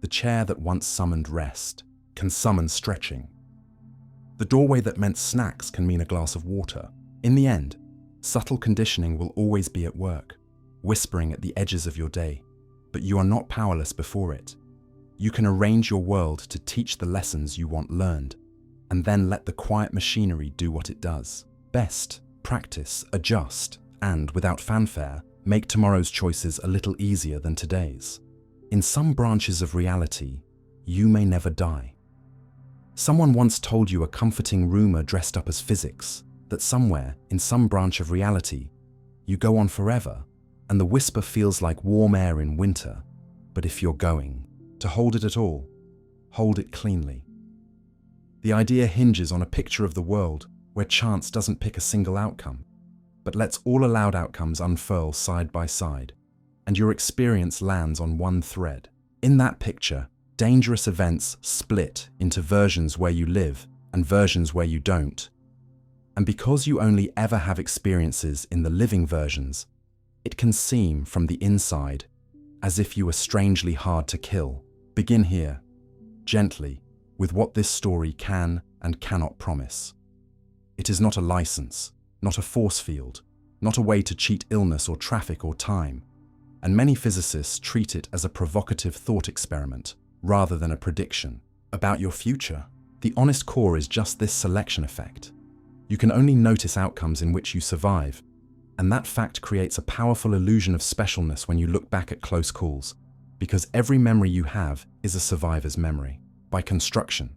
The chair that once summoned rest can summon stretching. The doorway that meant snacks can mean a glass of water. In the end, subtle conditioning will always be at work, whispering at the edges of your day, but you are not powerless before it. You can arrange your world to teach the lessons you want learned, and then let the quiet machinery do what it does. Best, practice, adjust, and, without fanfare, make tomorrow's choices a little easier than today's. In some branches of reality, you may never die. Someone once told you a comforting rumor dressed up as physics, that somewhere, in some branch of reality, you go on forever, and the whisper feels like warm air in winter. But if you're going to hold it at all, hold it cleanly. The idea hinges on a picture of the world where chance doesn't pick a single outcome, but lets all allowed outcomes unfurl side by side, and your experience lands on one thread. In that picture, dangerous events split into versions where you live and versions where you don't. And because you only ever have experiences in the living versions, it can seem from the inside as if you were strangely hard to kill. Begin here, gently, with what this story can and cannot promise. It is not a license, not a force field, not a way to cheat illness or traffic or time, and many physicists treat it as a provocative thought experiment rather than a prediction about your future. The honest core is just this selection effect. You can only notice outcomes in which you survive, and that fact creates a powerful illusion of specialness when you look back at close calls, because every memory you have is a survivor's memory, by construction.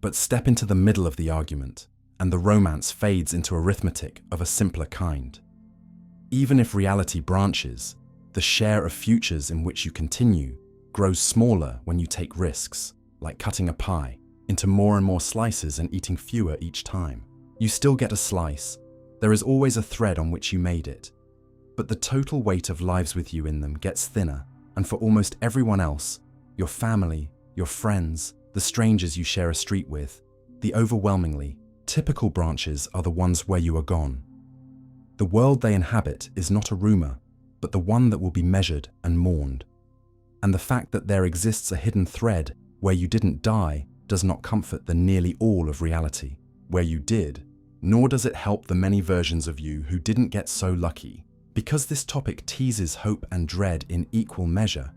But step into the middle of the argument, and the romance fades into arithmetic of a simpler kind. Even if reality branches, the share of futures in which you continue grows smaller when you take risks, like cutting a pie, into more and more slices and eating fewer each time. You still get a slice. There is always a thread on which you made it. But the total weight of lives with you in them gets thinner, and for almost everyone else, your family, your friends, the strangers you share a street with, the overwhelmingly typical branches are the ones where you are gone. The world they inhabit is not a rumor, but the one that will be measured and mourned. And the fact that there exists a hidden thread where you didn't die does not comfort the nearly all of reality where you did, nor does it help the many versions of you who didn't get so lucky. Because this topic teases hope and dread in equal measure,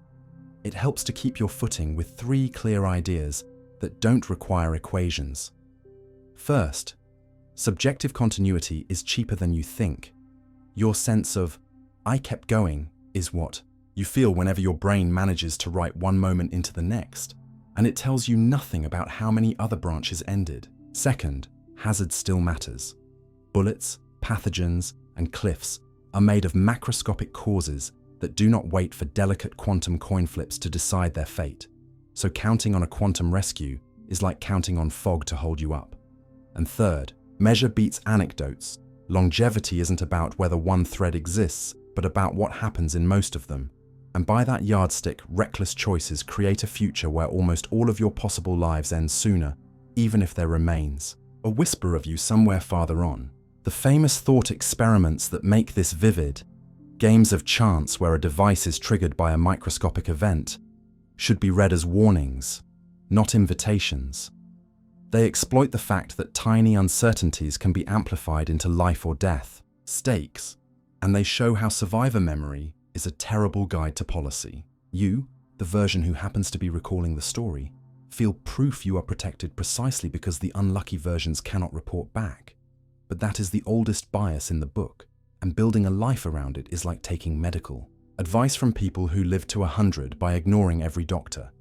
it helps to keep your footing with 3 clear ideas that don't require equations. First, subjective continuity is cheaper than you think. Your sense of, I kept going, is what you feel whenever your brain manages to write one moment into the next, and it tells you nothing about how many other branches ended. Second, hazard still matters. Bullets, pathogens, and cliffs are made of macroscopic causes that do not wait for delicate quantum coin flips to decide their fate. So counting on a quantum rescue is like counting on fog to hold you up. And third, measure beats anecdotes. Longevity isn't about whether one thread exists, but about what happens in most of them. And by that yardstick, reckless choices create a future where almost all of your possible lives end sooner, even if there remains a whisper of you somewhere farther on. The famous thought experiments that make this vivid, games of chance where a device is triggered by a microscopic event, should be read as warnings, not invitations. They exploit the fact that tiny uncertainties can be amplified into life or death stakes, and they show how survivor memory is a terrible guide to policy. You, the version who happens to be recalling the story, feel proof you are protected precisely because the unlucky versions cannot report back. But that is the oldest bias in the book, and building a life around it is like taking medical advice from people who live to 100 by ignoring every doctor.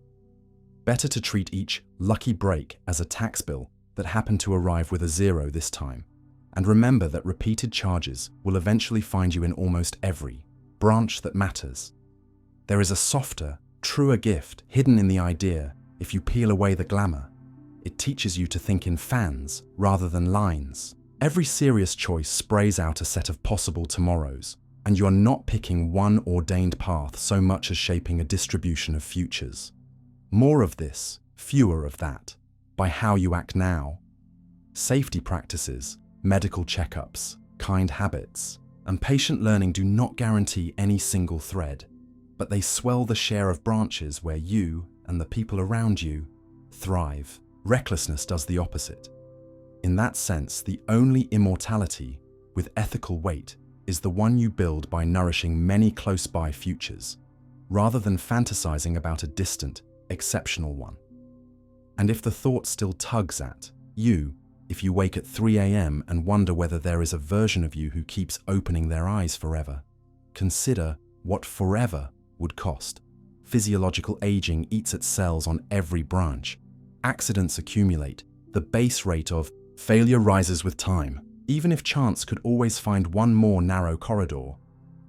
Better to treat each lucky break as a tax bill that happened to arrive with a zero this time, and remember that repeated charges will eventually find you in almost every branch that matters. There is a softer, truer gift hidden in the idea. If you peel away the glamour, it teaches you to think in fans rather than lines. Every serious choice sprays out a set of possible tomorrows, and you're not picking one ordained path so much as shaping a distribution of futures. More of this, fewer of that, by how you act now. Safety practices, medical checkups, kind habits, and patient learning do not guarantee any single thread, but they swell the share of branches where you and the people around you thrive. Recklessness does the opposite. In that sense, the only immortality with ethical weight is the one you build by nourishing many close-by futures, rather than fantasizing about a distant, exceptional one. And if the thought still tugs at you, if you wake at 3 a.m. and wonder whether there is a version of you who keeps opening their eyes forever, consider what forever would cost. Physiological aging eats at cells on every branch. Accidents accumulate. The base rate of failure rises with time. Even if chance could always find one more narrow corridor,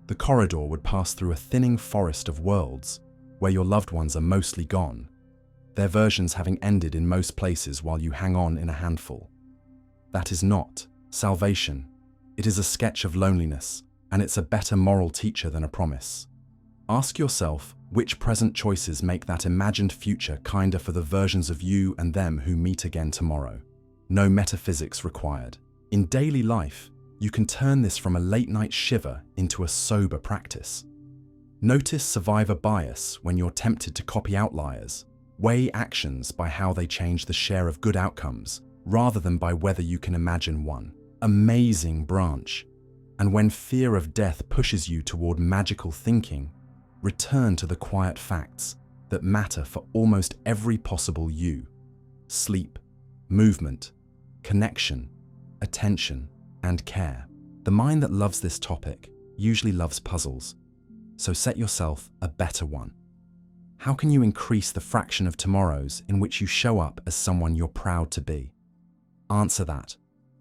the corridor would pass through a thinning forest of worlds where your loved ones are mostly gone, their versions having ended in most places while you hang on in a handful. That is not salvation. It is a sketch of loneliness, and it's a better moral teacher than a promise. Ask yourself which present choices make that imagined future kinder for the versions of you and them who meet again tomorrow. No metaphysics required. In daily life, you can turn this from a late-night shiver into a sober practice. Notice survivor bias when you're tempted to copy outliers. Weigh actions by how they change the share of good outcomes, rather than by whether you can imagine one amazing branch. And when fear of death pushes you toward magical thinking, return to the quiet facts that matter for almost every possible you. Sleep, movement, connection, attention, and care. The mind that loves this topic usually loves puzzles, so set yourself a better one. How can you increase the fraction of tomorrows in which you show up as someone you're proud to be? Answer that,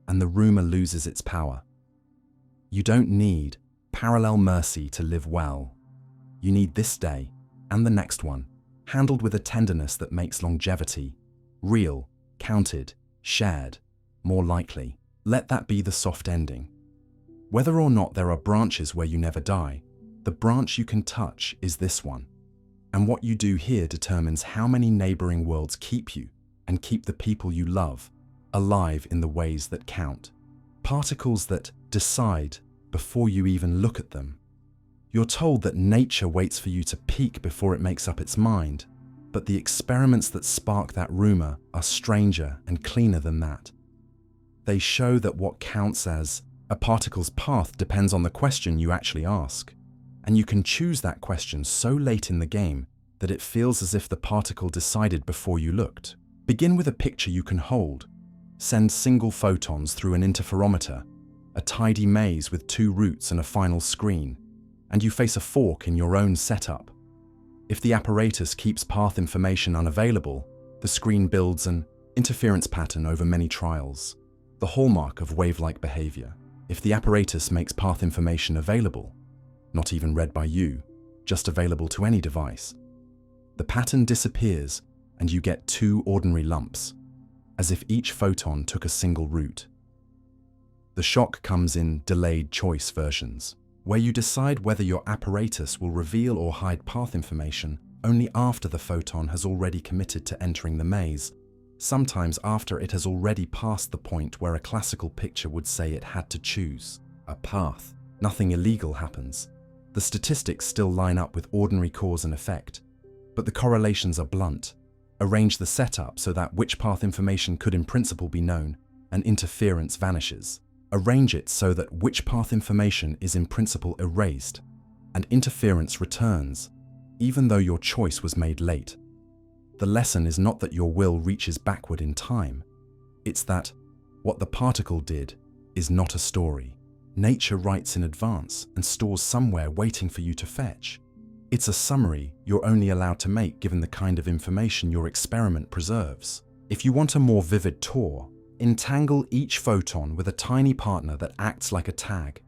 and the rumor loses its power. You don't need parallel mercy to live well. You need this day and the next one, handled with a tenderness that makes longevity real, counted, shared, more likely. Let that be the soft ending. Whether or not there are branches where you never die, the branch you can touch is this one. And what you do here determines how many neighboring worlds keep you and keep the people you love alive in the ways that count. Particles that decide before you even look at them. You're told that nature waits for you to peak before it makes up its mind, but the experiments that spark that rumor are stranger and cleaner than that. They show that what counts as a particle's path depends on the question you actually ask, and you can choose that question so late in the game that it feels as if the particle decided before you looked. Begin with a picture you can hold. Send single photons through an interferometer, a tidy maze with 2 roots and a final screen, and you face a fork in your own setup. If the apparatus keeps path information unavailable, the screen builds an interference pattern over many trials, the hallmark of wave-like behavior. If the apparatus makes path information available, not even read by you, just available to any device, the pattern disappears and you get 2 ordinary lumps, as if each photon took a single route. The shock comes in delayed choice versions, where you decide whether your apparatus will reveal or hide path information only after the photon has already committed to entering the maze, sometimes after it has already passed the point where a classical picture would say it had to choose a path. Nothing illegal happens. The statistics still line up with ordinary cause and effect, but the correlations are blunt. Arrange the setup so that which path information could in principle be known, and interference vanishes. Arrange it so that which path information is in principle erased, and interference returns, even though your choice was made late. The lesson is not that your will reaches backward in time. It's that what the particle did is not a story. Nature writes in advance and stores somewhere waiting for you to fetch. It's a summary you're only allowed to make given the kind of information your experiment preserves. If you want a more vivid tour, entangle each photon with a tiny partner that acts like a tag.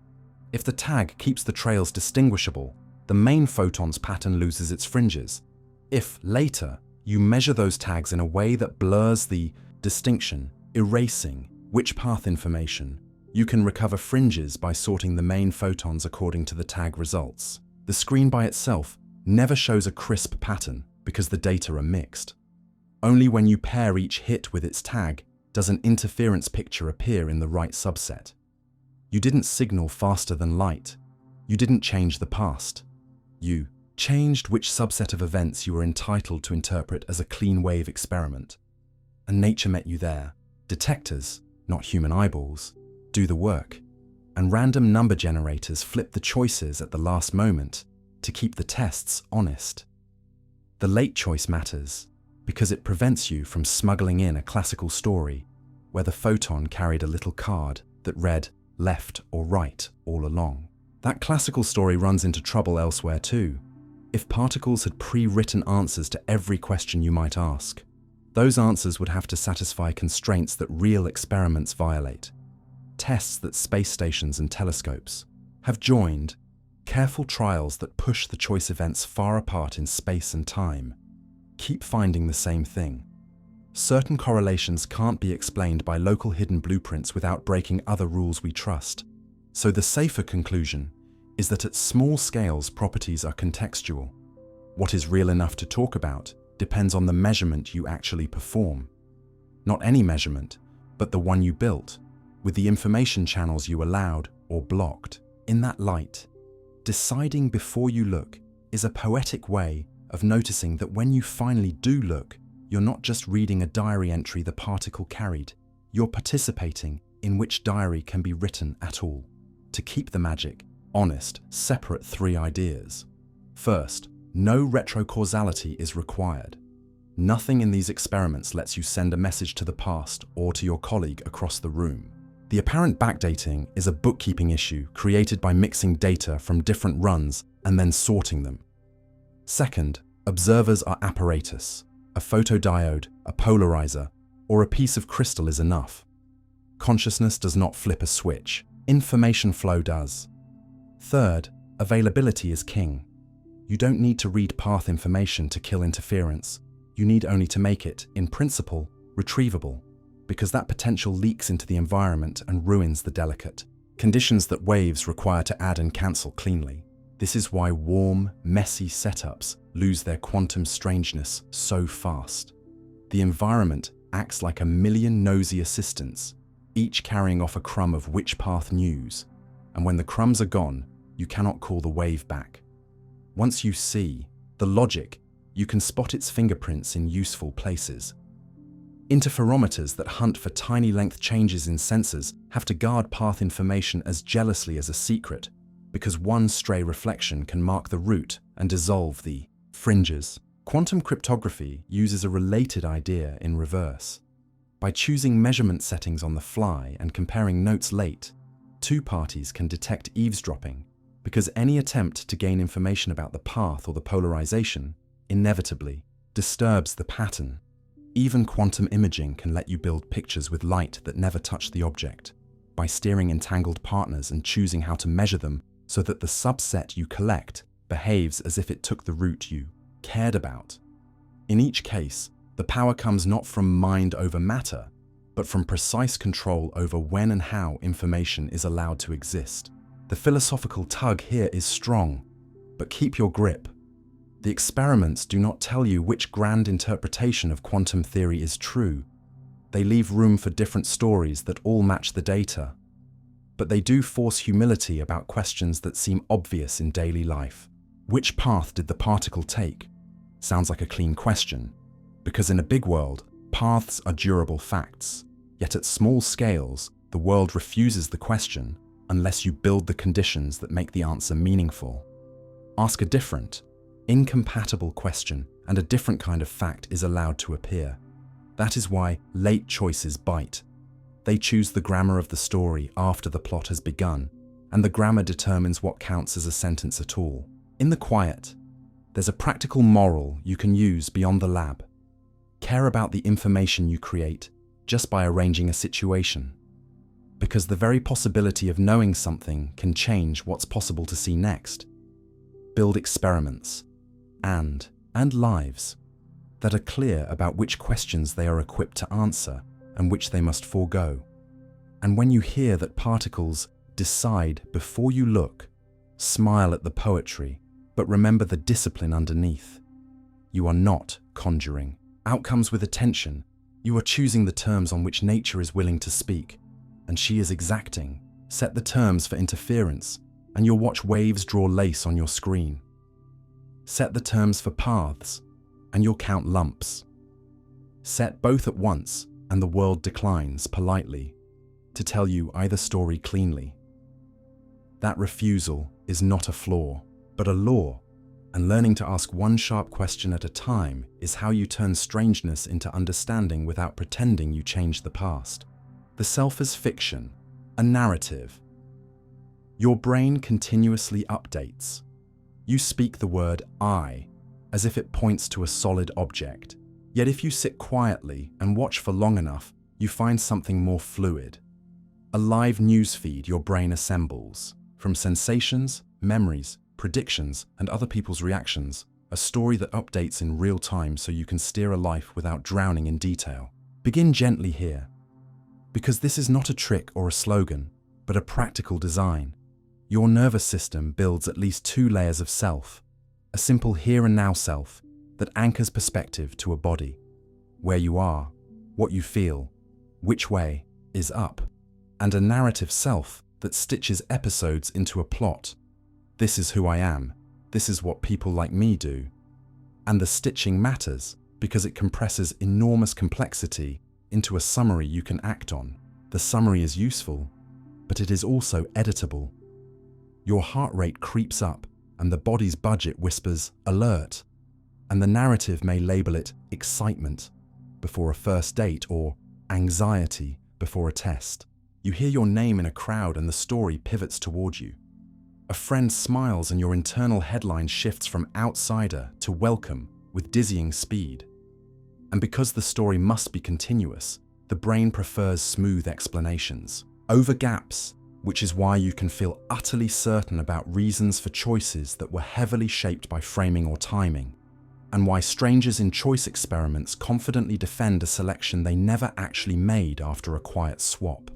If the tag keeps the trails distinguishable, the main photon's pattern loses its fringes. If, later, you measure those tags in a way that blurs the distinction, erasing which path information, you can recover fringes by sorting the main photons according to the tag results. The screen by itself never shows a crisp pattern because the data are mixed. Only when you pair each hit with its tag does an interference picture appear in the right subset. You didn't signal faster than light. You didn't change the past. You changed which subset of events you were entitled to interpret as a clean wave experiment. And nature met you there. Detectors, not human eyeballs, do the work, and random number generators flip the choices at the last moment to keep the tests honest. The late choice matters because it prevents you from smuggling in a classical story where the photon carried a little card that read left or right all along. That classical story runs into trouble elsewhere too. If particles had pre-written answers to every question you might ask, those answers would have to satisfy constraints that real experiments violate. Tests that space stations and telescopes have joined, careful trials that push the choice events far apart in space and time, keep finding the same thing. Certain correlations can't be explained by local hidden blueprints without breaking other rules we trust. So the safer conclusion is that at small scales properties are contextual. What is real enough to talk about depends on the measurement you actually perform. Not any measurement, but the one you built, with the information channels you allowed or blocked. In that light, deciding before you look is a poetic way of noticing that when you finally do look, you're not just reading a diary entry the particle carried, you're participating in which diary can be written at all. To keep the magic honest, separate three ideas. First, no retrocausality is required. Nothing in these experiments lets you send a message to the past or to your colleague across the room. The apparent backdating is a bookkeeping issue created by mixing data from different runs and then sorting them. Second, observers are apparatus. A photodiode, a polarizer, or a piece of crystal is enough. Consciousness does not flip a switch. Information flow does. Third, availability is king. You don't need to read path information to kill interference. You need only to make it, in principle, retrievable, because that potential leaks into the environment and ruins the delicate conditions that waves require to add and cancel cleanly. This is why warm, messy setups lose their quantum strangeness so fast. The environment acts like a million nosy assistants, each carrying off a crumb of which path news, and when the crumbs are gone, you cannot call the wave back. Once you see the logic, you can spot its fingerprints in useful places. Interferometers that hunt for tiny length changes in sensors have to guard path information as jealously as a secret, because one stray reflection can mark the route and dissolve the fringes. Quantum cryptography uses a related idea in reverse. By choosing measurement settings on the fly and comparing notes late, two parties can detect eavesdropping, because any attempt to gain information about the path or the polarization inevitably disturbs the pattern. Even quantum imaging can let you build pictures with light that never touch the object, by steering entangled partners and choosing how to measure them so that the subset you collect behaves as if it took the route you cared about. In each case, the power comes not from mind over matter, but from precise control over when and how information is allowed to exist. The philosophical tug here is strong, but keep your grip. The experiments do not tell you which grand interpretation of quantum theory is true. They leave room for different stories that all match the data. But they do force humility about questions that seem obvious in daily life. Which path did the particle take? Sounds like a clean question, because in a big world, paths are durable facts. Yet at small scales, the world refuses the question unless you build the conditions that make the answer meaningful. Ask a different, incompatible question, and a different kind of fact is allowed to appear. That is why late choices bite. They choose the grammar of the story after the plot has begun, and the grammar determines what counts as a sentence at all. In the quiet, there's a practical moral you can use beyond the lab. Care about the information you create just by arranging a situation. Because the very possibility of knowing something can change what's possible to see next. Build experiments and lives that are clear about which questions they are equipped to answer and which they must forego. And when you hear that particles decide before you look, smile at the poetry, but remember the discipline underneath. You are not conjuring outcomes with attention. You are choosing the terms on which nature is willing to speak, and she is exacting. Set the terms for interference, and you'll watch waves draw lace on your screen. Set the terms for paths, and you'll count lumps. Set both at once, and the world declines politely to tell you either story cleanly. That refusal is not a flaw, but a law, and learning to ask one sharp question at a time is how you turn strangeness into understanding without pretending you changed the past. The self is fiction, a narrative. Your brain continuously updates. You speak the word I as if it points to a solid object. Yet if you sit quietly and watch for long enough, you find something more fluid. A live newsfeed your brain assembles. From sensations, memories, predictions, and other people's reactions, a story that updates in real time so you can steer a life without drowning in detail. Begin gently here, because this is not a trick or a slogan, but a practical design. Your nervous system builds at least 2 layers of self, a simple here and now self that anchors perspective to a body, where you are, what you feel, which way is up, and a narrative self that stitches episodes into a plot. This is who I am, this is what people like me do. And the stitching matters because it compresses enormous complexity into a summary you can act on. The summary is useful, but it is also editable. Your heart rate creeps up and the body's budget whispers, alert, and the narrative may label it excitement before a first date or anxiety before a test. You hear your name in a crowd and the story pivots toward you. A friend smiles and your internal headline shifts from outsider to welcome with dizzying speed. And because the story must be continuous, the brain prefers smooth explanations over gaps, which is why you can feel utterly certain about reasons for choices that were heavily shaped by framing or timing, and why strangers in choice experiments confidently defend a selection they never actually made after a quiet swap.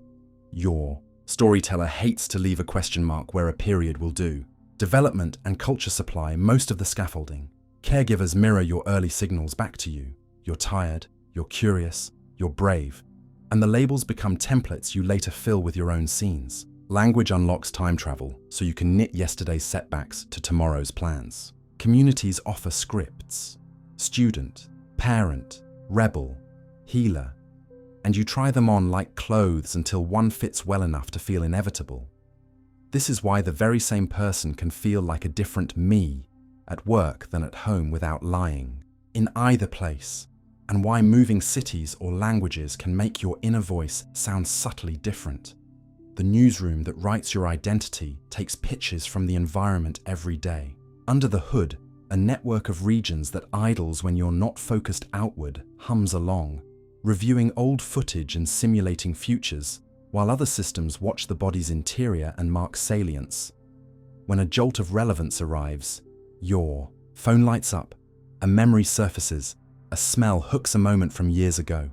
Your storyteller hates to leave a question mark where a period will do. Development and culture supply most of the scaffolding. Caregivers mirror your early signals back to you. You're tired, you're curious, you're brave, and the labels become templates you later fill with your own scenes. Language unlocks time travel, so you can knit yesterday's setbacks to tomorrow's plans. Communities offer scripts: student, parent, rebel, healer, and you try them on like clothes until one fits well enough to feel inevitable. This is why the very same person can feel like a different me at work than at home without lying. In either place, and why moving cities or languages can make your inner voice sound subtly different. The newsroom that writes your identity takes pitches from the environment every day. Under the hood, a network of regions that idles when you're not focused outward hums along, reviewing old footage and simulating futures, while other systems watch the body's interior and mark salience. When a jolt of relevance arrives, your phone lights up, a memory surfaces, a smell hooks a moment from years ago.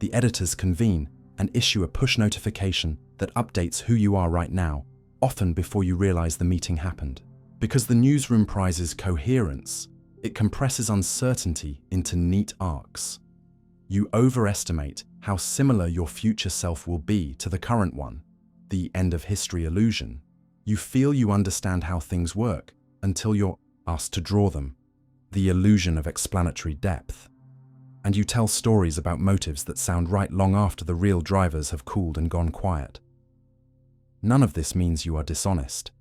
the editors convene and issue a push notification that updates who you are right now, often before you realize the meeting happened. Because the newsroom prizes coherence, it compresses uncertainty into neat arcs. You overestimate how similar your future self will be to the current one, the end of history illusion. You feel you understand how things work until you're asked to draw them, the illusion of explanatory depth. And you tell stories about motives that sound right long after the real drivers have cooled and gone quiet. None of this means you are dishonest.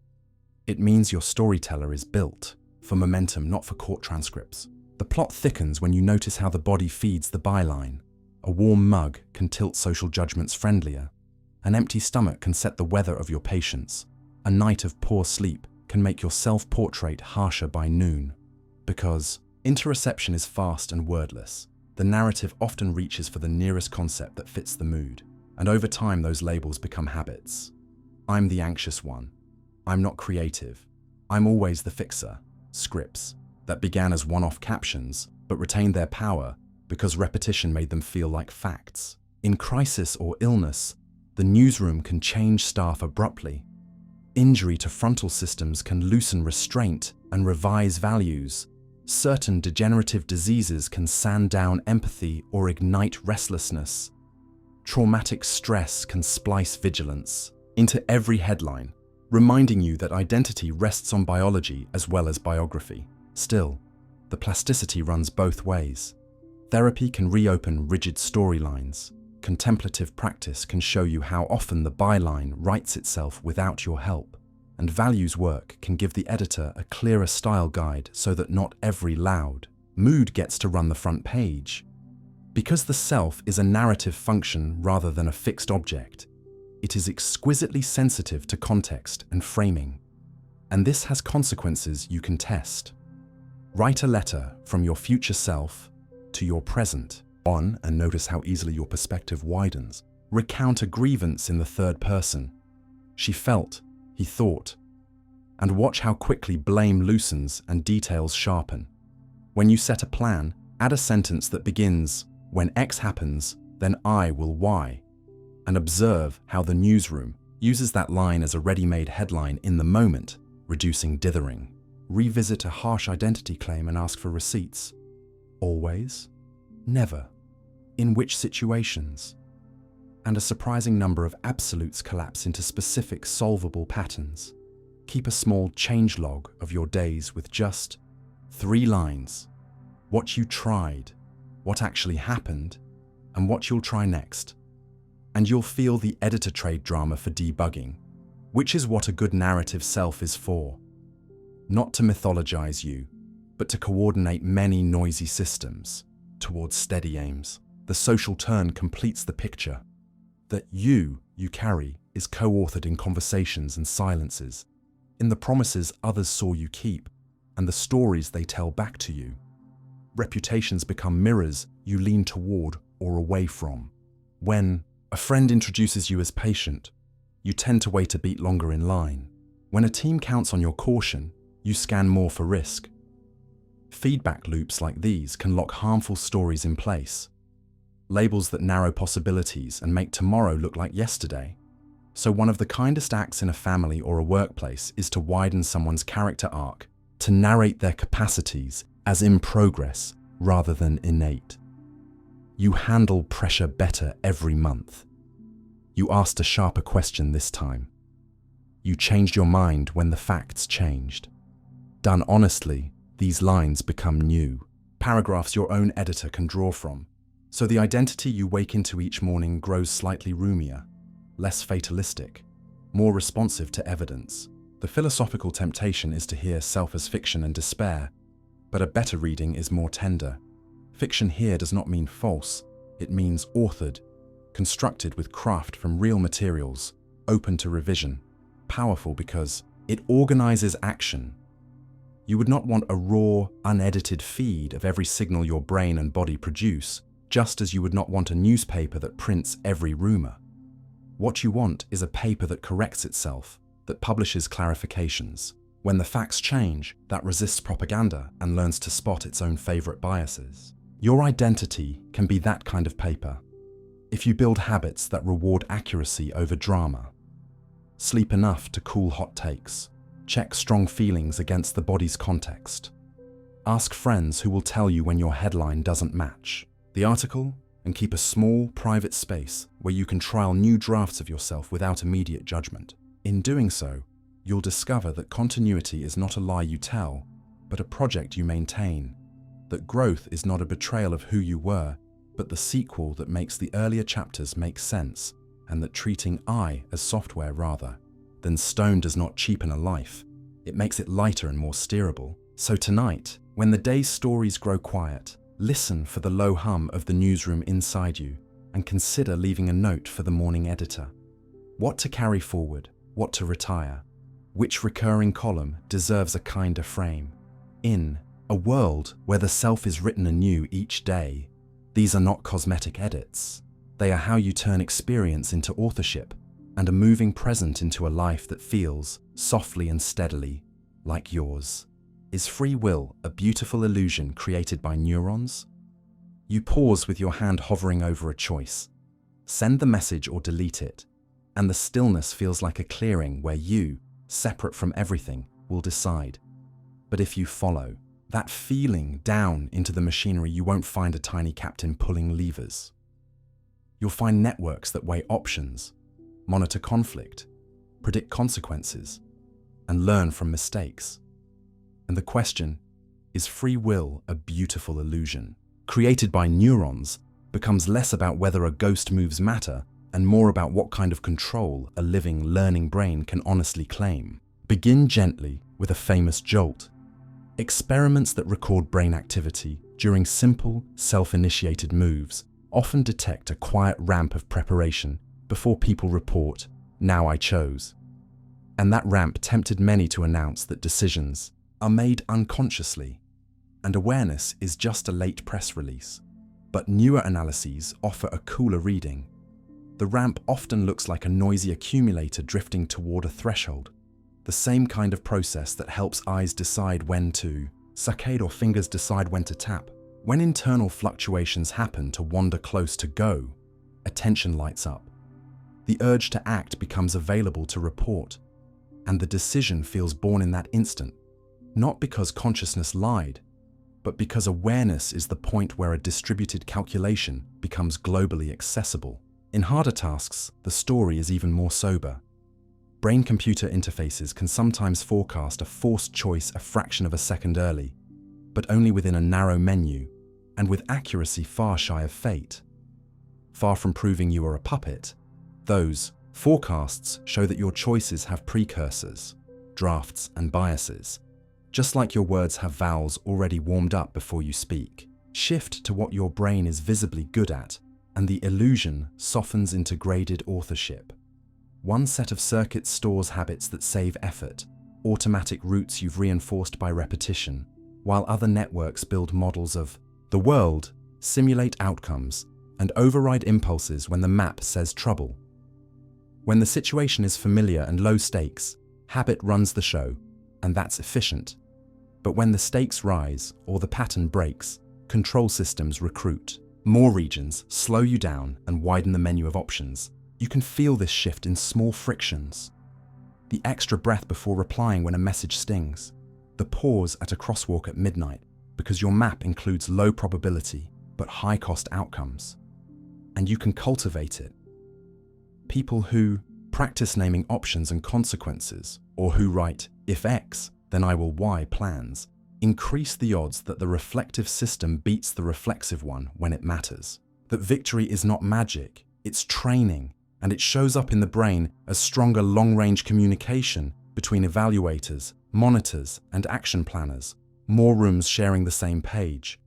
It means your storyteller is built for momentum, not for court transcripts. The plot thickens when you notice how the body feeds the byline. A warm mug can tilt social judgments friendlier. An empty stomach can set the weather of your patience. A night of poor sleep can make your self-portrait harsher by noon. Because interoception is fast and wordless, the narrative often reaches for the nearest concept that fits the mood. And over time, those labels become habits. I'm the anxious one. I'm not creative. I'm always the fixer. Scripts that began as one-off captions but retained their power because repetition made them feel like facts. In crisis or illness, the newsroom can change staff abruptly. Injury to frontal systems can loosen restraint and revise values. Certain degenerative diseases can sand down empathy or ignite restlessness. Traumatic stress can splice vigilance into every headline, reminding you that identity rests on biology as well as biography. Still, the plasticity runs both ways. Therapy can reopen rigid storylines. Contemplative practice can show you how often the byline writes itself without your help. And values work can give the editor a clearer style guide so that not every loud mood gets to run the front page. Because the self is a narrative function rather than a fixed object, it is exquisitely sensitive to context and framing. And this has consequences you can test. Write a letter from your future self to your present on and notice how easily your perspective widens. Recount a grievance in the third person. She felt, he thought. And watch how quickly blame loosens and details sharpen. When you set a plan, add a sentence that begins, "When X happens, then I will Y." And observe how the newsroom uses that line as a ready-made headline in the moment, reducing dithering. Revisit a harsh identity claim and ask for receipts. Always? Never? In which situations? And a surprising number of absolutes collapse into specific solvable patterns. Keep a small changelog of your days with just 3 lines. What you tried, what actually happened, and what you'll try next. And you'll feel the editor trade drama for debugging, which is what a good narrative self is for. Not to mythologize you, but to coordinate many noisy systems towards steady aims. The social turn completes the picture. That you carry is co-authored in conversations and silences, in the promises others saw you keep, and the stories they tell back to you. Reputations become mirrors you lean toward or away from. When a friend introduces you as patient, you tend to wait a beat longer in line. When a team counts on your caution, you scan more for risk. Feedback loops like these can lock harmful stories in place. Labels that narrow possibilities and make tomorrow look like yesterday. So one of the kindest acts in a family or a workplace is to widen someone's character arc, to narrate their capacities as in progress rather than innate. You handle pressure better every month. You asked a sharper question this time. You changed your mind when the facts changed. Done honestly, these lines become new, paragraphs your own editor can draw from. So the identity you wake into each morning grows slightly roomier, less fatalistic, more responsive to evidence. The philosophical temptation is to hear self as fiction and despair, but a better reading is more tender. Fiction here does not mean false, it means authored, constructed with craft from real materials, open to revision, powerful because it organizes action. You would not want a raw, unedited feed of every signal your brain and body produce, just as you would not want a newspaper that prints every rumor. What you want is a paper that corrects itself, that publishes clarifications. When the facts change, that resists propaganda and learns to spot its own favorite biases. Your identity can be that kind of paper. If you build habits that reward accuracy over drama, sleep enough to cool hot takes, check strong feelings against the body's context, ask friends who will tell you when your headline doesn't match the article, and keep a small, private space where you can trial new drafts of yourself without immediate judgment. In doing so, you'll discover that continuity is not a lie you tell, but a project you maintain, that growth is not a betrayal of who you were, but the sequel that makes the earlier chapters make sense, and that treating I as software rather than stone does not cheapen a life, it makes it lighter and more steerable. So tonight, when the day's stories grow quiet, listen for the low hum of the newsroom inside you and consider leaving a note for the morning editor. What to carry forward, what to retire, which recurring column deserves a kinder frame. In a world where the self is written anew each day, these are not cosmetic edits. They are how you turn experience into authorship and a moving present into a life that feels, softly and steadily, like yours. Is free will a beautiful illusion created by neurons? You pause with your hand hovering over a choice. Send the message or delete it, and the stillness feels like a clearing where you, separate from everything, will decide. But if you follow that feeling down into the machinery, you won't find a tiny captain pulling levers. You'll find networks that weigh options, monitor conflict, predict consequences, and learn from mistakes. And the question, is free will a beautiful illusion created by neurons, becomes less about whether a ghost moves matter and more about what kind of control a living, learning brain can honestly claim. Begin gently with a famous jolt. Experiments that record brain activity during simple, self-initiated moves often detect a quiet ramp of preparation before people report, "Now I chose." And that ramp tempted many to announce that decisions are made unconsciously, and awareness is just a late press release. But newer analyses offer a cooler reading. The ramp often looks like a noisy accumulator drifting toward a threshold, the same kind of process that helps eyes decide when to saccade or fingers decide when to tap. When internal fluctuations happen to wander close to go, attention lights up. The urge to act becomes available to report, and the decision feels born in that instant. Not because consciousness lied, but because awareness is the point where a distributed calculation becomes globally accessible. In harder tasks, the story is even more sober. Brain-computer interfaces can sometimes forecast a forced choice a fraction of a second early, but only within a narrow menu, and with accuracy far shy of fate. Far from proving you are a puppet, those forecasts show that your choices have precursors, drafts, and biases. Just like your words have vowels already warmed up before you speak. Shift to what your brain is visibly good at, and the illusion softens into graded authorship. One set of circuits stores habits that save effort, automatic routes you've reinforced by repetition, while other networks build models of the world, simulate outcomes, and override impulses when the map says trouble. When the situation is familiar and low stakes, habit runs the show, and that's efficient. But when the stakes rise or the pattern breaks, control systems recruit. More regions slow you down and widen the menu of options. You can feel this shift in small frictions. The extra breath before replying when a message stings. The pause at a crosswalk at midnight because your map includes low probability but high cost outcomes. And you can cultivate it. People who practice naming options and consequences, or who write, "If X, then I will Y" plans, increase the odds that the reflective system beats the reflexive one when it matters. That victory is not magic, it's training, and it shows up in the brain as stronger long-range communication between evaluators, monitors, and action planners, more rooms sharing the same page.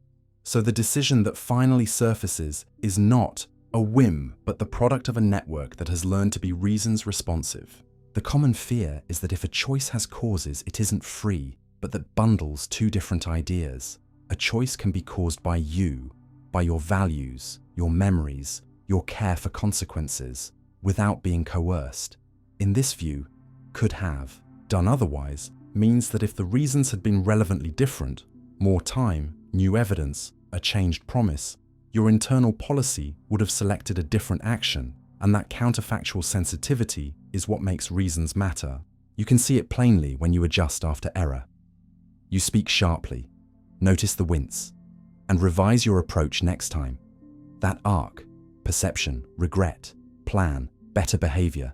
So the decision that finally surfaces is not a whim, but the product of a network that has learned to be reasons responsive. The common fear is that if a choice has causes, it isn't free, but that bundles two different ideas. A choice can be caused by you, by your values, your memories, your care for consequences, without being coerced. In this view, could have, done otherwise, means that if the reasons had been relevantly different, more time, new evidence, a changed promise, Your internal policy would have selected a different action, and that counterfactual sensitivity is what makes reasons matter. You can see it plainly when you adjust after error. You speak sharply, notice the wince, and revise your approach next time. That arc, perception, regret, plan, better behavior,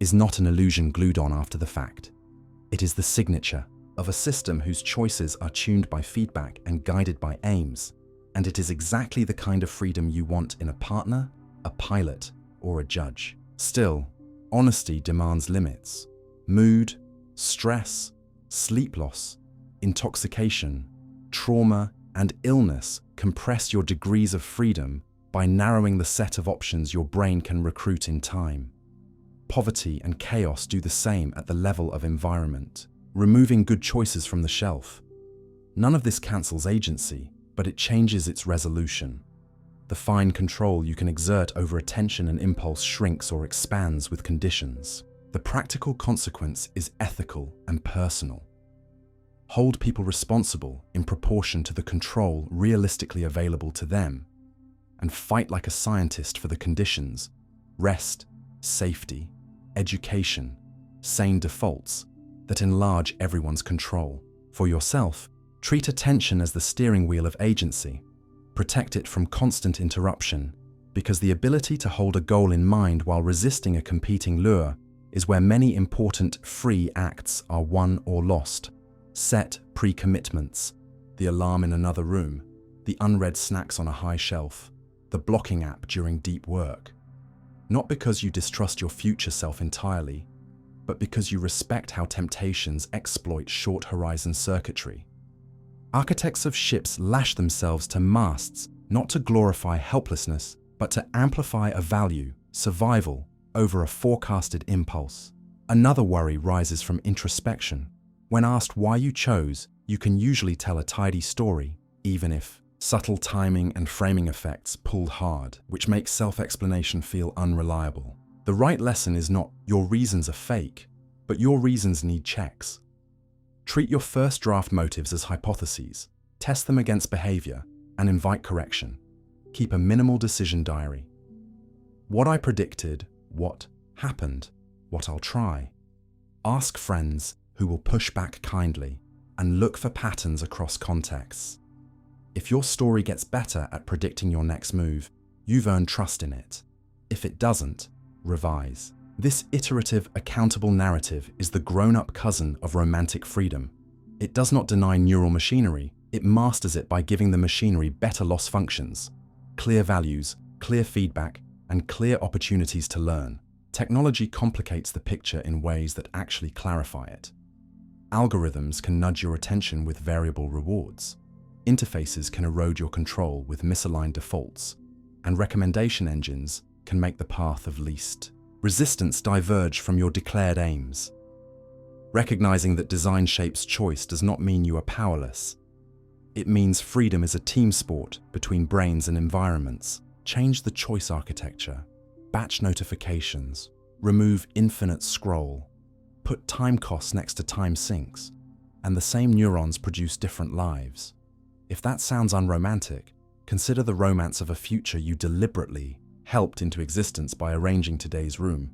is not an illusion glued on after the fact. It is the signature of a system whose choices are tuned by feedback and guided by aims, and it is exactly the kind of freedom you want in a partner, a pilot, or a judge. Still, honesty demands limits. Mood, stress, sleep loss, intoxication, trauma, and illness compress your degrees of freedom by narrowing the set of options your brain can recruit in time. Poverty and chaos do the same at the level of environment, removing good choices from the shelf. None of this cancels agency, but it changes its resolution. The fine control you can exert over attention and impulse shrinks or expands with conditions. The practical consequence is ethical and personal. Hold people responsible in proportion to the control realistically available to them, and fight like a scientist for the conditions: rest, safety, education, sane defaults that enlarge everyone's control. For yourself, treat attention as the steering wheel of agency. Protect it from constant interruption, because the ability to hold a goal in mind while resisting a competing lure is where many important free acts are won or lost. Set pre-commitments: the alarm in another room, the unread snacks on a high shelf, the blocking app during deep work. Not because you distrust your future self entirely, but because you respect how temptations exploit short-horizon circuitry. Architects of ships lash themselves to masts not to glorify helplessness, but to amplify a value, survival, over a forecasted impulse. Another worry rises from introspection. When asked why you chose, you can usually tell a tidy story, even if subtle timing and framing effects pulled hard, which makes self-explanation feel unreliable. The right lesson is not your reasons are fake, but your reasons need checks. Treat your first draft motives as hypotheses, test them against behavior, and invite correction. Keep a minimal decision diary. What I predicted, what happened, what I'll try. Ask friends who will push back kindly, and look for patterns across contexts. If your story gets better at predicting your next move, you've earned trust in it. If it doesn't, revise. This iterative, accountable narrative is the grown-up cousin of romantic freedom. It does not deny neural machinery, it masters it by giving the machinery better loss functions, clear values, clear feedback, and clear opportunities to learn. Technology complicates the picture in ways that actually clarify it. Algorithms can nudge your attention with variable rewards. Interfaces can erode your control with misaligned defaults, and recommendation engines can make the path of least resistance diverge from your declared aims. Recognizing that design shapes choice does not mean you are powerless. It means freedom is a team sport between brains and environments. Change the choice architecture. Batch notifications. Remove infinite scroll. Put time costs next to time sinks, and the same neurons produce different lives. If that sounds unromantic, consider the romance of a future you deliberately helped into existence by arranging today's room.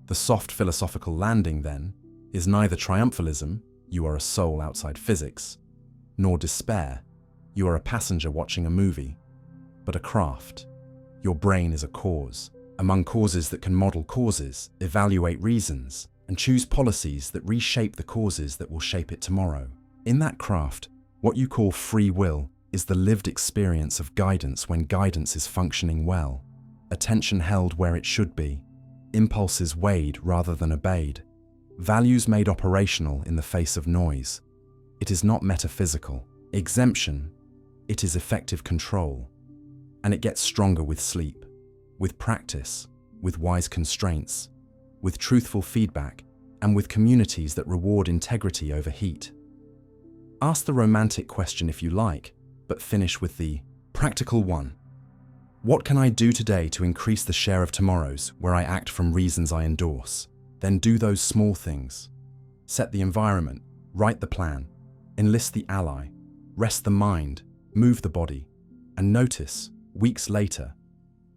The soft philosophical landing, then, is neither triumphalism, you are a soul outside physics, nor despair, you are a passenger watching a movie, but a craft. Your brain is a cause. Among causes that can model causes, evaluate reasons, and choose policies that reshape the causes that will shape it tomorrow. In that craft, what you call free will is the lived experience of guidance when guidance is functioning well. Attention held where it should be, impulses weighed rather than obeyed, values made operational in the face of noise. It is not metaphysical exemption, it is effective control. And it gets stronger with sleep, with practice, with wise constraints, with truthful feedback, and with communities that reward integrity over heat. Ask the romantic question if you like, but finish with the practical one. What can I do today to increase the share of tomorrows where I act from reasons I endorse? Then do those small things. Set the environment, write the plan, enlist the ally, rest the mind, move the body, and notice weeks later,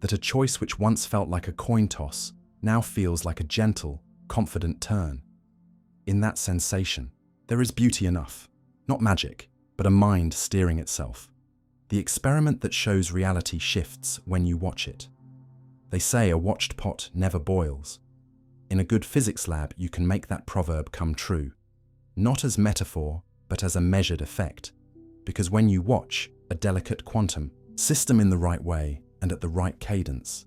that a choice which once felt like a coin toss now feels like a gentle, confident turn. In that sensation, there is beauty enough, not magic, but a mind steering itself. The experiment that shows reality shifts when you watch it. They say a watched pot never boils. In a good physics lab, you can make that proverb come true, not as metaphor, but as a measured effect. Because when you watch a delicate quantum system in the right way and at the right cadence,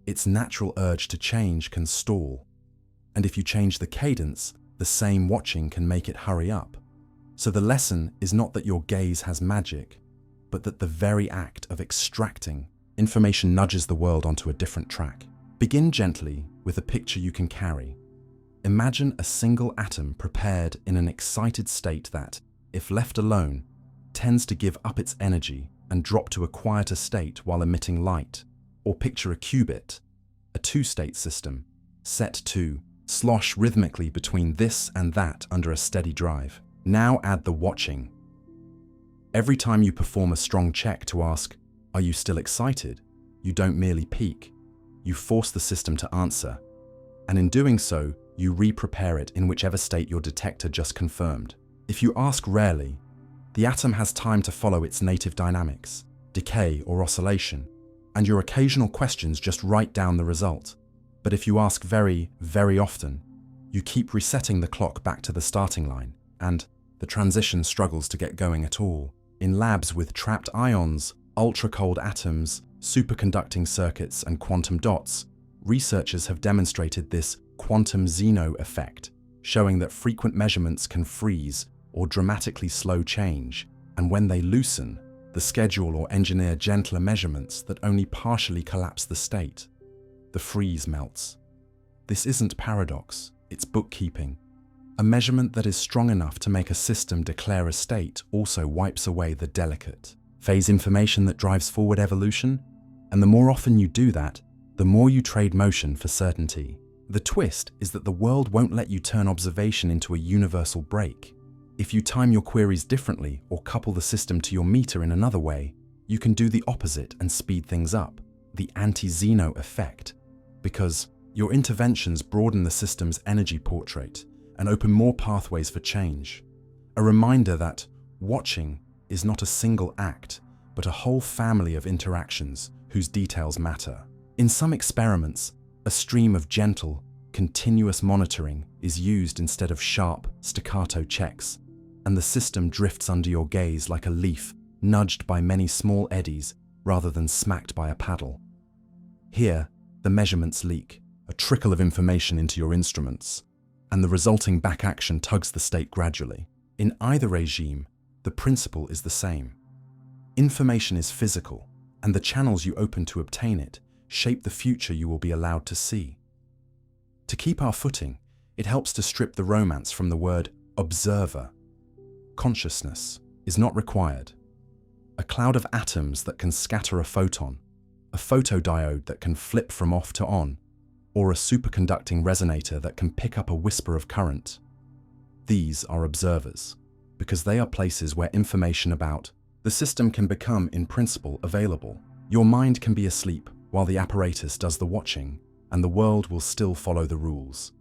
its natural urge to change can stall. And if you change the cadence, the same watching can make it hurry up. So the lesson is not that your gaze has magic, but that the very act of extracting information nudges the world onto a different track. Begin gently with a picture you can carry. Imagine a single atom prepared in an excited state that, if left alone, tends to give up its energy and drop to a quieter state while emitting light. Or picture a qubit, a two-state system, set to slosh rhythmically between this and that under a steady drive. Now add the watching. Every time you perform a strong check to ask, "Are you still excited?" you don't merely peak, you force the system to answer. And in doing so, you re-prepare it in whichever state your detector just confirmed. If you ask rarely, the atom has time to follow its native dynamics, decay or oscillation, and your occasional questions just write down the result. But if you ask very, very often, you keep resetting the clock back to the starting line, and the transition struggles to get going at all. In labs with trapped ions, ultra-cold atoms, superconducting circuits, and quantum dots, researchers have demonstrated this quantum Zeno effect, showing that frequent measurements can freeze or dramatically slow change, and when they loosen, the schedule or engineer gentler measurements that only partially collapse the state. The freeze melts. This isn't paradox, it's bookkeeping. A measurement that is strong enough to make a system declare a state also wipes away the delicate phase information that drives forward evolution, and the more often you do that, the more you trade motion for certainty. The twist is that the world won't let you turn observation into a universal break. If you time your queries differently or couple the system to your meter in another way, you can do the opposite and speed things up, the anti-Zeno effect, because your interventions broaden the system's energy portrait and open more pathways for change. A reminder that watching is not a single act, but a whole family of interactions whose details matter. In some experiments, a stream of gentle, continuous monitoring is used instead of sharp, staccato checks, and the system drifts under your gaze like a leaf nudged by many small eddies rather than smacked by a paddle. Here, the measurements leak, a trickle of information into your instruments, and the resulting back action tugs the state gradually. In either regime, the principle is the same. Information is physical, and the channels you open to obtain it shape the future you will be allowed to see. To keep our footing, it helps to strip the romance from the word observer. Consciousness is not required. A cloud of atoms that can scatter a photon, a photodiode that can flip from off to on, or a superconducting resonator that can pick up a whisper of current. These are observers, because they are places where information about the system can become, in principle, available. Your mind can be asleep while the apparatus does the watching, and the world will still follow the rules.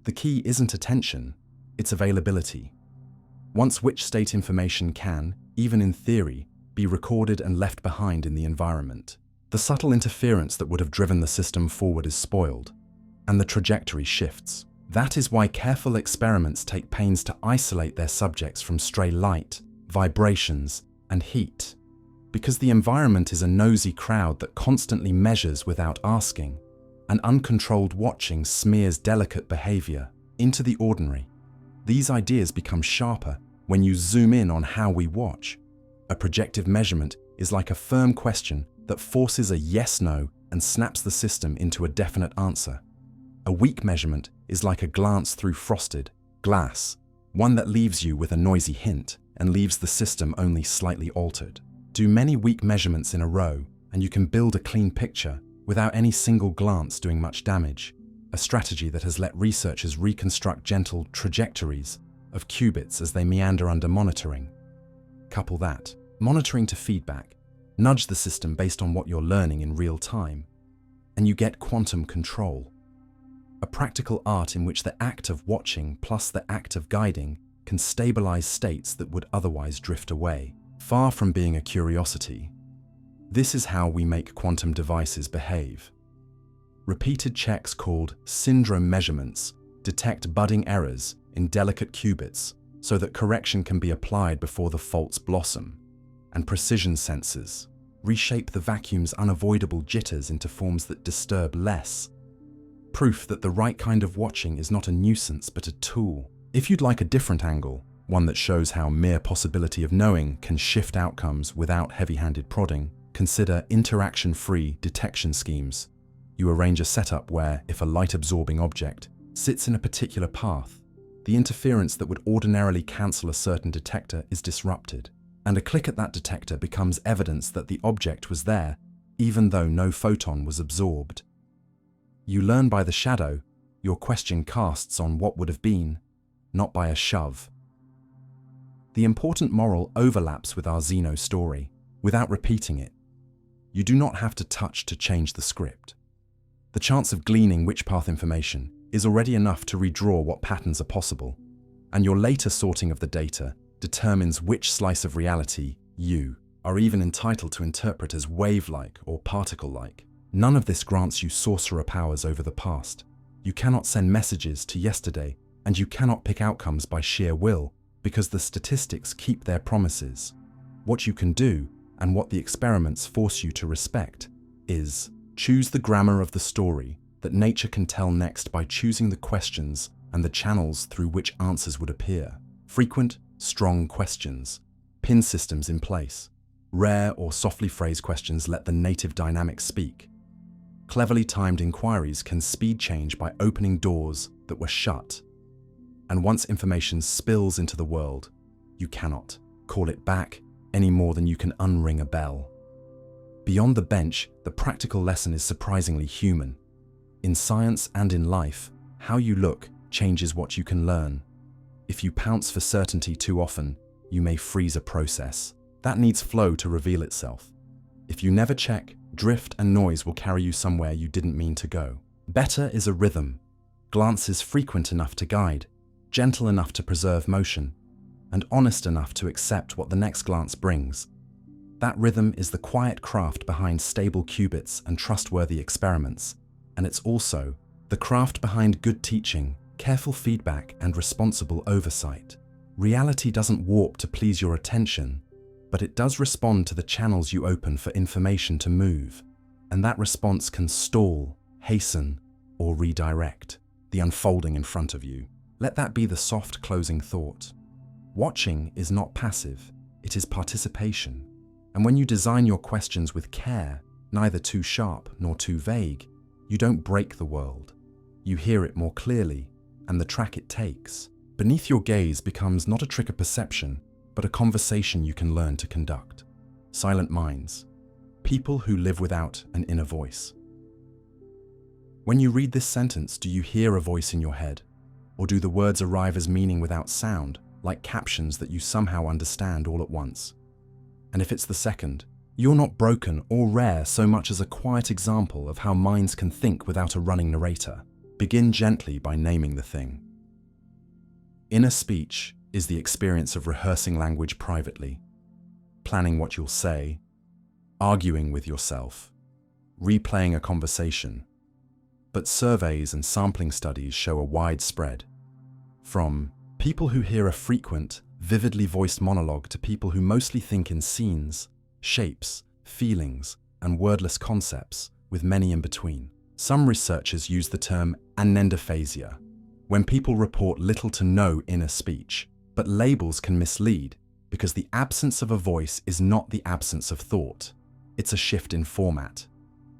The key isn't attention, it's availability. Once which state information can, even in theory, be recorded and left behind in the environment, the subtle interference that would have driven the system forward is spoiled, and the trajectory shifts. That is why careful experiments take pains to isolate their subjects from stray light, vibrations, and heat, because the environment is a nosy crowd that constantly measures without asking, and uncontrolled watching smears delicate behavior into the ordinary. These ideas become sharper when you zoom in on how we watch. A projective measurement is like a firm question that forces a yes-no and snaps the system into a definite answer. A weak measurement is like a glance through frosted glass, one that leaves you with a noisy hint and leaves the system only slightly altered. Do many weak measurements in a row, and you can build a clean picture without any single glance doing much damage, a strategy that has let researchers reconstruct gentle trajectories of qubits as they meander under monitoring. Couple that, monitoring to feedback, Nudge the system based on what you're learning in real time, and you get quantum control. A practical art in which the act of watching plus the act of guiding can stabilize states that would otherwise drift away. Far from being a curiosity, this is how we make quantum devices behave. Repeated checks called syndrome measurements detect budding errors in delicate qubits so that correction can be applied before the faults blossom. And precision sensors reshape the vacuum's unavoidable jitters into forms that disturb less. Proof that the right kind of watching is not a nuisance but a tool. If you'd like a different angle, one that shows how mere possibility of knowing can shift outcomes without heavy-handed prodding, consider interaction-free detection schemes. You arrange a setup where, if a light-absorbing object sits in a particular path, the interference that would ordinarily cancel a certain detector is disrupted, and a click at that detector becomes evidence that the object was there, even though no photon was absorbed. You learn by the shadow your question casts on what would have been, not by a shove. The important moral overlaps with our Zeno story, without repeating it. You do not have to touch to change the script. The chance of gleaning which path information is already enough to redraw what patterns are possible, and your later sorting of the data determines which slice of reality you are even entitled to interpret as wave-like or particle-like. None of this grants you sorcerer powers over the past. You cannot send messages to yesterday, and you cannot pick outcomes by sheer will, because the statistics keep their promises. What you can do, and what the experiments force you to respect, is choose the grammar of the story that nature can tell next by choosing the questions and the channels through which answers would appear. Frequent, strong questions, pin systems in place. Rare or softly phrased questions let the native dynamics speak. Cleverly timed inquiries can speed change by opening doors that were shut. And once information spills into the world, you cannot call it back any more than you can unring a bell. Beyond the bench, the practical lesson is surprisingly human. In science and in life, how you look changes what you can learn. If you pounce for certainty too often, you may freeze a process. That needs flow to reveal itself. If you never check, drift and noise will carry you somewhere you didn't mean to go. Better is a rhythm, glances frequent enough to guide, gentle enough to preserve motion, and honest enough to accept what the next glance brings. That rhythm is the quiet craft behind stable qubits and trustworthy experiments, and it's also the craft behind good teaching, careful feedback, and responsible oversight. Reality doesn't warp to please your attention, but it does respond to the channels you open for information to move, and that response can stall, hasten, or redirect the unfolding in front of you. Let that be the soft closing thought. Watching is not passive, it is participation. And when you design your questions with care, neither too sharp nor too vague, you don't break the world. You hear it more clearly, and the track it takes beneath your gaze becomes not a trick of perception, but a conversation you can learn to conduct. Silent minds, people who live without an inner voice. When you read this sentence, do you hear a voice in your head? Or do the words arrive as meaning without sound, like captions that you somehow understand all at once? And if it's the second, you're not broken or rare so much as a quiet example of how minds can think without a running narrator. Begin gently by naming the thing. Inner speech is the experience of rehearsing language privately, planning what you'll say, arguing with yourself, replaying a conversation. But surveys and sampling studies show a wide spread. From people who hear a frequent, vividly voiced monologue to people who mostly think in scenes, shapes, feelings, and wordless concepts, with many in between. Some researchers use the term anendophasia, when people report little to no inner speech. But labels can mislead, because the absence of a voice is not the absence of thought. It's a shift in format.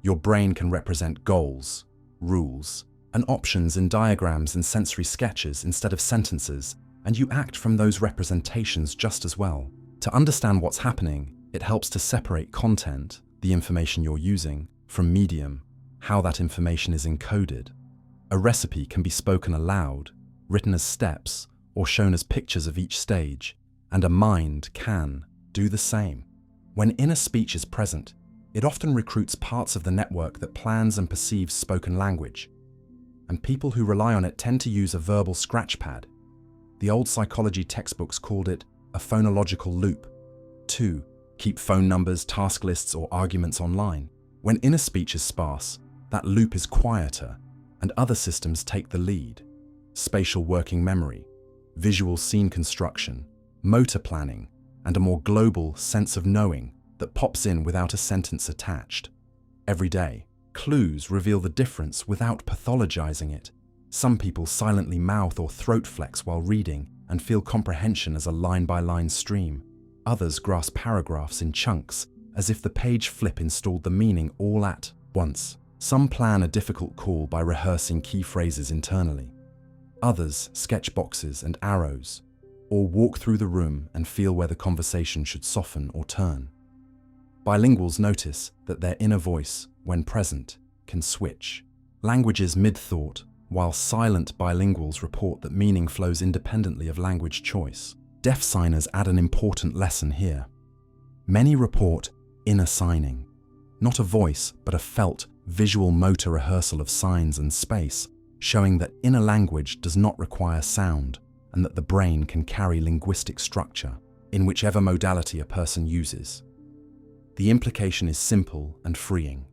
Your brain can represent goals, rules, and options in diagrams and sensory sketches instead of sentences, and you act from those representations just as well. To understand what's happening, it helps to separate content, the information you're using, from medium, how that information is encoded. A recipe can be spoken aloud, written as steps, or shown as pictures of each stage, and a mind can do the same. When inner speech is present, it often recruits parts of the network that plans and perceives spoken language, and people who rely on it tend to use a verbal scratchpad. The old psychology textbooks called it a phonological loop. 2. Keep phone numbers, task lists, or arguments online. When inner speech is sparse, that loop is quieter, and other systems take the lead. Spatial working memory, visual scene construction, motor planning, and a more global sense of knowing that pops in without a sentence attached. Every day, clues reveal the difference without pathologizing it. Some people silently mouth or throat flex while reading and feel comprehension as a line-by-line stream. Others grasp paragraphs in chunks, as if the page flip installed the meaning all at once. Some plan a difficult call by rehearsing key phrases internally. Others sketch boxes and arrows, or walk through the room and feel where the conversation should soften or turn. Bilinguals notice that their inner voice, when present, can switch languages mid-thought, while silent bilinguals report that meaning flows independently of language choice. Deaf signers add an important lesson here. Many report inner signing, not a voice, but a felt, visual motor rehearsal of signs and space, showing that inner language does not require sound and that the brain can carry linguistic structure in whichever modality a person uses. The implication is simple and freeing.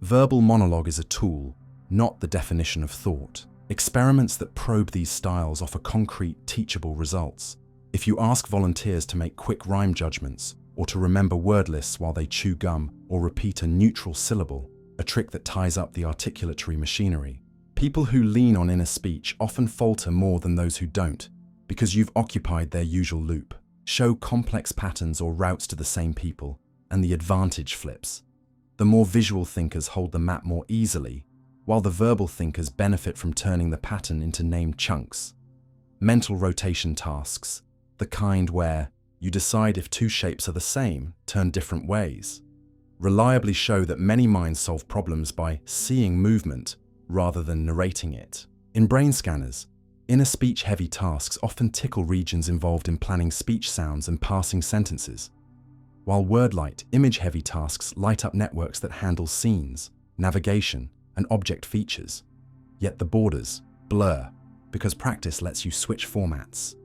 Verbal monologue is a tool, not the definition of thought. Experiments that probe these styles offer concrete, teachable results. If you ask volunteers to make quick rhyme judgments, or to remember word lists while they chew gum or repeat a neutral syllable, a trick that ties up the articulatory machinery, people who lean on inner speech often falter more than those who don't, because you've occupied their usual loop. Show complex patterns or routes to the same people, and the advantage flips. The more visual thinkers hold the map more easily, while the verbal thinkers benefit from turning the pattern into named chunks. Mental rotation tasks, the kind where you decide if two shapes are the same, turn different ways, reliably show that many minds solve problems by seeing movement rather than narrating it. In brain scanners, inner speech-heavy tasks often tickle regions involved in planning speech sounds and parsing sentences, while word-light, image-heavy tasks light up networks that handle scenes, navigation, and object features. Yet the borders blur, because practice lets you switch formats.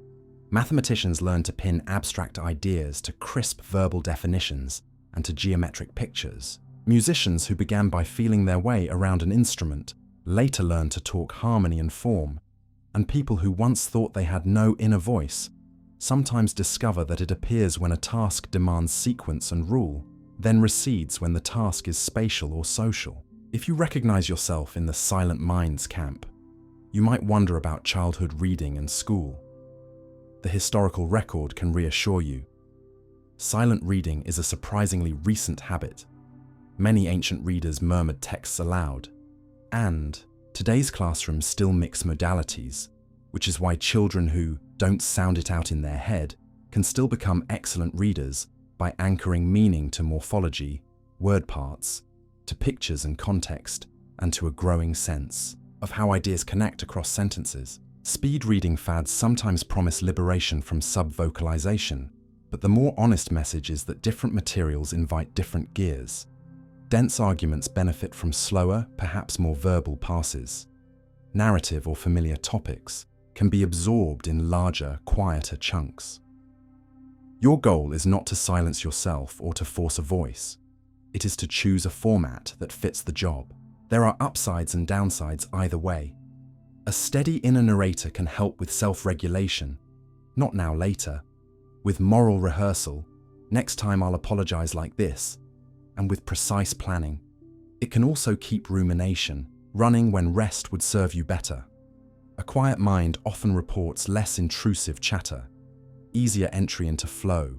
Mathematicians learn to pin abstract ideas to crisp verbal definitions and to geometric pictures. Musicians who began by feeling their way around an instrument later learn to talk harmony and form, and people who once thought they had no inner voice sometimes discover that it appears when a task demands sequence and rule, then recedes when the task is spatial or social. If you recognize yourself in the silent minds camp, you might wonder about childhood reading and school. The historical record can reassure you. Silent reading is a surprisingly recent habit. Many ancient readers murmured texts aloud, and today's classrooms still mix modalities, which is why children who don't sound it out in their head can still become excellent readers by anchoring meaning to morphology, word parts, to pictures and context, and to a growing sense of how ideas connect across sentences. Speed reading fads sometimes promise liberation from sub-vocalization, but the more honest message is that different materials invite different gears. Dense arguments benefit from slower, perhaps more verbal passes. Narrative or familiar topics can be absorbed in larger, quieter chunks. Your goal is not to silence yourself or to force a voice. It is to choose a format that fits the job. There are upsides and downsides either way. A steady inner narrator can help with self-regulation, not now later, with moral rehearsal, next time I'll apologize like this, and with precise planning. It can also keep rumination running when rest would serve you better. A quiet mind often reports less intrusive chatter, easier entry into flow,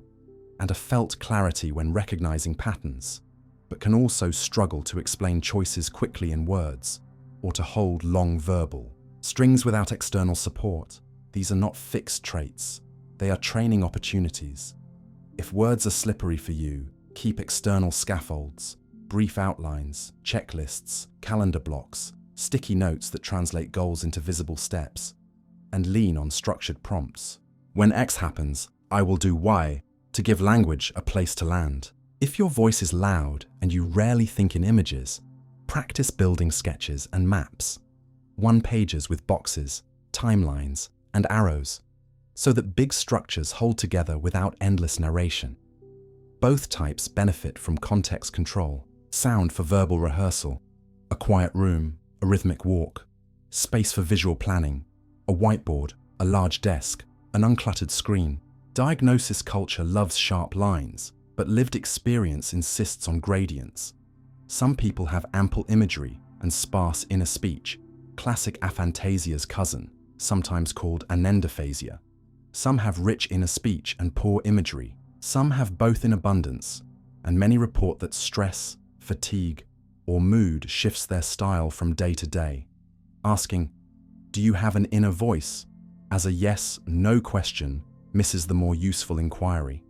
and a felt clarity when recognizing patterns, but can also struggle to explain choices quickly in words or to hold long verbal strings without external support. These are not fixed traits. They are training opportunities. If words are slippery for you, keep external scaffolds, brief outlines, checklists, calendar blocks, sticky notes that translate goals into visible steps, and lean on structured prompts. When X happens, I will do Y to give language a place to land. If your voice is loud and you rarely think in images, practice building sketches and maps, one-pagers with boxes, timelines, and arrows, so that big structures hold together without endless narration. Both types benefit from context control: sound for verbal rehearsal, a quiet room, a rhythmic walk, space for visual planning, a whiteboard, a large desk, an uncluttered screen. Diagnosis culture loves sharp lines, but lived experience insists on gradients. Some people have ample imagery and sparse inner speech, classic aphantasia's cousin, sometimes called anendophasia. Some have rich inner speech and poor imagery. Some have both in abundance, and many report that stress, fatigue, or mood shifts their style from day to day. Asking, "Do you have an inner voice?" as a yes/no question misses the more useful inquiry.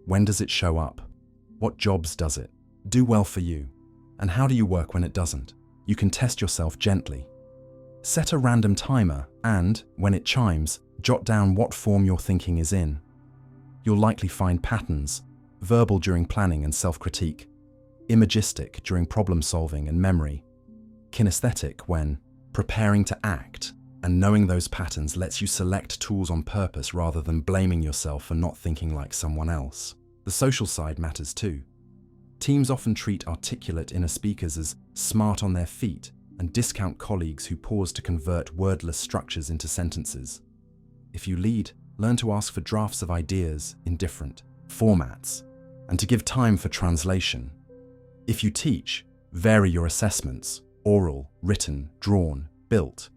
When does it show up? What jobs does it do well for you? And how do you work when it doesn't? You can test yourself gently. Set a random timer and, when it chimes, jot down what form your thinking is in. You'll likely find patterns: verbal during planning and self-critique, imagistic during problem-solving and memory, kinesthetic when preparing to act, and knowing those patterns lets you select tools on purpose rather than blaming yourself for not thinking like someone else. The social side matters too. Teams often treat articulate inner speakers as smart on their feet and discount colleagues who pause to convert wordless structures into sentences. If you lead, learn to ask for drafts of ideas in different formats and to give time for translation. If you teach, vary your assessments: oral, written, drawn, built,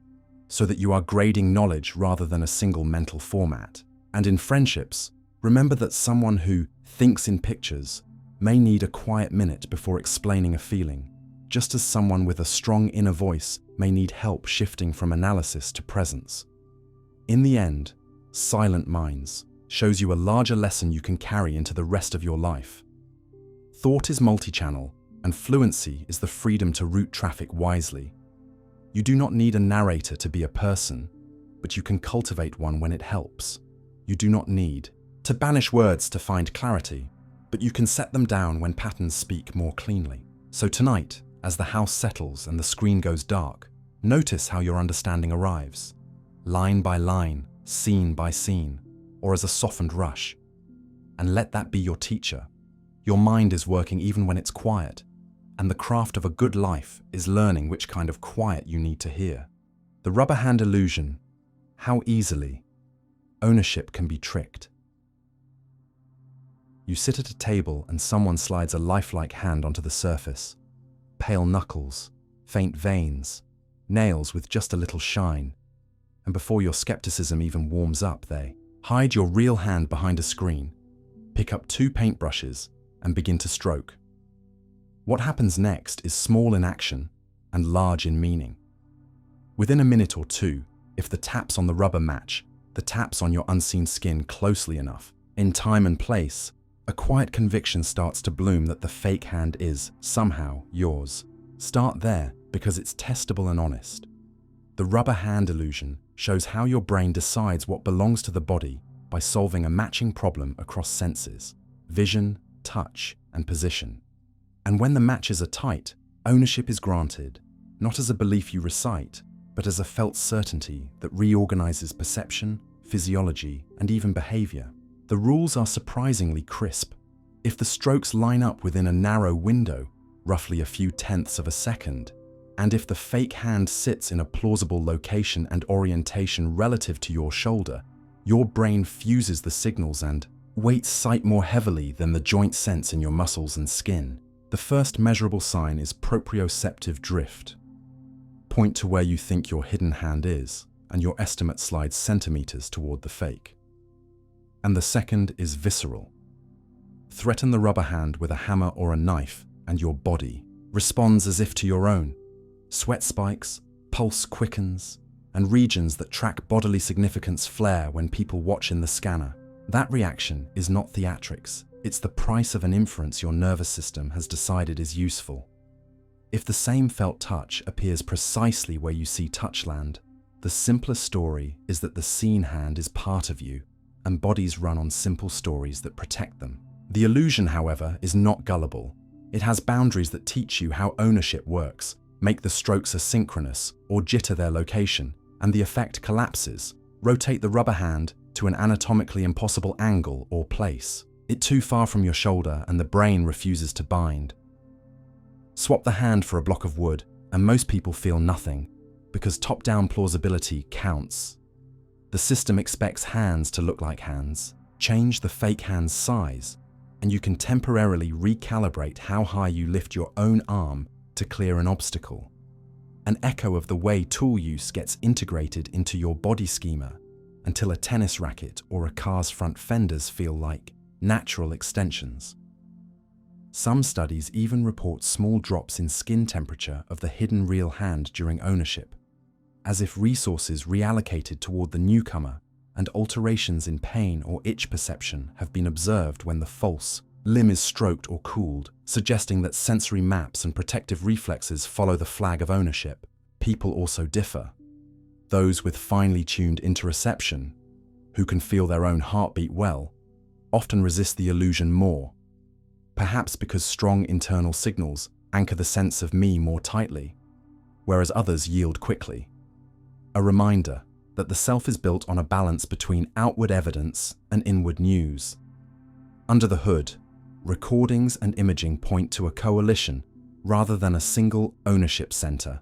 so that you are grading knowledge rather than a single mental format. And in friendships, remember that someone who thinks in pictures may need a quiet minute before explaining a feeling, just as someone with a strong inner voice may need help shifting from analysis to presence. In the end, Silent Minds shows you a larger lesson you can carry into the rest of your life. Thought is multi-channel, and fluency is the freedom to route traffic wisely. You do not need a narrator to be a person, but you can cultivate one when it helps. You do not need to banish words to find clarity, but you can set them down when patterns speak more cleanly. So tonight, as the house settles and the screen goes dark, notice how your understanding arrives, line by line, scene by scene, or as a softened rush. And let that be your teacher. Your mind is working even when it's quiet, and the craft of a good life is learning which kind of quiet you need to hear. The rubber hand illusion: how easily ownership can be tricked. You sit at a table and someone slides a lifelike hand onto the surface. Pale knuckles, faint veins, nails with just a little shine. And before your skepticism even warms up, they hide your real hand behind a screen, pick up 2 paintbrushes, and begin to stroke. What happens next is small in action and large in meaning. Within a minute or two, if the taps on the rubber match the taps on your unseen skin closely enough, in time and place, a quiet conviction starts to bloom that the fake hand is, somehow, yours. Start there, because it's testable and honest. The rubber hand illusion shows how your brain decides what belongs to the body by solving a matching problem across senses: vision, touch, and position. And when the matches are tight, ownership is granted, not as a belief you recite, but as a felt certainty that reorganizes perception, physiology, and even behavior. The rules are surprisingly crisp. If the strokes line up within a narrow window, roughly a few tenths of a second, and if the fake hand sits in a plausible location and orientation relative to your shoulder, your brain fuses the signals and weights sight more heavily than the joint sense in your muscles and skin. The first measurable sign is proprioceptive drift. Point to where you think your hidden hand is, and your estimate slides centimeters toward the fake. And the second is visceral. Threaten the rubber hand with a hammer or a knife, and your body responds as if to your own. Sweat spikes, pulse quickens, and regions that track bodily significance flare when people watch in the scanner. That reaction is not theatrics. It's the price of an inference your nervous system has decided is useful. If the same felt touch appears precisely where you see touch land, the simplest story is that the seen hand is part of you, and bodies run on simple stories that protect them. The illusion, however, is not gullible. It has boundaries that teach you how ownership works, make the strokes asynchronous, or jitter their location, and the effect collapses. Rotate the rubber hand to an anatomically impossible angle or place. It's too far from your shoulder and the brain refuses to bind. Swap the hand for a block of wood, and most people feel nothing, because top-down plausibility counts. The system expects hands to look like hands. Change the fake hand's size, and you can temporarily recalibrate how high you lift your own arm to clear an obstacle. An echo of the way tool use gets integrated into your body schema until a tennis racket or a car's front fenders feel like natural extensions. Some studies even report small drops in skin temperature of the hidden real hand during ownership, as if resources reallocated toward the newcomer and alterations in pain or itch perception have been observed when the false limb is stroked or cooled, suggesting that sensory maps and protective reflexes follow the flag of ownership. People also differ. Those with finely tuned interoception, who can feel their own heartbeat well, often resist the illusion more, perhaps because strong internal signals anchor the sense of me more tightly, whereas others yield quickly. A reminder that the self is built on a balance between outward evidence and inward news. Under the hood, recordings and imaging point to a coalition rather than a single ownership center,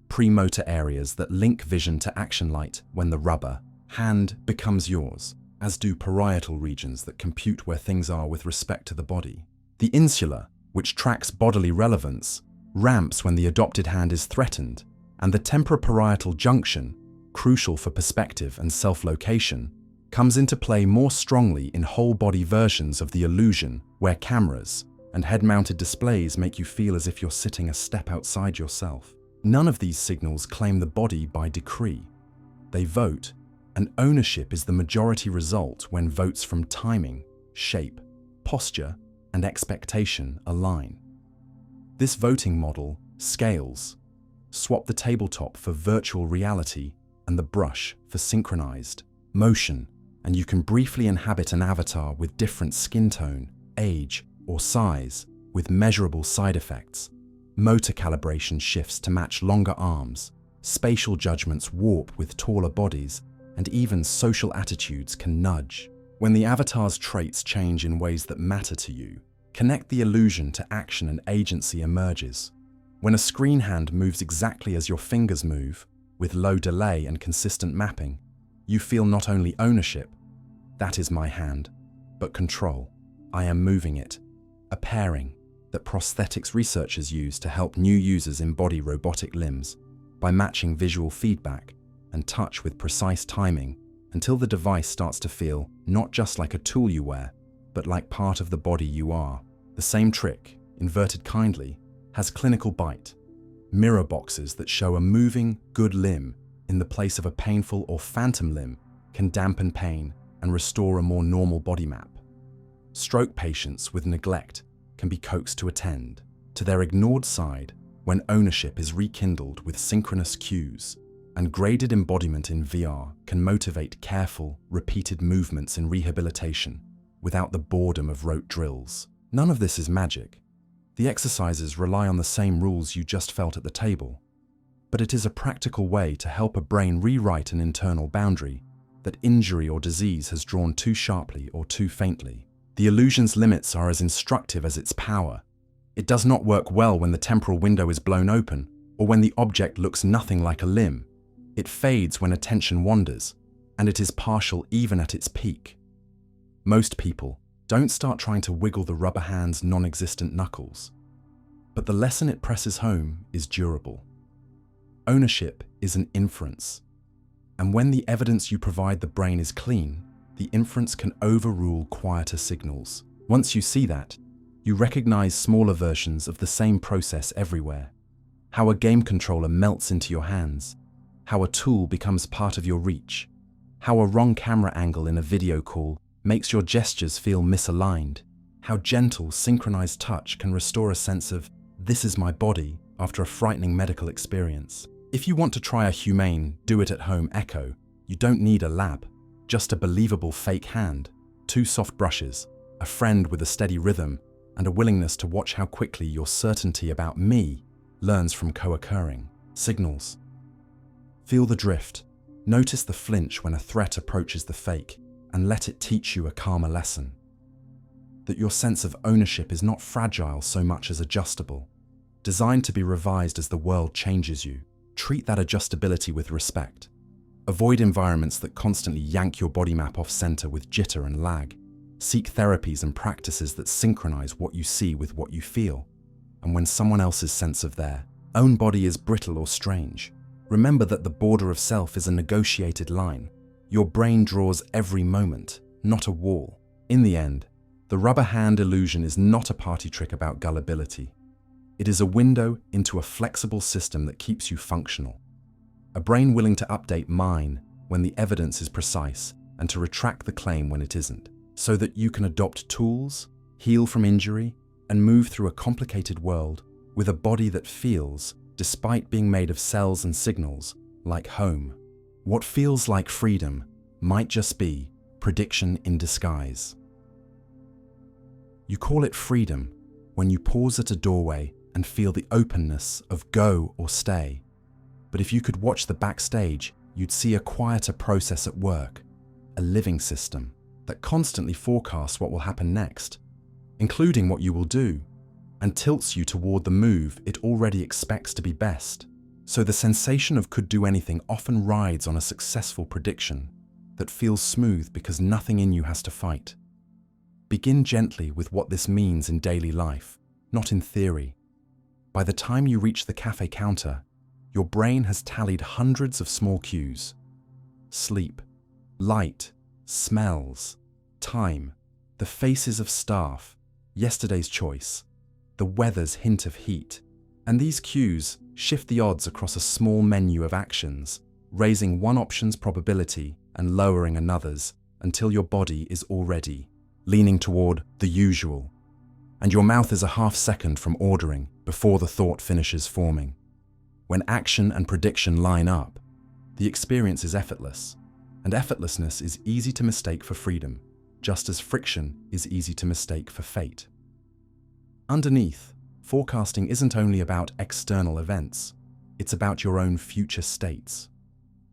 premotor areas that link vision to action light when the rubber hand becomes yours, as do parietal regions that compute where things are with respect to the body. The insula, which tracks bodily relevance, ramps when the adopted hand is threatened, and the temporoparietal junction, crucial for perspective and self-location, comes into play more strongly in whole-body versions of the illusion where cameras and head-mounted displays make you feel as if you're sitting a step outside yourself. None of these signals claim the body by decree. They vote, and ownership is the majority result when votes from timing, shape, posture, and expectation align. This voting model scales. Swap the tabletop for virtual reality and the brush for synchronized motion, and you can briefly inhabit an avatar with different skin tone, age, or size, with measurable side effects. Motor calibration shifts to match longer arms, spatial judgments warp with taller bodies, and even social attitudes can nudge. When the avatar's traits change in ways that matter to you, connect the illusion to action and agency emerges. When a screen hand moves exactly as your fingers move, with low delay and consistent mapping, you feel not only ownership, that is my hand, but control. I am moving it. A pairing that prosthetics researchers use to help new users embody robotic limbs by matching visual feedback and touch with precise timing until the device starts to feel not just like a tool you wear, but like part of the body you are. The same trick, inverted kindly, has clinical bite. Mirror boxes that show a moving, good limb in the place of a painful or phantom limb can dampen pain and restore a more normal body map. Stroke patients with neglect can be coaxed to attend to their ignored side when ownership is rekindled with synchronous cues, and graded embodiment in VR can motivate careful, repeated movements in rehabilitation without the boredom of rote drills. None of this is magic. The exercises rely on the same rules you just felt at the table, but it is a practical way to help a brain rewrite an internal boundary that injury or disease has drawn too sharply or too faintly. The illusion's limits are as instructive as its power. It does not work well when the temporal window is blown open or when the object looks nothing like a limb. It fades when attention wanders, and it is partial even at its peak. Most people don't start trying to wiggle the rubber hand's non-existent knuckles, but the lesson it presses home is durable. Ownership is an inference, and when the evidence you provide the brain is clean, the inference can overrule quieter signals. Once you see that, you recognize smaller versions of the same process everywhere. How a game controller melts into your hands, how a tool becomes part of your reach, how a wrong camera angle in a video call makes your gestures feel misaligned, how gentle, synchronized touch can restore a sense of, this is my body, after a frightening medical experience. If you want to try a humane, do-it-at-home echo, you don't need a lab. just a believable fake hand, 2 soft brushes, a friend with a steady rhythm, and a willingness to watch how quickly your certainty about me learns from co-occurring signals. Feel the drift. Notice the flinch when a threat approaches the fake, and let it teach you a calmer lesson. That your sense of ownership is not fragile so much as adjustable, designed to be revised as the world changes you. Treat that adjustability with respect. Avoid environments that constantly yank your body map off center with jitter and lag. Seek therapies and practices that synchronize what you see with what you feel. And when someone else's sense of their own body is brittle or strange, remember that the border of self is a negotiated line. Your brain draws every moment, not a wall. In the end, the rubber hand illusion is not a party trick about gullibility. It is a window into a flexible system that keeps you functional. A brain willing to update mine when the evidence is precise and to retract the claim when it isn't, so that you can adopt tools, heal from injury, and move through a complicated world with a body that feels, despite being made of cells and signals, like home. What feels like freedom might just be prediction in disguise. You call it freedom when you pause at a doorway and feel the openness of go or stay. But if you could watch the backstage, you'd see a quieter process at work, a living system that constantly forecasts what will happen next, including what you will do, and tilts you toward the move it already expects to be best. So the sensation of could do anything often rides on a successful prediction that feels smooth because nothing in you has to fight. Begin gently with what this means in daily life, not in theory. By the time you reach the cafe counter, your brain has tallied hundreds of small cues. Sleep, light, smells, time, the faces of staff, yesterday's choice, the weather's hint of heat. And these cues shift the odds across a small menu of actions, raising one option's probability and lowering another's until your body is already leaning toward the usual, and your mouth is a half second from ordering before the thought finishes forming. When action and prediction line up, the experience is effortless, and effortlessness is easy to mistake for freedom, just as friction is easy to mistake for fate. Underneath, forecasting isn't only about external events, it's about your own future states.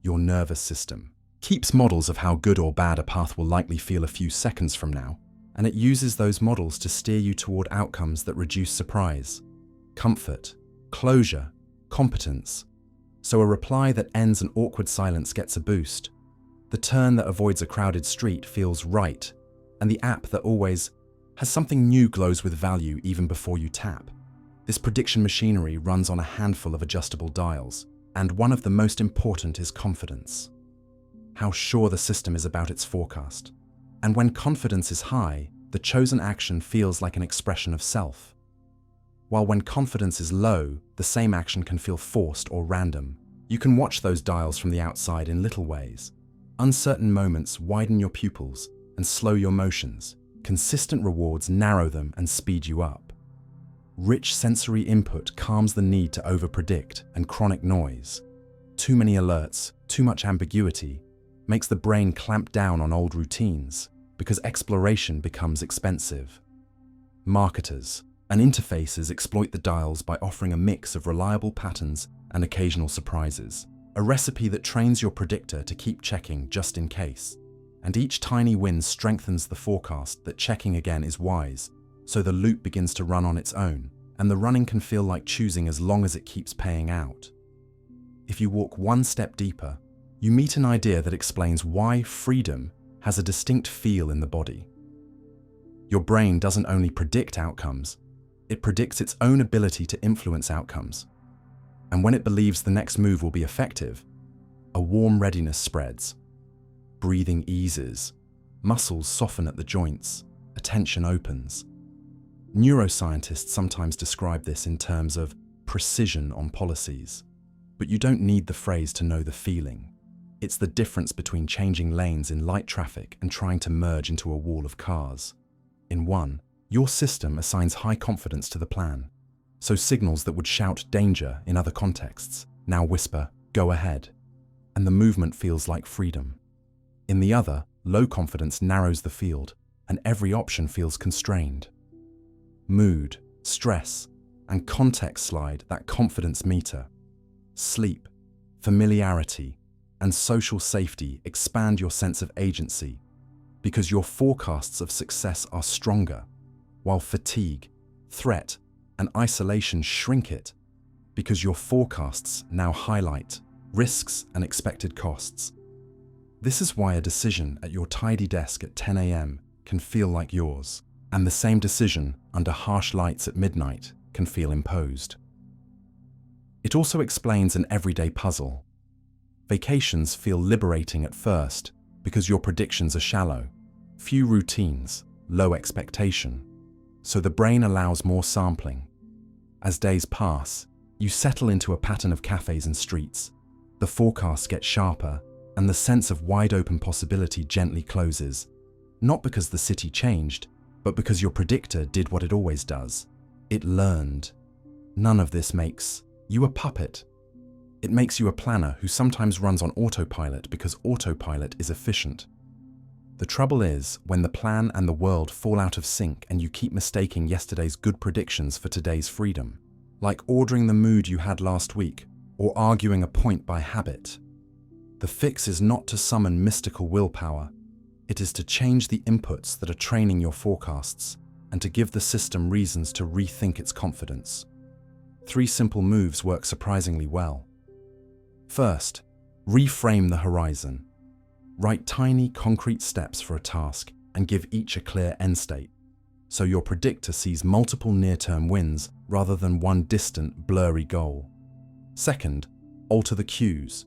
Your nervous system keeps models of how good or bad a path will likely feel a few seconds from now, and it uses those models to steer you toward outcomes that reduce surprise, comfort, closure, competence. So a reply that ends an awkward silence gets a boost. The turn that avoids a crowded street feels right, and the app that always has something new glows with value even before you tap. This prediction machinery runs on a handful of adjustable dials, and one of the most important is confidence. How sure the system is about its forecast. And when confidence is high, the chosen action feels like an expression of self. While when confidence is low, the same action can feel forced or random. You can watch those dials from the outside in little ways. Uncertain moments widen your pupils and slow your motions. Consistent rewards narrow them and speed you up. Rich sensory input calms the need to overpredict and chronic noise. Too many alerts, too much ambiguity, makes the brain clamp down on old routines because exploration becomes expensive. Marketers and interfaces exploit the dials by offering a mix of reliable patterns and occasional surprises, a recipe that trains your predictor to keep checking just in case. And each tiny win strengthens the forecast that checking again is wise, so the loop begins to run on its own, and the running can feel like choosing as long as it keeps paying out. If you walk one step deeper, you meet an idea that explains why freedom has a distinct feel in the body. Your brain doesn't only predict outcomes, it predicts its own ability to influence outcomes. And when it believes the next move will be effective, a warm readiness spreads. Breathing eases, muscles soften at the joints, attention opens. Neuroscientists sometimes describe this in terms of precision on policies, but you don't need the phrase to know the feeling. It's the difference between changing lanes in light traffic and trying to merge into a wall of cars. In one, your system assigns high confidence to the plan, so signals that would shout danger in other contexts now whisper, go ahead, and the movement feels like freedom. In the other, low confidence narrows the field, and every option feels constrained. Mood, stress, and context slide that confidence meter. Sleep, familiarity, and social safety expand your sense of agency because your forecasts of success are stronger, while fatigue, threat, and isolation shrink it because your forecasts now highlight risks and expected costs. This is why a decision at your tidy desk at 10 a.m. can feel like yours, and the same decision under harsh lights at midnight can feel imposed. It also explains an everyday puzzle. Vacations feel liberating at first because your predictions are shallow, few routines, low expectation, so the brain allows more sampling. As days pass, you settle into a pattern of cafes and streets. The forecasts get sharper, and the sense of wide-open possibility gently closes, not because the city changed, but because your predictor did what it always does. It learned. None of this makes you a puppet. It makes you a planner who sometimes runs on autopilot because autopilot is efficient. The trouble is when the plan and the world fall out of sync and you keep mistaking yesterday's good predictions for today's freedom, like ordering the mood you had last week or arguing a point by habit. The fix is not to summon mystical willpower. It is to change the inputs that are training your forecasts and to give the system reasons to rethink its confidence. 3 simple moves work surprisingly well. First, reframe the horizon. Write tiny, concrete steps for a task and give each a clear end state, so your predictor sees multiple near-term wins rather than one distant, blurry goal. Second, alter the cues.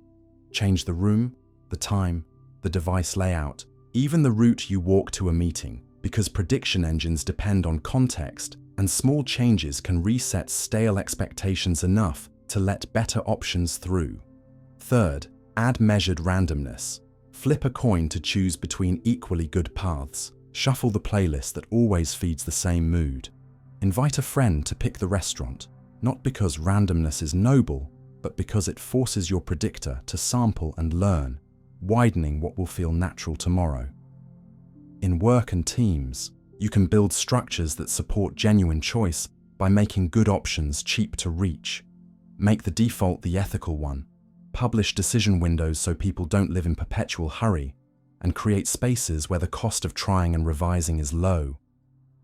Change the room, the time, the device layout, even the route you walk to a meeting, because prediction engines depend on context, and small changes can reset stale expectations enough to let better options through. Third, add measured randomness. Flip a coin to choose between equally good paths. Shuffle the playlist that always feeds the same mood. Invite a friend to pick the restaurant, not because randomness is noble, but because it forces your predictor to sample and learn, widening what will feel natural tomorrow. In work and teams, you can build structures that support genuine choice by making good options cheap to reach. Make the default the ethical one. Publish decision windows so people don't live in perpetual hurry, and create spaces where the cost of trying and revising is low.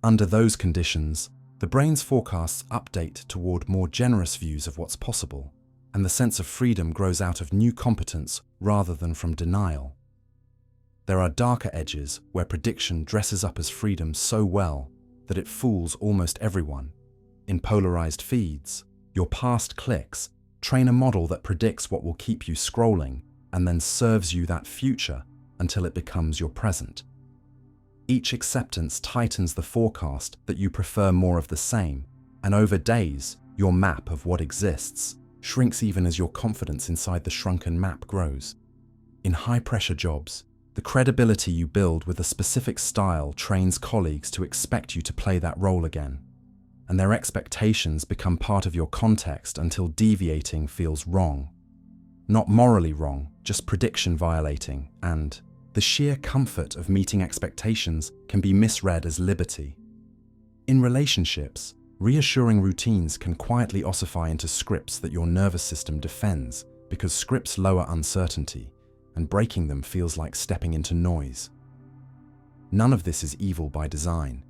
Under those conditions, the brain's forecasts update toward more generous views of what's possible, and the sense of freedom grows out of new competence rather than from denial. There are darker edges where prediction dresses up as freedom so well that it fools almost everyone. In polarized feeds, your past clicks train a model that predicts what will keep you scrolling and then serves you that future until it becomes your present. Each acceptance tightens the forecast that you prefer more of the same, and over days, your map of what exists shrinks even as your confidence inside the shrunken map grows. In high-pressure jobs, the credibility you build with a specific style trains colleagues to expect you to play that role again, and their expectations become part of your context until deviating feels wrong. Not morally wrong, just prediction violating, and the sheer comfort of meeting expectations can be misread as liberty. In relationships, reassuring routines can quietly ossify into scripts that your nervous system defends because scripts lower uncertainty, and breaking them feels like stepping into noise. None of this is evil by design.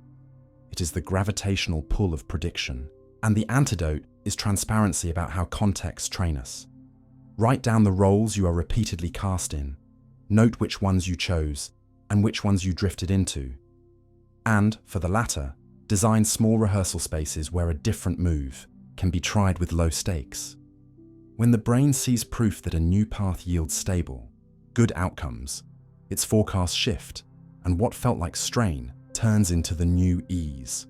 It is the gravitational pull of prediction, and the antidote is transparency about how contexts train us. Write down the roles you are repeatedly cast in. Note which ones you chose and which ones you drifted into. And, for the latter, design small rehearsal spaces where a different move can be tried with low stakes. When the brain sees proof that a new path yields stable, good outcomes, its forecasts shift, and what felt like strain turns into the new ease,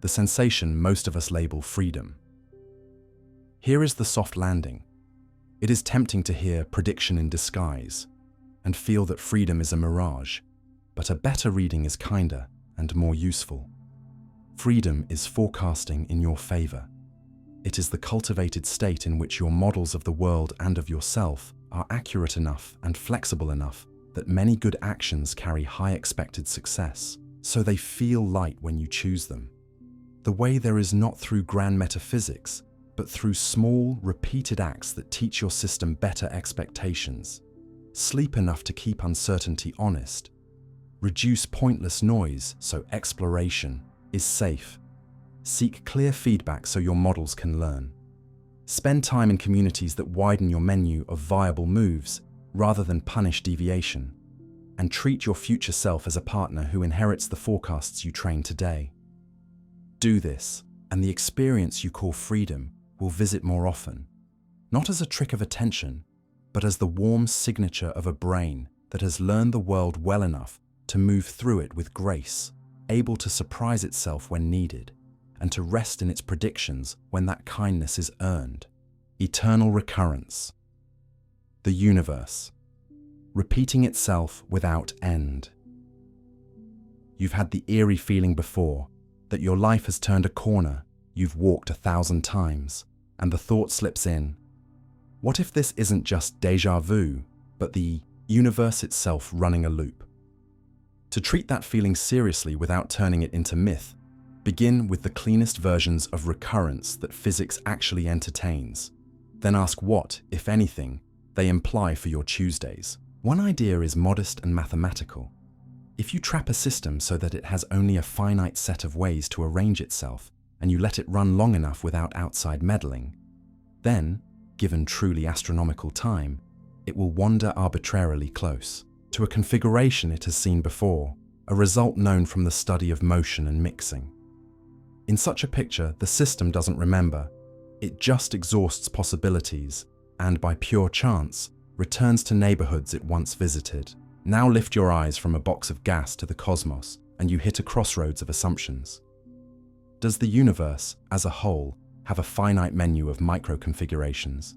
the sensation most of us label freedom. Here is the soft landing. It is tempting to hear prediction in disguise and feel that freedom is a mirage, but a better reading is kinder and more useful. Freedom is forecasting in your favor. It is the cultivated state in which your models of the world and of yourself are accurate enough and flexible enough that many good actions carry high expected success, so they feel light when you choose them. The way there is not through grand metaphysics, but through small, repeated acts that teach your system better expectations. Sleep enough to keep uncertainty honest. Reduce pointless noise so exploration is safe. Seek clear feedback so your models can learn. Spend time in communities that widen your menu of viable moves rather than punish deviation. And treat your future self as a partner who inherits the forecasts you train today. Do this, and the experience you call freedom will visit more often, not as a trick of attention, but as the warm signature of a brain that has learned the world well enough to move through it with grace, able to surprise itself when needed, and to rest in its predictions when that kindness is earned. Eternal recurrence. The universe, repeating itself without end. You've had the eerie feeling before that your life has turned a corner you've walked 1,000 times, and the thought slips in, what if this isn't just déjà vu, but the universe itself running a loop? To treat that feeling seriously without turning it into myth, begin with the cleanest versions of recurrence that physics actually entertains. Then ask what, if anything, they imply for your Tuesdays. One idea is modest and mathematical. If you trap a system so that it has only a finite set of ways to arrange itself, and you let it run long enough without outside meddling, then, given truly astronomical time, it will wander arbitrarily close to a configuration it has seen before, a result known from the study of motion and mixing. In such a picture, the system doesn't remember. It just exhausts possibilities and, by pure chance, returns to neighborhoods it once visited. Now lift your eyes from a box of gas to the cosmos, and you hit a crossroads of assumptions. Does the universe, as a whole, have a finite menu of micro-configurations?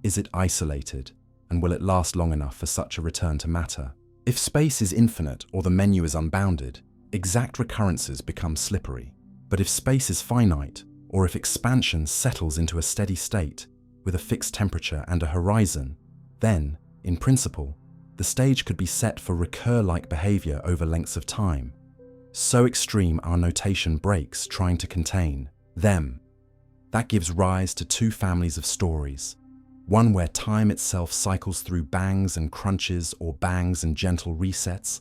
Is it isolated, and will it last long enough for such a return to matter? If space is infinite or the menu is unbounded, exact recurrences become slippery. But if space is finite, or if expansion settles into a steady state with a fixed temperature and a horizon, then, in principle, the stage could be set for recur-like behavior over lengths of time. So extreme our notation breaks trying to contain them. That gives rise to two families of stories. One where time itself cycles through bangs and crunches or bangs and gentle resets,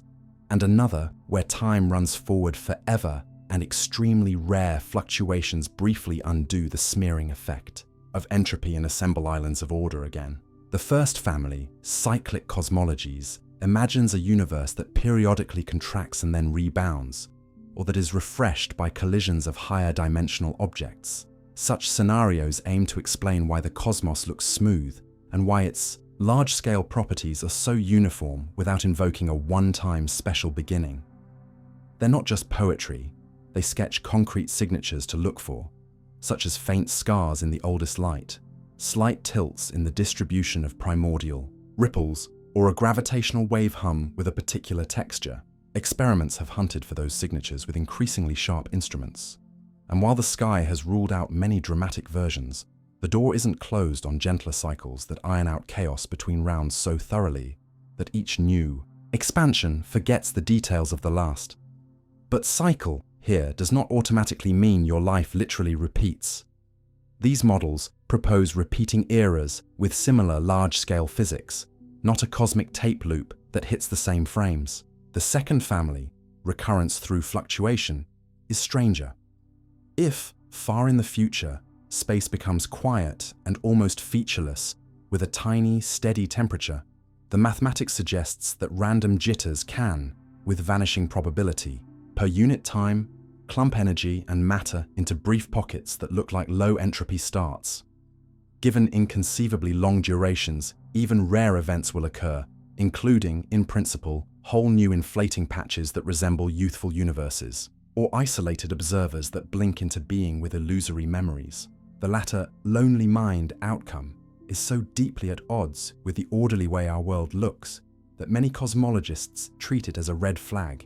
and another where time runs forward forever and extremely rare fluctuations briefly undo the smearing effect of entropy and assemble islands of order again. The first family, cyclic cosmologies, imagines a universe that periodically contracts and then rebounds, or that is refreshed by collisions of higher dimensional objects. Such scenarios aim to explain why the cosmos looks smooth and why its large-scale properties are so uniform without invoking a one-time special beginning. They're not just poetry, they sketch concrete signatures to look for, such as faint scars in the oldest light, slight tilts in the distribution of primordial ripples, or a gravitational wave hum with a particular texture. Experiments have hunted for those signatures with increasingly sharp instruments. And while the sky has ruled out many dramatic versions, the door isn't closed on gentler cycles that iron out chaos between rounds so thoroughly that each new expansion forgets the details of the last. But cycle here does not automatically mean your life literally repeats. These models propose repeating eras with similar large-scale physics, not a cosmic tape loop that hits the same frames. The second family, recurrence through fluctuation, is stranger. If, far in the future, space becomes quiet and almost featureless with a tiny, steady temperature, the mathematics suggests that random jitters can, with vanishing probability, per unit time, clump energy and matter into brief pockets that look like low-entropy starts. Given inconceivably long durations, even rare events will occur, including, in principle, whole new inflating patches that resemble youthful universes, or isolated observers that blink into being with illusory memories. The latter, lonely mind outcome is so deeply at odds with the orderly way our world looks that many cosmologists treat it as a red flag.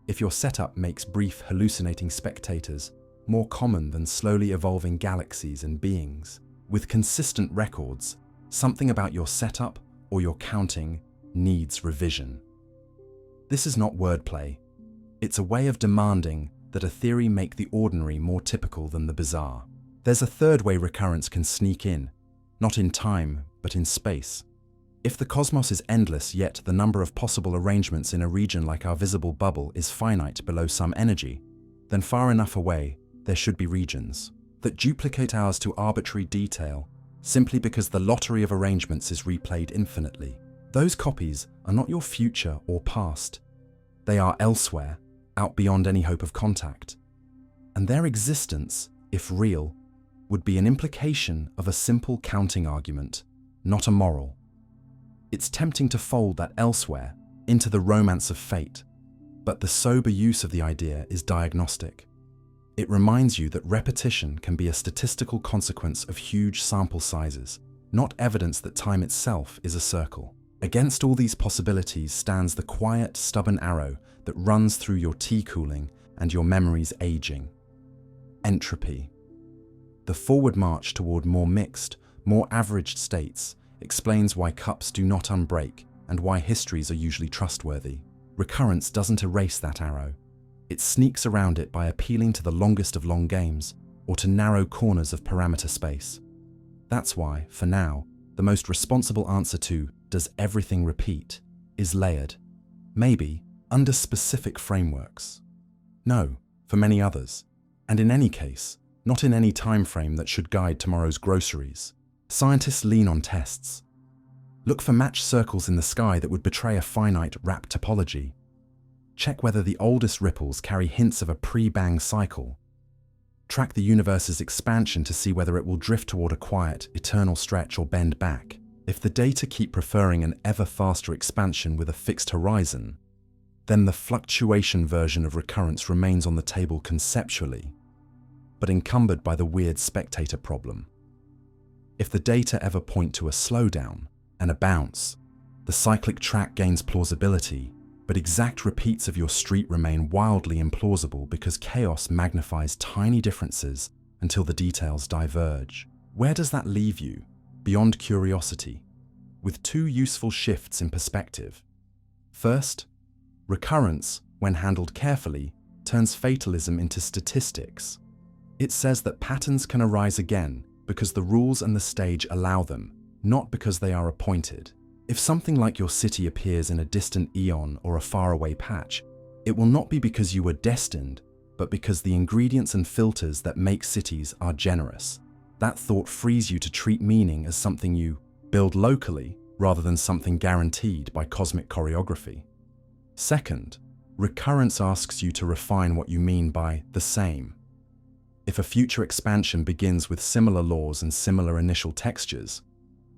If your setup makes brief hallucinating spectators more common than slowly evolving galaxies and beings with consistent records, something about your setup or your counting needs revision. This is not wordplay. It's a way of demanding that a theory make the ordinary more typical than the bizarre. There's a third way recurrence can sneak in, not in time, but in space. If the cosmos is endless, yet the number of possible arrangements in a region like our visible bubble is finite below some energy, then far enough away, there should be regions that duplicate ours to arbitrary detail, simply because the lottery of arrangements is replayed infinitely. Those copies are not your future or past. They are elsewhere, out beyond any hope of contact. And their existence, if real, would be an implication of a simple counting argument, not a moral. It's tempting to fold that elsewhere into the romance of fate, but the sober use of the idea is diagnostic. It reminds you that repetition can be a statistical consequence of huge sample sizes, not evidence that time itself is a circle. Against all these possibilities stands the quiet, stubborn arrow that runs through your tea cooling and your memories aging. Entropy. The forward march toward more mixed, more averaged states explains why cups do not unbreak and why histories are usually trustworthy. Recurrence doesn't erase that arrow. It sneaks around it by appealing to the longest of long games or to narrow corners of parameter space. That's why, for now, the most responsible answer to "does everything repeat?" is layered. Maybe under specific frameworks. No, for many others. And in any case, not in any time frame that should guide tomorrow's groceries. Scientists lean on tests. Look for matched circles in the sky that would betray a finite wrap topology. Check whether the oldest ripples carry hints of a pre-bang cycle. Track the universe's expansion to see whether it will drift toward a quiet, eternal stretch or bend back. If the data keep preferring an ever faster expansion with a fixed horizon, then the fluctuation version of recurrence remains on the table conceptually, but encumbered by the weird spectator problem. If the data ever point to a slowdown and a bounce, the cyclic track gains plausibility, but exact repeats of your street remain wildly implausible because chaos magnifies tiny differences until the details diverge. Where does that leave you, beyond curiosity, with two useful shifts in perspective? First, recurrence, when handled carefully, turns fatalism into statistics. It says that patterns can arise again because the rules and the stage allow them, not because they are appointed. If something like your city appears in a distant eon or a faraway patch, it will not be because you were destined, but because the ingredients and filters that make cities are generous. That thought frees you to treat meaning as something you build locally rather than something guaranteed by cosmic choreography. Second, recurrence asks you to refine what you mean by the same. If a future expansion begins with similar laws and similar initial textures,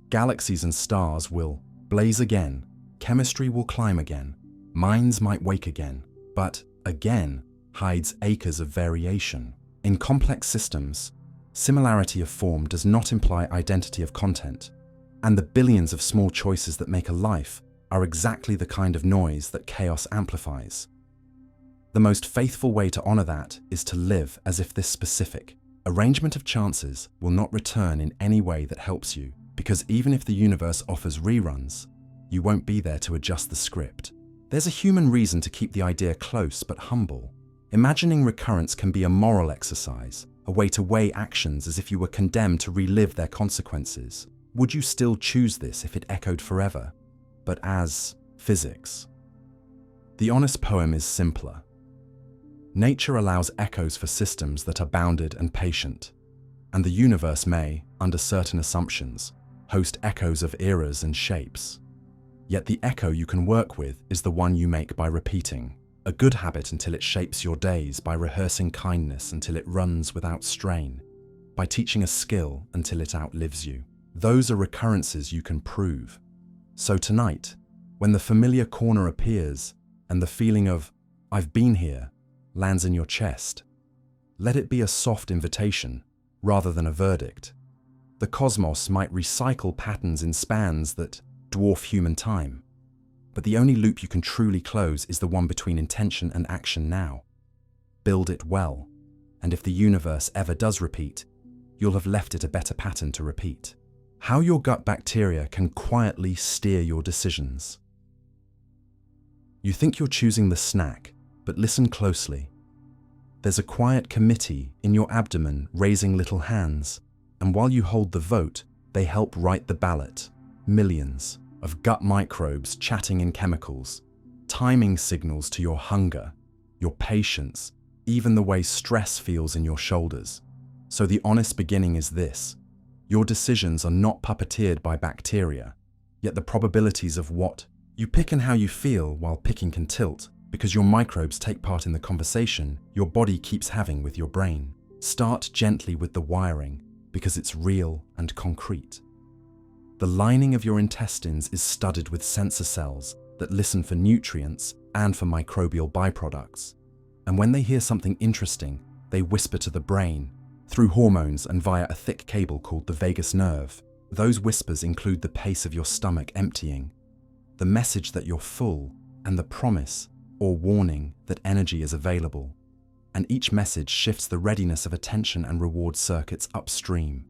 galaxies and stars will blaze again, chemistry will climb again, minds might wake again, but again hides acres of variation. In complex systems, similarity of form does not imply identity of content, and the billions of small choices that make a life are exactly the kind of noise that chaos amplifies. The most faithful way to honor that is to live as if this specific arrangement of chances will not return in any way that helps you, because even if the universe offers reruns, you won't be there to adjust the script. There's a human reason to keep the idea close but humble. Imagining recurrence can be a moral exercise, a way to weigh actions as if you were condemned to relive their consequences. Would you still choose this if it echoed forever, but as physics? The honest poem is simpler. Nature allows echoes for systems that are bounded and patient, and the universe may, under certain assumptions, host echoes of eras and shapes. Yet the echo you can work with is the one you make by repeating a good habit until it shapes your days, by rehearsing kindness until it runs without strain, by teaching a skill until it outlives you. Those are recurrences you can prove. So tonight, when the familiar corner appears and the feeling of "I've been here" lands in your chest, let it be a soft invitation rather than a verdict. The cosmos might recycle patterns in spans that dwarf human time, but the only loop you can truly close is the one between intention and action now. Build it well, and if the universe ever does repeat, you'll have left it a better pattern to repeat. How your gut bacteria can quietly steer your decisions. You think you're choosing the snack, but listen closely. There's a quiet committee in your abdomen raising little hands, and while you hold the vote, they help write the ballot. Millions of gut microbes chatting in chemicals, timing signals to your hunger, your patience, even the way stress feels in your shoulders. So the honest beginning is this: your decisions are not puppeteered by bacteria, yet the probabilities of what you pick and how you feel while picking can tilt, because your microbes take part in the conversation your body keeps having with your brain. Start gently with the wiring, because it's real and concrete. The lining of your intestines is studded with sensor cells that listen for nutrients and for microbial byproducts. And when they hear something interesting, they whisper to the brain, through hormones and via a thick cable called the vagus nerve. Those whispers include the pace of your stomach emptying, the message that you're full, and the promise or warning that energy is available. And each message shifts the readiness of attention and reward circuits upstream.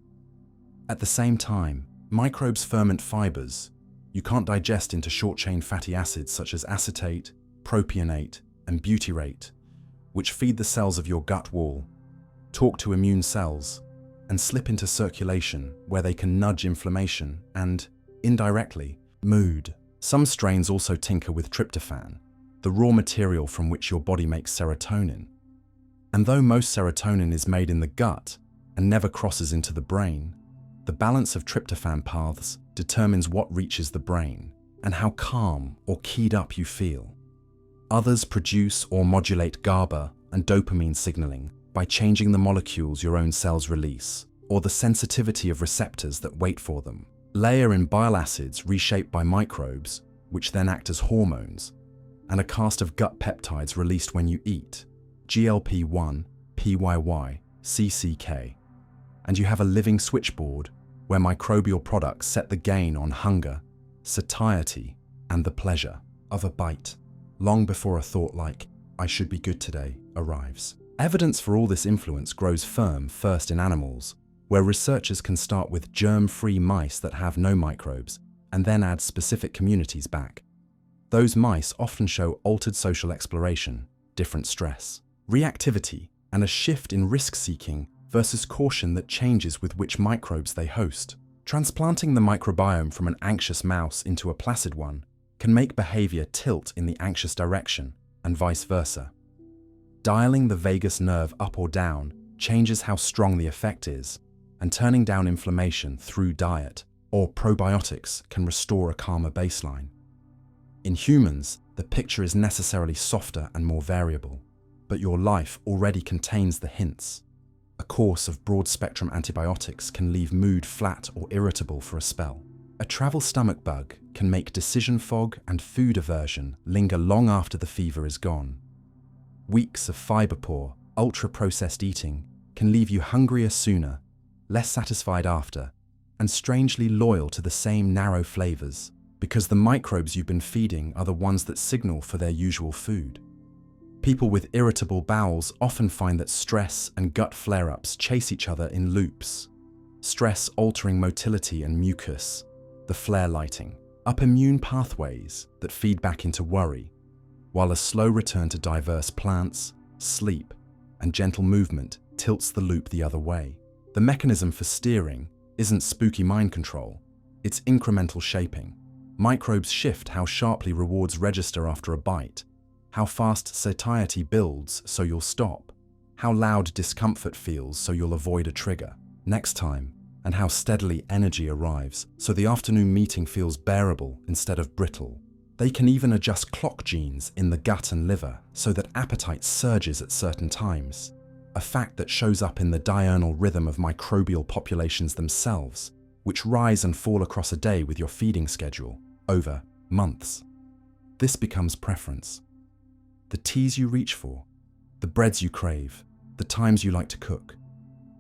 At the same time, microbes ferment fibers you can't digest into short-chain fatty acids such as acetate, propionate, and butyrate, which feed the cells of your gut wall, talk to immune cells, and slip into circulation where they can nudge inflammation and, indirectly, mood. Some strains also tinker with tryptophan, the raw material from which your body makes serotonin. And though most serotonin is made in the gut and never crosses into the brain, the balance of tryptophan paths determines what reaches the brain and how calm or keyed up you feel. Others produce or modulate GABA and dopamine signaling by changing the molecules your own cells release, or the sensitivity of receptors that wait for them. Layer in bile acids reshaped by microbes, which then act as hormones, and a cast of gut peptides released when you eat, GLP-1, PYY, CCK. And you have a living switchboard where microbial products set the gain on hunger, satiety, and the pleasure of a bite, long before a thought like, "I should be good today," arrives. Evidence for all this influence grows firm first in animals, where researchers can start with germ-free mice that have no microbes, and then add specific communities back. Those mice often show altered social exploration, different stress, reactivity, and a shift in risk-seeking versus caution that changes with which microbes they host. Transplanting the microbiome from an anxious mouse into a placid one can make behavior tilt in the anxious direction, and vice versa. Dialing the vagus nerve up or down changes how strong the effect is, and turning down inflammation through diet or probiotics can restore a calmer baseline. In humans, the picture is necessarily softer and more variable, but your life already contains the hints. A course of broad-spectrum antibiotics can leave mood flat or irritable for a spell. A travel stomach bug can make decision fog and food aversion linger long after the fever is gone. Weeks of fiber-poor, ultra-processed eating can leave you hungrier sooner, less satisfied after, and strangely loyal to the same narrow flavors, because the microbes you've been feeding are the ones that signal for their usual food. People with irritable bowels often find that stress and gut flare-ups chase each other in loops. Stress altering motility and mucus, the flare lighting up immune pathways that feed back into worry, while a slow return to diverse plants, sleep, and gentle movement tilts the loop the other way. The mechanism for steering isn't spooky mind control, it's incremental shaping. Microbes shift how sharply rewards register after a bite, how fast satiety builds so you'll stop, how loud discomfort feels so you'll avoid a trigger next time, and how steadily energy arrives so the afternoon meeting feels bearable instead of brittle. They can even adjust clock genes in the gut and liver so that appetite surges at certain times, a fact that shows up in the diurnal rhythm of microbial populations themselves, which rise and fall across a day with your feeding schedule, over months. This becomes preference. The teas you reach for, the breads you crave, the times you like to cook,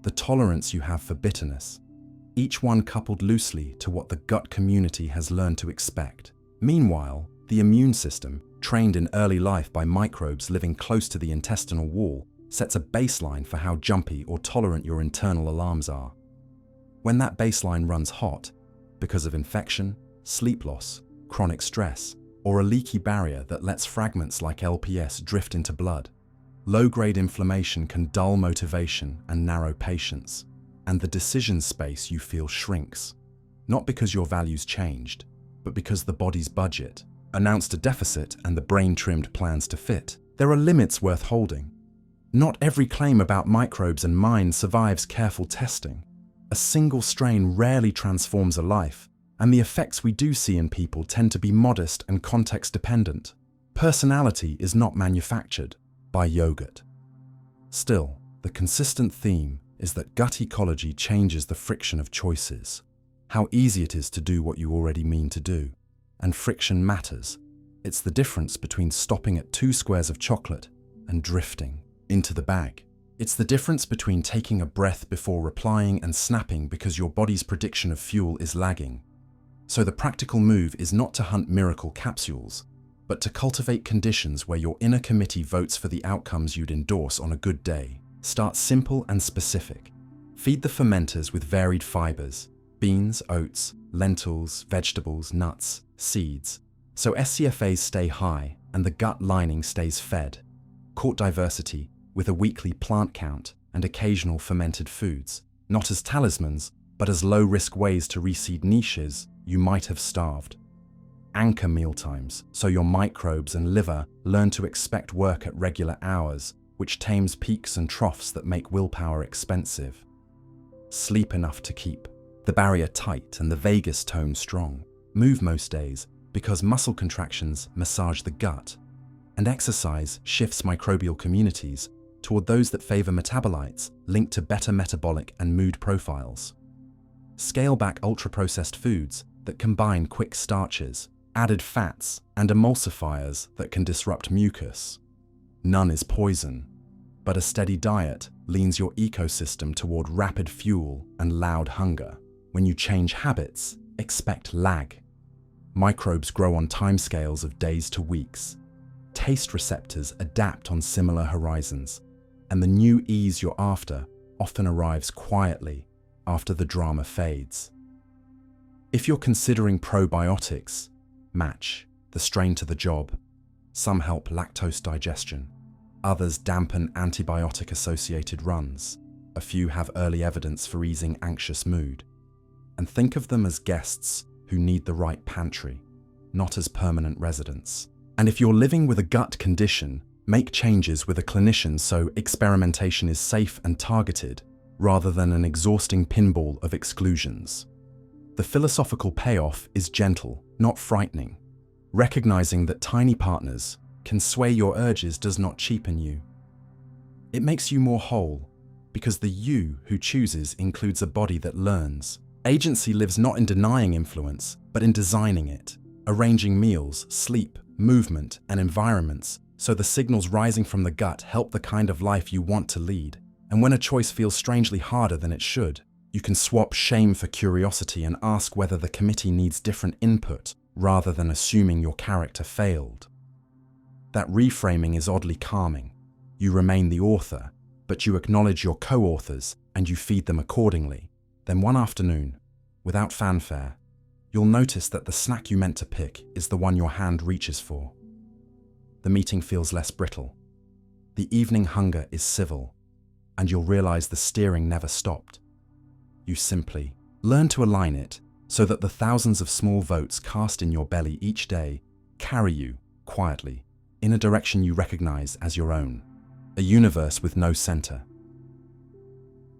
the tolerance you have for bitterness, each one coupled loosely to what the gut community has learned to expect. Meanwhile, the immune system, trained in early life by microbes living close to the intestinal wall, sets a baseline for how jumpy or tolerant your internal alarms are. When that baseline runs hot, because of infection, sleep loss, chronic stress, or a leaky barrier that lets fragments like LPS drift into blood. Low-grade inflammation can dull motivation and narrow patience, and the decision space you feel shrinks. Not because your values changed, but because the body's budget announced a deficit and the brain trimmed plans to fit. There are limits worth holding. Not every claim about microbes and mind survives careful testing. A single strain rarely transforms a life, and the effects we do see in people tend to be modest and context-dependent. Personality is not manufactured by yogurt. Still, the consistent theme is that gut ecology changes the friction of choices. How easy it is to do what you already mean to do. And friction matters. It's the difference between stopping at 2 squares of chocolate and drifting into the bag. It's the difference between taking a breath before replying and snapping because your body's prediction of fuel is lagging. So the practical move is not to hunt miracle capsules, but to cultivate conditions where your inner committee votes for the outcomes you'd endorse on a good day. Start simple and specific. Feed the fermenters with varied fibers, beans, oats, lentils, vegetables, nuts, seeds, so SCFAs stay high and the gut lining stays fed. Court diversity with a weekly plant count and occasional fermented foods, not as talismans, but as low-risk ways to reseed niches you might have starved. Anchor mealtimes, so your microbes and liver learn to expect work at regular hours, which tames peaks and troughs that make willpower expensive. Sleep enough to keep the barrier tight and the vagus tone strong. Move most days because muscle contractions massage the gut, and exercise shifts microbial communities toward those that favor metabolites linked to better metabolic and mood profiles. Scale back ultra-processed foods that combine quick starches, added fats, and emulsifiers that can disrupt mucus. None is poison, but a steady diet leans your ecosystem toward rapid fuel and loud hunger. When you change habits, expect lag. Microbes grow on timescales of days to weeks. Taste receptors adapt on similar horizons, and the new ease you're after often arrives quietly after the drama fades. If you're considering probiotics, match the strain to the job. Some help lactose digestion. Others dampen antibiotic-associated runs. A few have early evidence for easing anxious mood. And think of them as guests who need the right pantry, not as permanent residents. And if you're living with a gut condition, make changes with a clinician so experimentation is safe and targeted, rather than an exhausting pinball of exclusions. The philosophical payoff is gentle, not frightening. Recognizing that tiny partners can sway your urges does not cheapen you. It makes you more whole, because the you who chooses includes a body that learns. Agency lives not in denying influence, but in designing it, arranging meals, sleep, movement, and environments so the signals rising from the gut help the kind of life you want to lead. And when a choice feels strangely harder than it should, you can swap shame for curiosity and ask whether the committee needs different input rather than assuming your character failed. That reframing is oddly calming. You remain the author, but you acknowledge your co-authors and you feed them accordingly. Then one afternoon, without fanfare, you'll notice that the snack you meant to pick is the one your hand reaches for. The meeting feels less brittle. The evening hunger is civil, and you'll realize the steering never stopped. You simply learn to align it so that the thousands of small votes cast in your belly each day carry you, quietly, in a direction you recognize as your own, a universe with no center.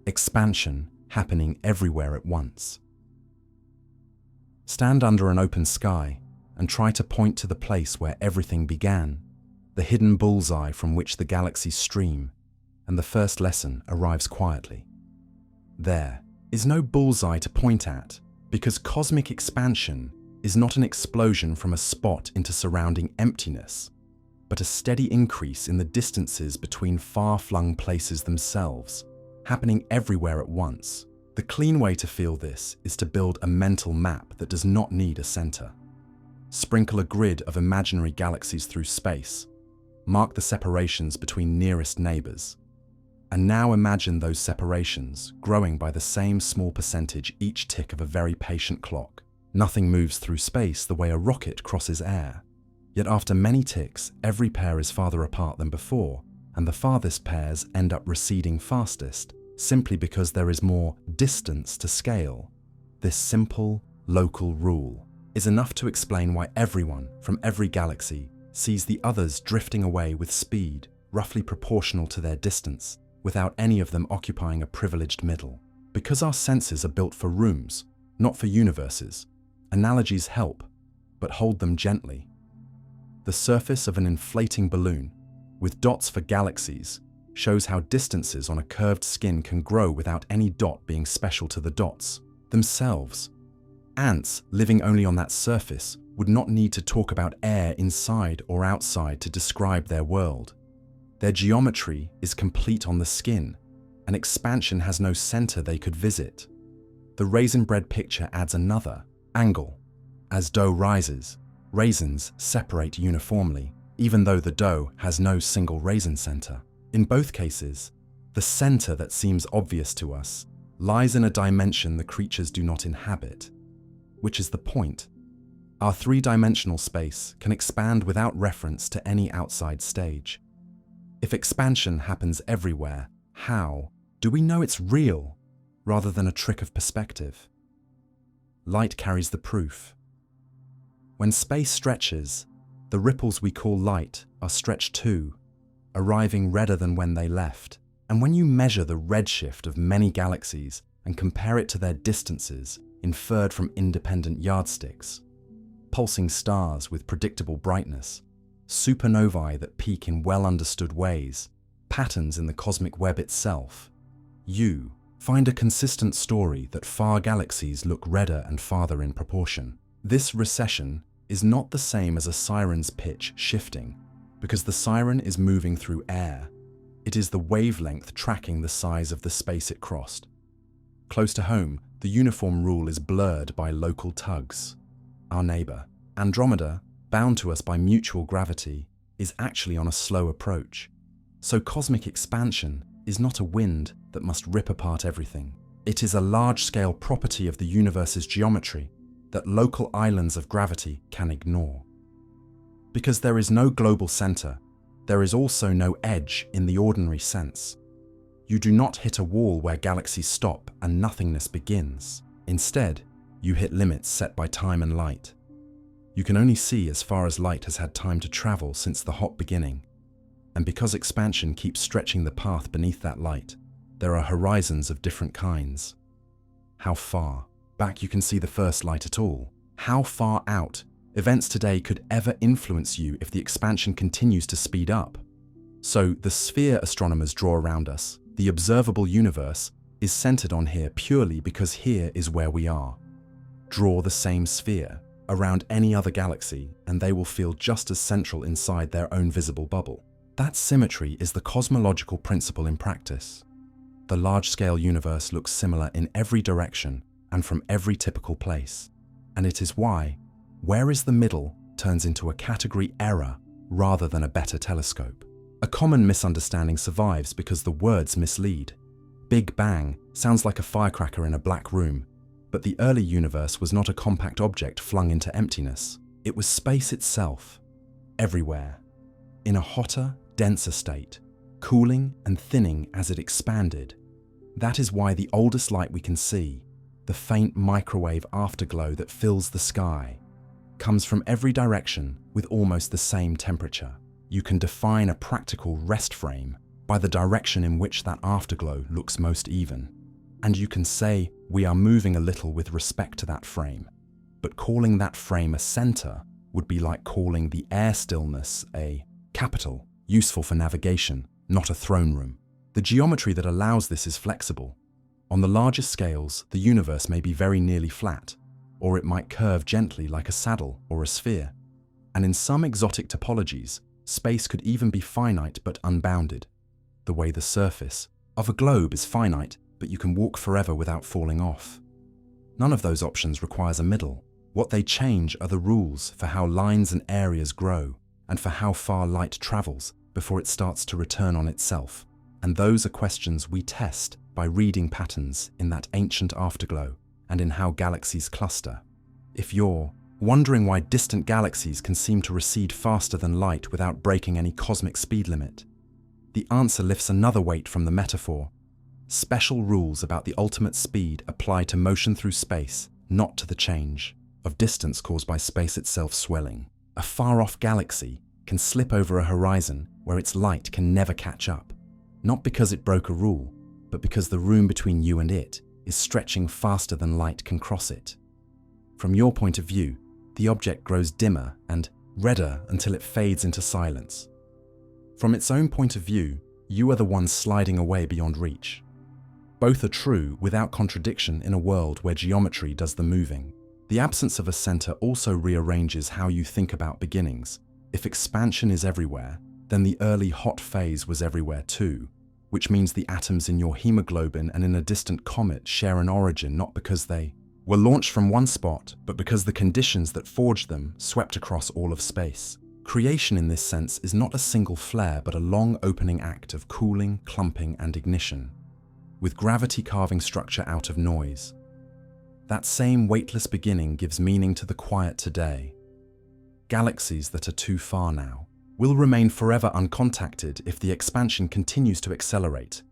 Expansion happening everywhere at once. Stand under an open sky and try to point to the place where everything began, the hidden bullseye from which the galaxies stream, and the first lesson arrives quietly. There is no bullseye to point at, because cosmic expansion is not an explosion from a spot into surrounding emptiness, but a steady increase in the distances between far-flung places themselves, happening everywhere at once. The clean way to feel this is to build a mental map that does not need a center. Sprinkle a grid of imaginary galaxies through space. Mark the separations between nearest neighbors. And now imagine those separations growing by the same small percentage each tick of a very patient clock. Nothing moves through space the way a rocket crosses air. Yet after many ticks, every pair is farther apart than before, and the farthest pairs end up receding fastest, simply because there is more distance to scale. This simple, local rule is enough to explain why everyone from every galaxy sees the others drifting away with speed roughly proportional to their distance, without any of them occupying a privileged middle. Because our senses are built for rooms, not for universes, analogies help, but hold them gently. The surface of an inflating balloon, with dots for galaxies, shows how distances on a curved skin can grow without any dot being special to the dots themselves. Ants living only on that surface would not need to talk about air inside or outside to describe their world. Their geometry is complete on the skin, and expansion has no center they could visit. The raisin bread picture adds another angle. As dough rises, raisins separate uniformly, even though the dough has no single raisin center. In both cases, the center that seems obvious to us lies in a dimension the creatures do not inhabit, which is the point. Our three-dimensional space can expand without reference to any outside stage. If expansion happens everywhere, how do we know it's real rather than a trick of perspective? Light carries the proof. When space stretches, the ripples we call light are stretched too, arriving redder than when they left. And when you measure the redshift of many galaxies and compare it to their distances inferred from independent yardsticks, pulsing stars with predictable brightness, supernovae that peak in well-understood ways, patterns in the cosmic web itself, you find a consistent story that far galaxies look redder and farther in proportion. This recession is not the same as a siren's pitch shifting, because the siren is moving through air. It is the wavelength tracking the size of the space it crossed. Close to home, the uniform rule is blurred by local tugs. Our neighbor, Andromeda, bound to us by mutual gravity, is actually on a slow approach. So cosmic expansion is not a wind that must rip apart everything. It is a large-scale property of the universe's geometry that local islands of gravity can ignore. Because there is no global center, there is also no edge in the ordinary sense. You do not hit a wall where galaxies stop and nothingness begins. Instead, you hit limits set by time and light. You can only see as far as light has had time to travel since the hot beginning. And because expansion keeps stretching the path beneath that light, there are horizons of different kinds. How far back you can see the first light at all? How far out events today could ever influence you if the expansion continues to speed up? So the sphere astronomers draw around us, the observable universe, is centered on here purely because here is where we are. Draw the same sphere around any other galaxy and they will feel just as central inside their own visible bubble. That symmetry is the cosmological principle in practice. The large-scale universe looks similar in every direction and from every typical place. And it is why, where is the middle turns into a category error rather than a better telescope. A common misunderstanding survives because the words mislead. Big Bang sounds like a firecracker in a black room, but the early universe was not a compact object flung into emptiness. It was space itself, everywhere, in a hotter, denser state, cooling and thinning as it expanded. That is why the oldest light we can see, the faint microwave afterglow that fills the sky, comes from every direction with almost the same temperature. You can define a practical rest frame by the direction in which that afterglow looks most even. And you can say we are moving a little with respect to that frame. But calling that frame a center would be like calling the air stillness a capital, useful for navigation, not a throne room. The geometry that allows this is flexible. On the largest scales, the universe may be very nearly flat, or it might curve gently like a saddle or a sphere. And in some exotic topologies, space could even be finite but unbounded, the way the surface of a globe is finite but you can walk forever without falling off. None of those options requires a middle. What they change are the rules for how lines and areas grow and for how far light travels before it starts to return on itself. And those are questions we test by reading patterns in that ancient afterglow and in how galaxies cluster. If you're wondering why distant galaxies can seem to recede faster than light without breaking any cosmic speed limit. The answer lifts another weight from the metaphor. Special rules about the ultimate speed apply to motion through space, not to the change of distance caused by space itself swelling. A far-off galaxy can slip over a horizon where its light can never catch up, not because it broke a rule, but because the room between you and it is stretching faster than light can cross it. From your point of view, the object grows dimmer and redder until it fades into silence. From its own point of view, you are the one sliding away beyond reach. Both are true without contradiction in a world where geometry does the moving. The absence of a center also rearranges how you think about beginnings. If expansion is everywhere, then the early hot phase was everywhere too, which means the atoms in your hemoglobin and in a distant comet share an origin not because they were launched from one spot, but because the conditions that forged them swept across all of space. Creation in this sense is not a single flare, but a long opening act of cooling, clumping, and ignition, with gravity carving structure out of noise. That same weightless beginning gives meaning to the quiet today. Galaxies that are too far now will remain forever uncontacted if the expansion continues to accelerate,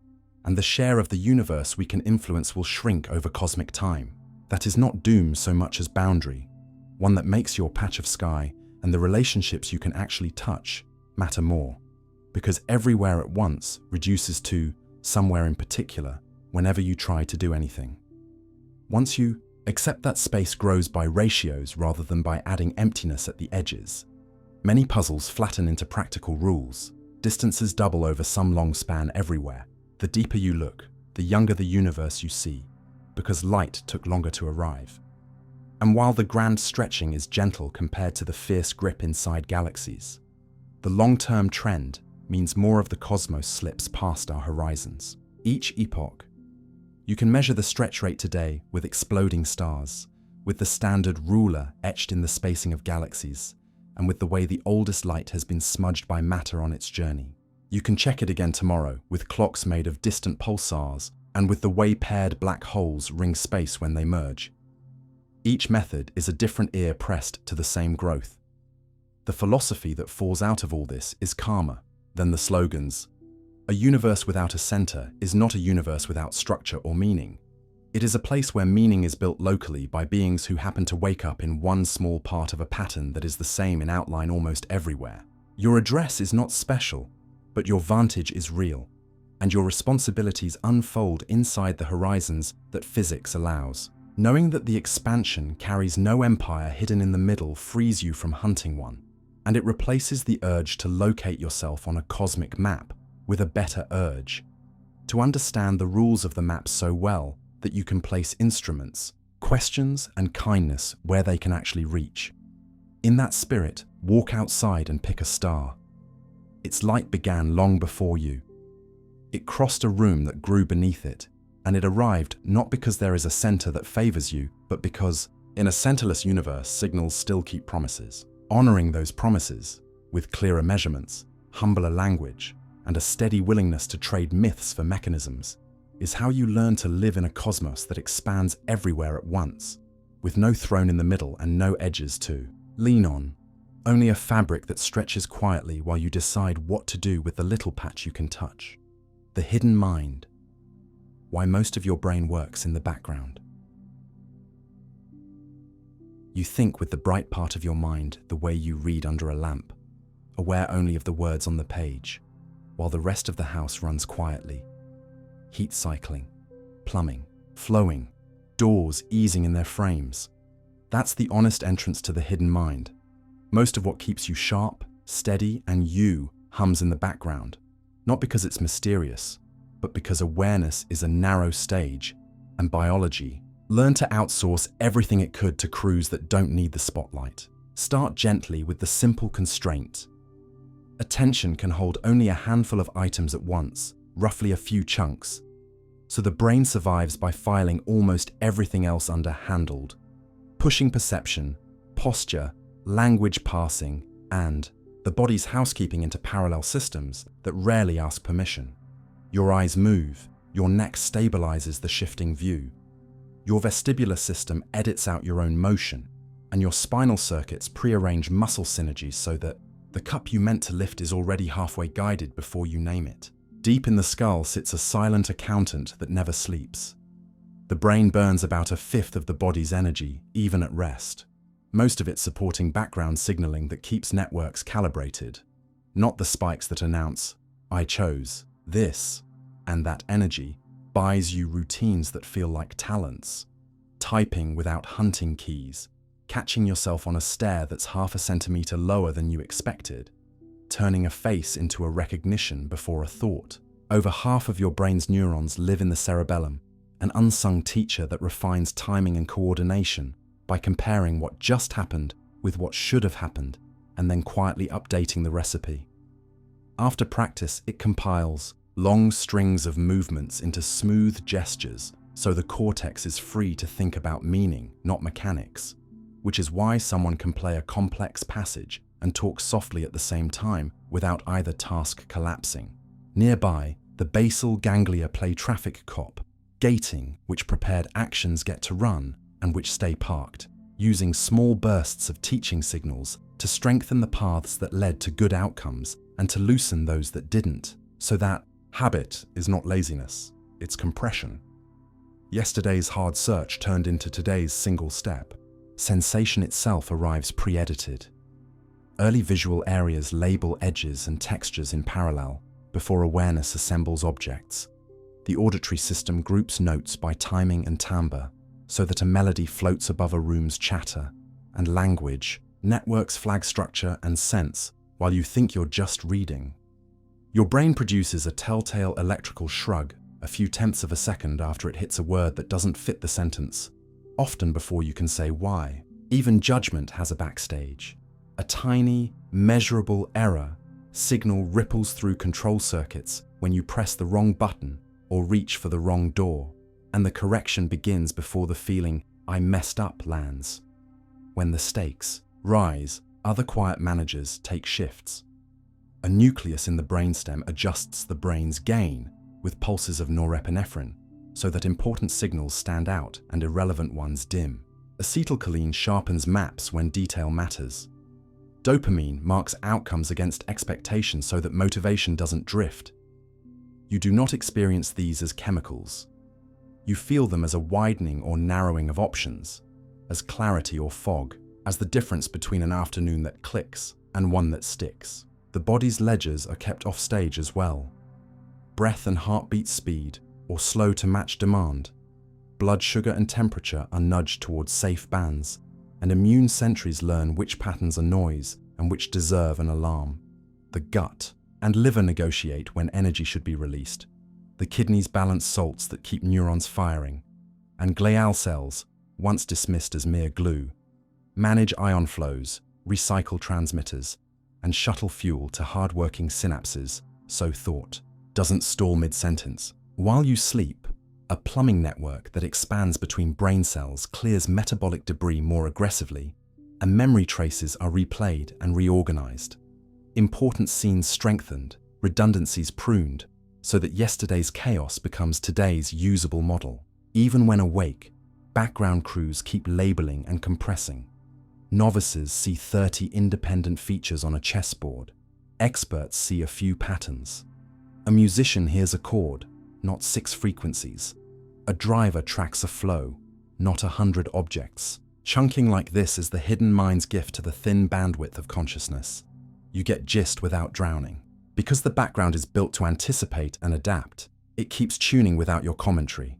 and the share of the universe we can influence will shrink over cosmic time. That is not doom so much as boundary, one that makes your patch of sky and the relationships you can actually touch matter more, because everywhere at once reduces to somewhere in particular whenever you try to do anything. Once you accept that space grows by ratios rather than by adding emptiness at the edges, many puzzles flatten into practical rules. Distances double over some long span everywhere. The deeper you look, the younger the universe you see, because light took longer to arrive. And while the grand stretching is gentle compared to the fierce grip inside galaxies, the long-term trend means more of the cosmos slips past our horizons. Each epoch, you can measure the stretch rate today with exploding stars, with the standard ruler etched in the spacing of galaxies, and with the way the oldest light has been smudged by matter on its journey. You can check it again tomorrow with clocks made of distant pulsars and with the way paired black holes ring space when they merge. Each method is a different ear pressed to the same growth. The philosophy that falls out of all this is calmer than the slogans. A universe without a center is not a universe without structure or meaning. It is a place where meaning is built locally by beings who happen to wake up in one small part of a pattern that is the same in outline almost everywhere. Your address is not special, but your vantage is real, and your responsibilities unfold inside the horizons that physics allows. Knowing that the expansion carries no empire hidden in the middle frees you from hunting one, and it replaces the urge to locate yourself on a cosmic map with a better urge to understand the rules of the map so well that you can place instruments, questions, and kindness where they can actually reach. In that spirit, walk outside and pick a star. Its light began long before you. It crossed a room that grew beneath it, and it arrived not because there is a center that favors you, but because, in a centerless universe, signals still keep promises. Honoring those promises, with clearer measurements, humbler language, and a steady willingness to trade myths for mechanisms, is how you learn to live in a cosmos that expands everywhere at once, with no throne in the middle and no edges to lean on, only a fabric that stretches quietly while you decide what to do with the little patch you can touch. The hidden mind. Why most of your brain works in the background. You think with the bright part of your mind the way you read under a lamp, aware only of the words on the page, while the rest of the house runs quietly. Heat cycling, plumbing, flowing, doors easing in their frames. That's the honest entrance to the hidden mind. Most of what keeps you sharp, steady, and you hums in the background, not because it's mysterious, but because awareness is a narrow stage, and biology learned to outsource everything it could to crews that don't need the spotlight. Start gently with the simple constraint. Attention can hold only a handful of items at once, roughly a few chunks, so the brain survives by filing almost everything else under handled, pushing perception, posture, language passing, and the body's housekeeping into parallel systems that rarely ask permission. Your eyes move, your neck stabilizes the shifting view. Your vestibular system edits out your own motion, and your spinal circuits prearrange muscle synergies so that the cup you meant to lift is already halfway guided before you name it. Deep in the skull sits a silent accountant that never sleeps. The brain burns about a fifth of the body's energy, even at rest. Most of it supporting background signaling that keeps networks calibrated, not the spikes that announce, "I chose this," and that energy buys you routines that feel like talents. Typing without hunting keys, catching yourself on a stair that's half a centimeter lower than you expected, turning a face into a recognition before a thought. Over half of your brain's neurons live in the cerebellum, an unsung teacher that refines timing and coordination by comparing what just happened with what should have happened and then quietly updating the recipe. After practice, it compiles long strings of movements into smooth gestures so the cortex is free to think about meaning, not mechanics, which is why someone can play a complex passage and talk softly at the same time without either task collapsing. Nearby, the basal ganglia play traffic cop, gating, which prepared actions get to run and which stay parked, using small bursts of teaching signals to strengthen the paths that led to good outcomes and to loosen those that didn't, so that habit is not laziness, it's compression. Yesterday's hard search turned into today's single step. Sensation itself arrives pre-edited. Early visual areas label edges and textures in parallel before awareness assembles objects. The auditory system groups notes by timing and timbre so that a melody floats above a room's chatter, and language networks flag structure and sense while you think you're just reading. Your brain produces a telltale electrical shrug a few tenths of a second after it hits a word that doesn't fit the sentence, often before you can say why. Even judgment has a backstage. A tiny, measurable error signal ripples through control circuits when you press the wrong button or reach for the wrong door, and the correction begins before the feeling "I messed up" lands. When the stakes rise, other quiet managers take shifts. A nucleus in the brainstem adjusts the brain's gain with pulses of norepinephrine so that important signals stand out and irrelevant ones dim. Acetylcholine sharpens maps when detail matters. Dopamine marks outcomes against expectations so that motivation doesn't drift. You do not experience these as chemicals. You feel them as a widening or narrowing of options, as clarity or fog, as the difference between an afternoon that clicks and one that sticks. The body's ledgers are kept off stage as well. Breath and heartbeat speed, or slow to match demand. Blood sugar and temperature are nudged towards safe bands, and immune sentries learn which patterns are noise and which deserve an alarm. The gut and liver negotiate when energy should be released. The kidneys balance salts that keep neurons firing, and glial cells, once dismissed as mere glue, manage ion flows, recycle transmitters, and shuttle fuel to hard-working synapses, so thought doesn't stall mid-sentence. While you sleep, a plumbing network that expands between brain cells clears metabolic debris more aggressively, and memory traces are replayed and reorganized. Important scenes strengthened, redundancies pruned, so that yesterday's chaos becomes today's usable model. Even when awake, background crews keep labeling and compressing. Novices see 30 independent features on a chessboard. Experts see a few patterns. A musician hears a chord, not 6 frequencies. A driver tracks a flow, not 100 objects. Chunking like this is the hidden mind's gift to the thin bandwidth of consciousness. You get gist without drowning. Because the background is built to anticipate and adapt, it keeps tuning without your commentary.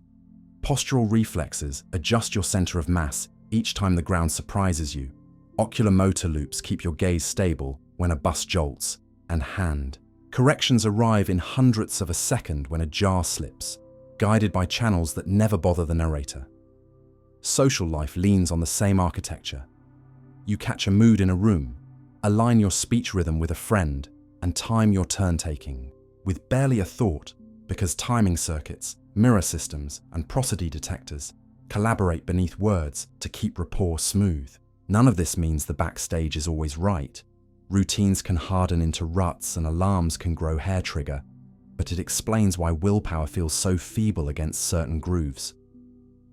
Postural reflexes adjust your center of mass each time the ground surprises you. Ocular motor loops keep your gaze stable when a bus jolts, and hand corrections arrive in hundredths of a second when a jar slips, guided by channels that never bother the narrator. Social life leans on the same architecture. You catch a mood in a room, align your speech rhythm with a friend, and time your turn-taking with barely a thought, because timing circuits, mirror systems, and prosody detectors collaborate beneath words to keep rapport smooth. None of this means the backstage is always right. Routines can harden into ruts and alarms can grow hair trigger, but it explains why willpower feels so feeble against certain grooves.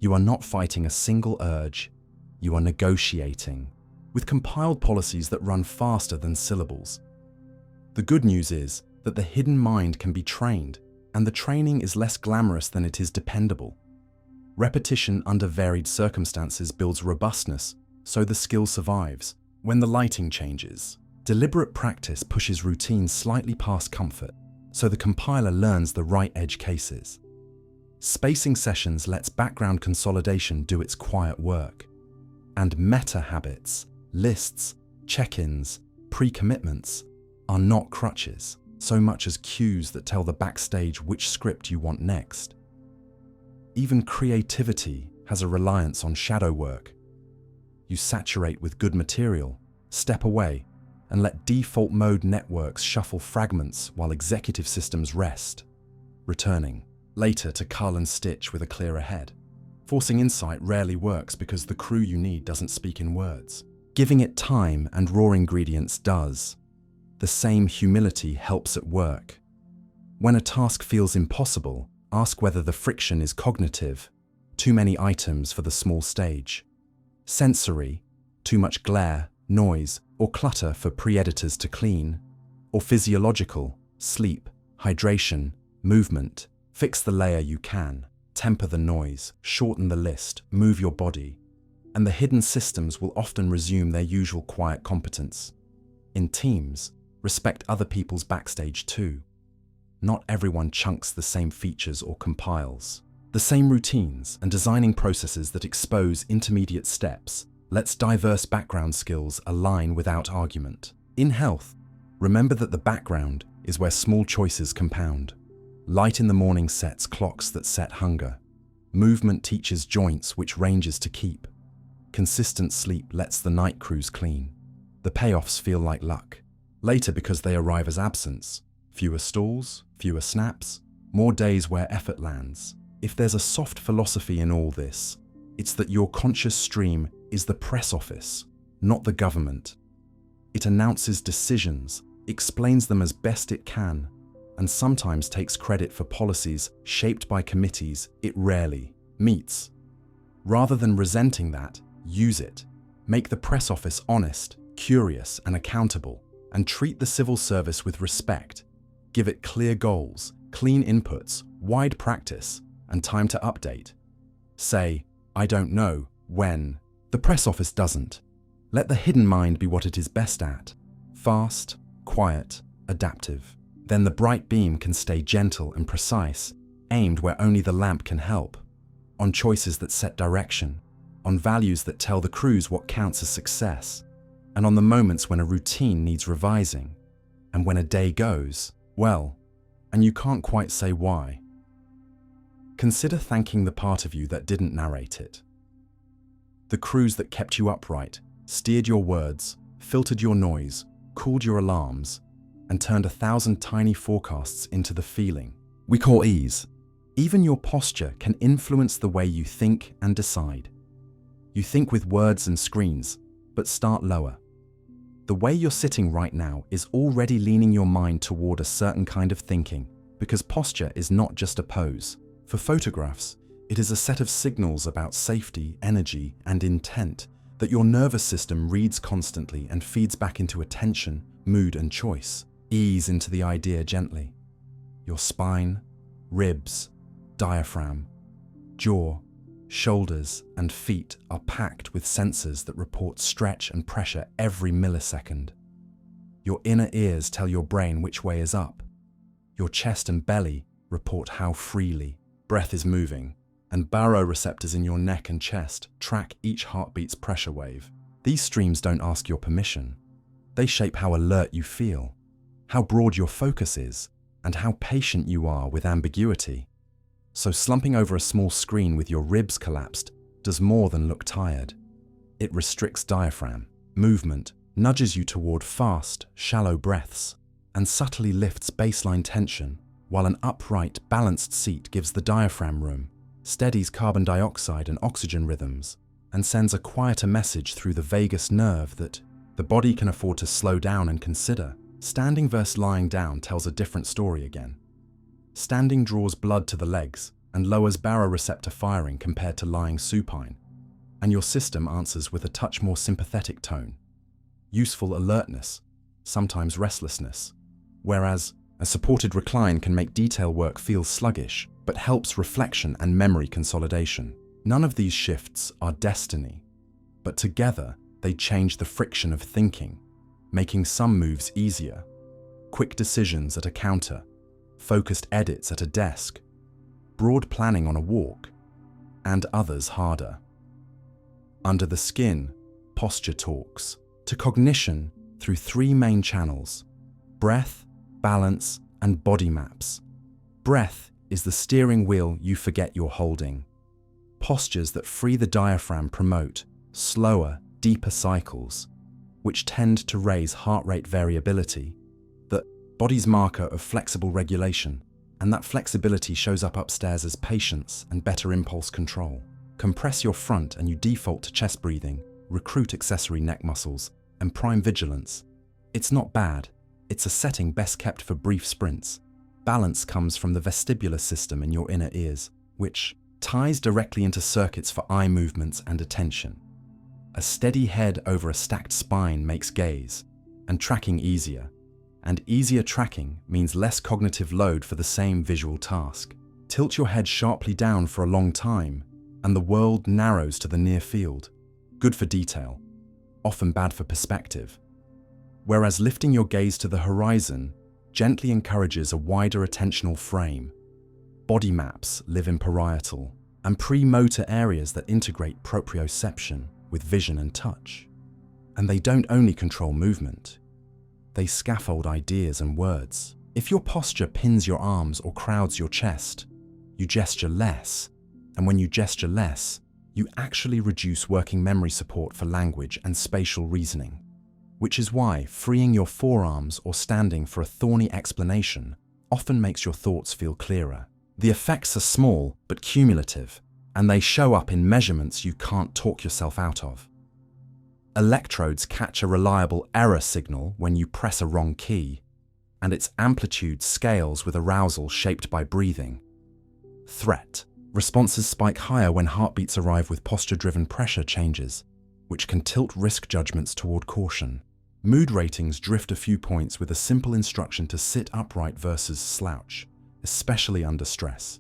You are not fighting a single urge, You are negotiating with compiled policies that run faster than syllables. The good news is that the hidden mind can be trained, and the training is less glamorous than it is dependable. Repetition under varied circumstances builds robustness, so the skill survives. When the lighting changes, deliberate practice pushes routine slightly past comfort, so the compiler learns the right edge cases. Spacing sessions lets background consolidation do its quiet work. And meta habits, lists, check-ins, pre-commitments are not crutches, so much as cues that tell the backstage which script you want next. Even creativity has a reliance on shadow work. You saturate with good material, step away, and let default mode networks shuffle fragments while executive systems rest, returning later to cull and stitch with a clearer head. Forcing insight rarely works because the crew you need doesn't speak in words. Giving it time and raw ingredients does. The same humility helps at work. When a task feels impossible, ask whether the friction is cognitive, too many items for the small stage; sensory, too much glare, noise, or clutter for pre-editors to clean; or physiological, sleep, hydration, movement. Fix the layer you can, temper the noise, shorten the list, move your body, and the hidden systems will often resume their usual quiet competence. In teams, respect other people's backstage too. Not everyone chunks the same features or compiles the same routines, and designing processes that expose intermediate steps lets diverse background skills align without argument. In health, remember that the background is where small choices compound. Light in the morning sets clocks that set hunger. Movement teaches joints which ranges to keep. Consistent sleep lets the night crews clean. The payoffs feel like luck. Later because they arrive as absence. Fewer stalls, fewer snaps, more days where effort lands. If there's a soft philosophy in all this, it's that your conscious stream is the press office, not the government. It announces decisions, explains them as best it can, and sometimes takes credit for policies shaped by committees it rarely meets. Rather than resenting that, use it. Make the press office honest, curious, and accountable, and treat the civil service with respect. Give it clear goals, clean inputs, wide practice, and time to update. Say, I don't know, when. The press office doesn't. Let the hidden mind be what it is best at. Fast, quiet, adaptive. Then the bright beam can stay gentle and precise, aimed where only the lamp can help. On choices that set direction, on values that tell the crews what counts as success, and on the moments when a routine needs revising, and when a day goes, well, and you can't quite say why. Consider thanking the part of you that didn't narrate it. The crews that kept you upright, steered your words, filtered your noise, cooled your alarms, and turned 1,000 tiny forecasts into the feeling we call ease. Even your posture can influence the way you think and decide. You think with words and screens, but start lower. The way you're sitting right now is already leaning your mind toward a certain kind of thinking, because posture is not just a pose. For photographs, it is a set of signals about safety, energy, and intent that your nervous system reads constantly and feeds back into attention, mood, and choice. Ease into the idea gently. Your spine, ribs, diaphragm, jaw, shoulders, and feet are packed with sensors that report stretch and pressure every millisecond. Your inner ears tell your brain which way is up. Your chest and belly report how freely breath is moving, and baroreceptors in your neck and chest track each heartbeat's pressure wave. These streams don't ask your permission. They shape how alert you feel, how broad your focus is, and how patient you are with ambiguity. So slumping over a small screen with your ribs collapsed does more than look tired. It restricts diaphragm, movement, nudges you toward fast, shallow breaths, and subtly lifts baseline tension, while an upright, balanced seat gives the diaphragm room, steadies carbon dioxide and oxygen rhythms, and sends a quieter message through the vagus nerve that the body can afford to slow down and consider. Standing versus lying down tells a different story again. Standing draws blood to the legs and lowers baroreceptor firing compared to lying supine. and your system answers with a touch more sympathetic tone. Useful alertness, sometimes restlessness, whereas a supported recline can make detail work feel sluggish, but helps reflection and memory consolidation. None of these shifts are destiny, but together they change the friction of thinking, making some moves easier. Quick decisions at a counter, focused edits at a desk, broad planning on a walk, and others harder. Under the skin, posture talks to cognition through three main channels: breath, balance, and body maps. Breath is the steering wheel you forget you're holding. Postures that free the diaphragm promote slower, deeper cycles, which tend to raise heart rate variability, the body's marker of flexible regulation, and that flexibility shows up upstairs as patience and better impulse control. Compress your front and you default to chest breathing, recruit accessory neck muscles, and prime vigilance. It's not bad. It's a setting best kept for brief sprints. Balance comes from the vestibular system in your inner ears, which ties directly into circuits for eye movements and attention. A steady head over a stacked spine makes gaze and tracking easier, and easier tracking means less cognitive load for the same visual task. Tilt your head sharply down for a long time, and the world narrows to the near field. Good for detail, often bad for perspective. Whereas lifting your gaze to the horizon gently encourages a wider attentional frame. Body maps live in parietal and premotor areas that integrate proprioception with vision and touch. And they don't only control movement, they scaffold ideas and words. If your posture pins your arms or crowds your chest, you gesture less. And when you gesture less, you actually reduce working memory support for language and spatial reasoning. Which is why freeing your forearms or standing for a thorny explanation often makes your thoughts feel clearer. The effects are small but cumulative, and they show up in measurements you can't talk yourself out of. Electrodes catch a reliable error signal when you press a wrong key, and its amplitude scales with arousal shaped by breathing. Threat. Responses spike higher when heartbeats arrive with posture-driven pressure changes, which can tilt risk judgments toward caution. Mood ratings drift a few points with a simple instruction to sit upright versus slouch, especially under stress.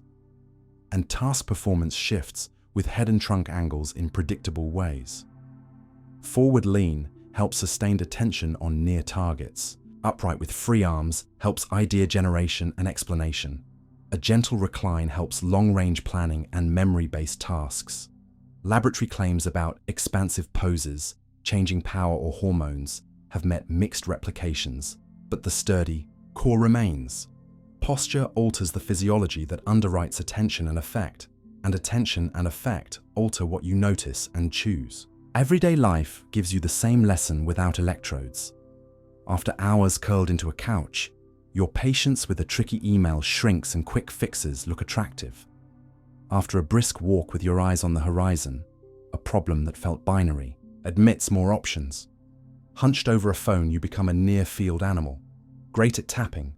And task performance shifts with head and trunk angles in predictable ways. Forward lean helps sustained attention on near targets. Upright with free arms helps idea generation and explanation. A gentle recline helps long-range planning and memory-based tasks. Laboratory claims about expansive poses, changing power or hormones, have met mixed replications, but the sturdy core remains. Posture alters the physiology that underwrites attention and effect alter what you notice and choose. Everyday life gives you the same lesson without electrodes. After hours curled into a couch, your patience with a tricky email shrinks and quick fixes look attractive. After a brisk walk with your eyes on the horizon, a problem that felt binary admits more options. Hunched over a phone, you become a near-field animal, great at tapping,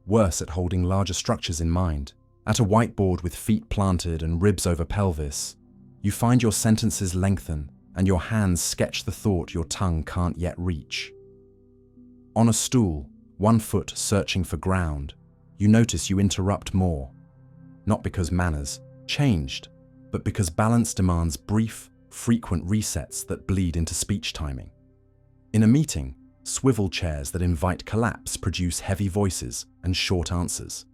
worse at holding larger structures in mind. At a whiteboard with feet planted and ribs over pelvis, you find your sentences lengthen and your hands sketch the thought your tongue can't yet reach. On a stool, one foot searching for ground, you notice you interrupt more, not because manners changed, but because balance demands brief, frequent resets that bleed into speech timing. In a meeting, swivel chairs that invite collapse produce heavy voices and short answers,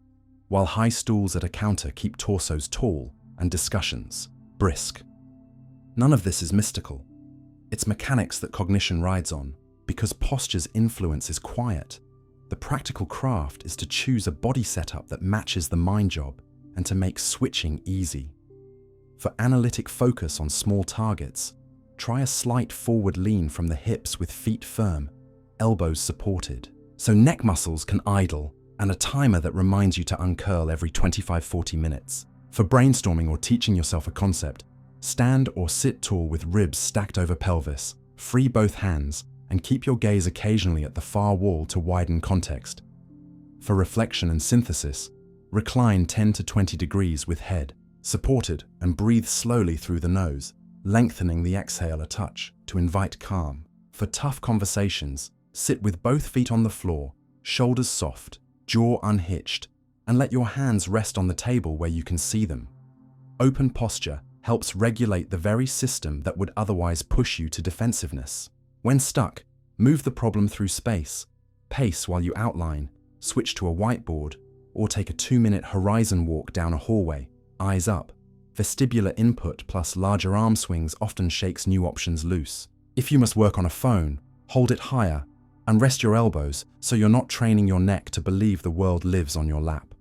while high stools at a counter keep torsos tall and discussions brisk. None of this is mystical. It's mechanics that cognition rides on, because posture's influence is quiet. The practical craft is to choose a body setup that matches the mind job and to make switching easy. For analytic focus on small targets, try a slight forward lean from the hips with feet firm, elbows supported, so neck muscles can idle, and a timer that reminds you to uncurl every 25-40 minutes. For brainstorming or teaching yourself a concept, stand or sit tall with ribs stacked over pelvis, free both hands, and keep your gaze occasionally at the far wall to widen context. For reflection and synthesis, recline 10 to 20 degrees with head supported and breathe slowly through the nose. lengthening the exhale a touch to invite calm. For tough conversations, sit with both feet on the floor, shoulders soft, jaw unhitched, and let your hands rest on the table where you can see them. Open posture helps regulate the very system that would otherwise push you to defensiveness. When stuck, move the problem through space, pace while you outline, switch to a whiteboard, or take a 2-minute horizon walk down a hallway, eyes up. Vestibular input plus larger arm swings often shakes new options loose. If you must work on a phone, hold it higher and rest your elbows so you're not training your neck to believe the world lives on your lap.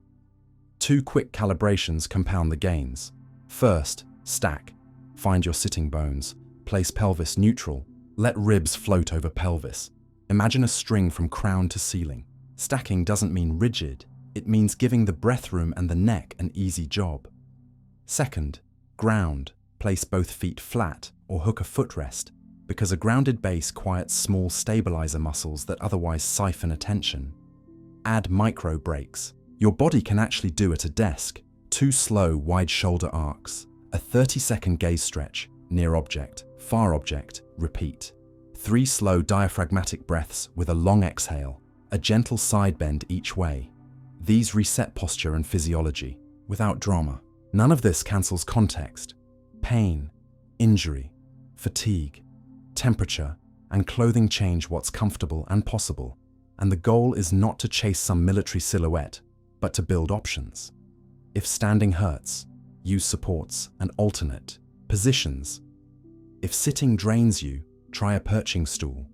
2 quick calibrations compound the gains. First, stack. Find your sitting bones. Place pelvis neutral. Let ribs float over pelvis. Imagine a string from crown to ceiling. Stacking doesn't mean rigid. It means giving the breath room and the neck an easy job. Second, ground. Place both feet flat or hook a footrest, because a grounded base quiets small stabilizer muscles that otherwise siphon attention. Add micro breaks. Your body can actually do at a desk. 2 slow, wide shoulder arcs. A 30-second gaze stretch, near object, far object, repeat. 3 slow diaphragmatic breaths with a long exhale. A gentle side bend each way. These reset posture and physiology, without drama. None of this cancels context. Pain, injury, fatigue, temperature, and clothing change what's comfortable and possible. And the goal is not to chase some military silhouette, but to build options. If standing hurts, use supports and alternate positions. If sitting drains you, try a perching stool.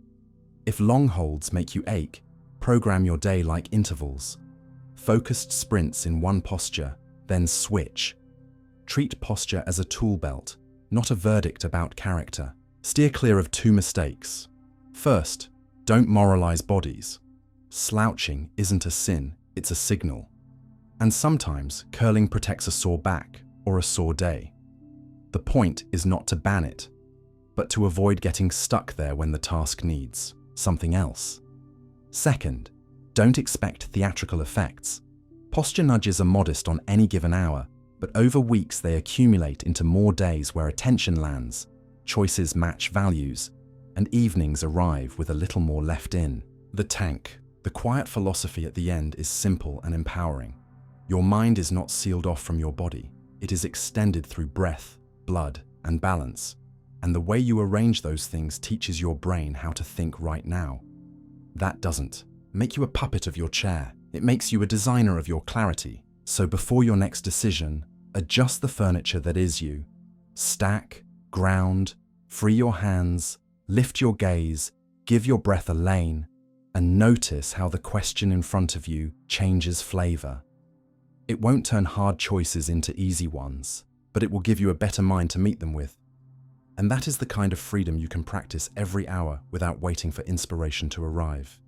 If long holds make you ache, program your day like intervals. Focused sprints in one posture, then switch. Treat posture as a tool belt, not a verdict about character. Steer clear of 2 mistakes. First, don't moralize bodies. Slouching isn't a sin, it's a signal. And sometimes curling protects a sore back or a sore day. The point is not to ban it, but to avoid getting stuck there when the task needs something else. Second, don't expect theatrical effects. Posture nudges are modest on any given hour, but over weeks they accumulate into more days where attention lands, choices match values, and evenings arrive with a little more left in. The tank, the quiet philosophy at the end, is simple and empowering. Your mind is not sealed off from your body. It is extended through breath, blood, and balance. And the way you arrange those things teaches your brain how to think right now. That doesn't make you a puppet of your chair. It makes you a designer of your clarity. So before your next decision, adjust the furniture that is you. Stack, ground, free your hands, lift your gaze, give your breath a lane, and notice how the question in front of you changes flavor. It won't turn hard choices into easy ones, but it will give you a better mind to meet them with. And that is the kind of freedom you can practice every hour without waiting for inspiration to arrive.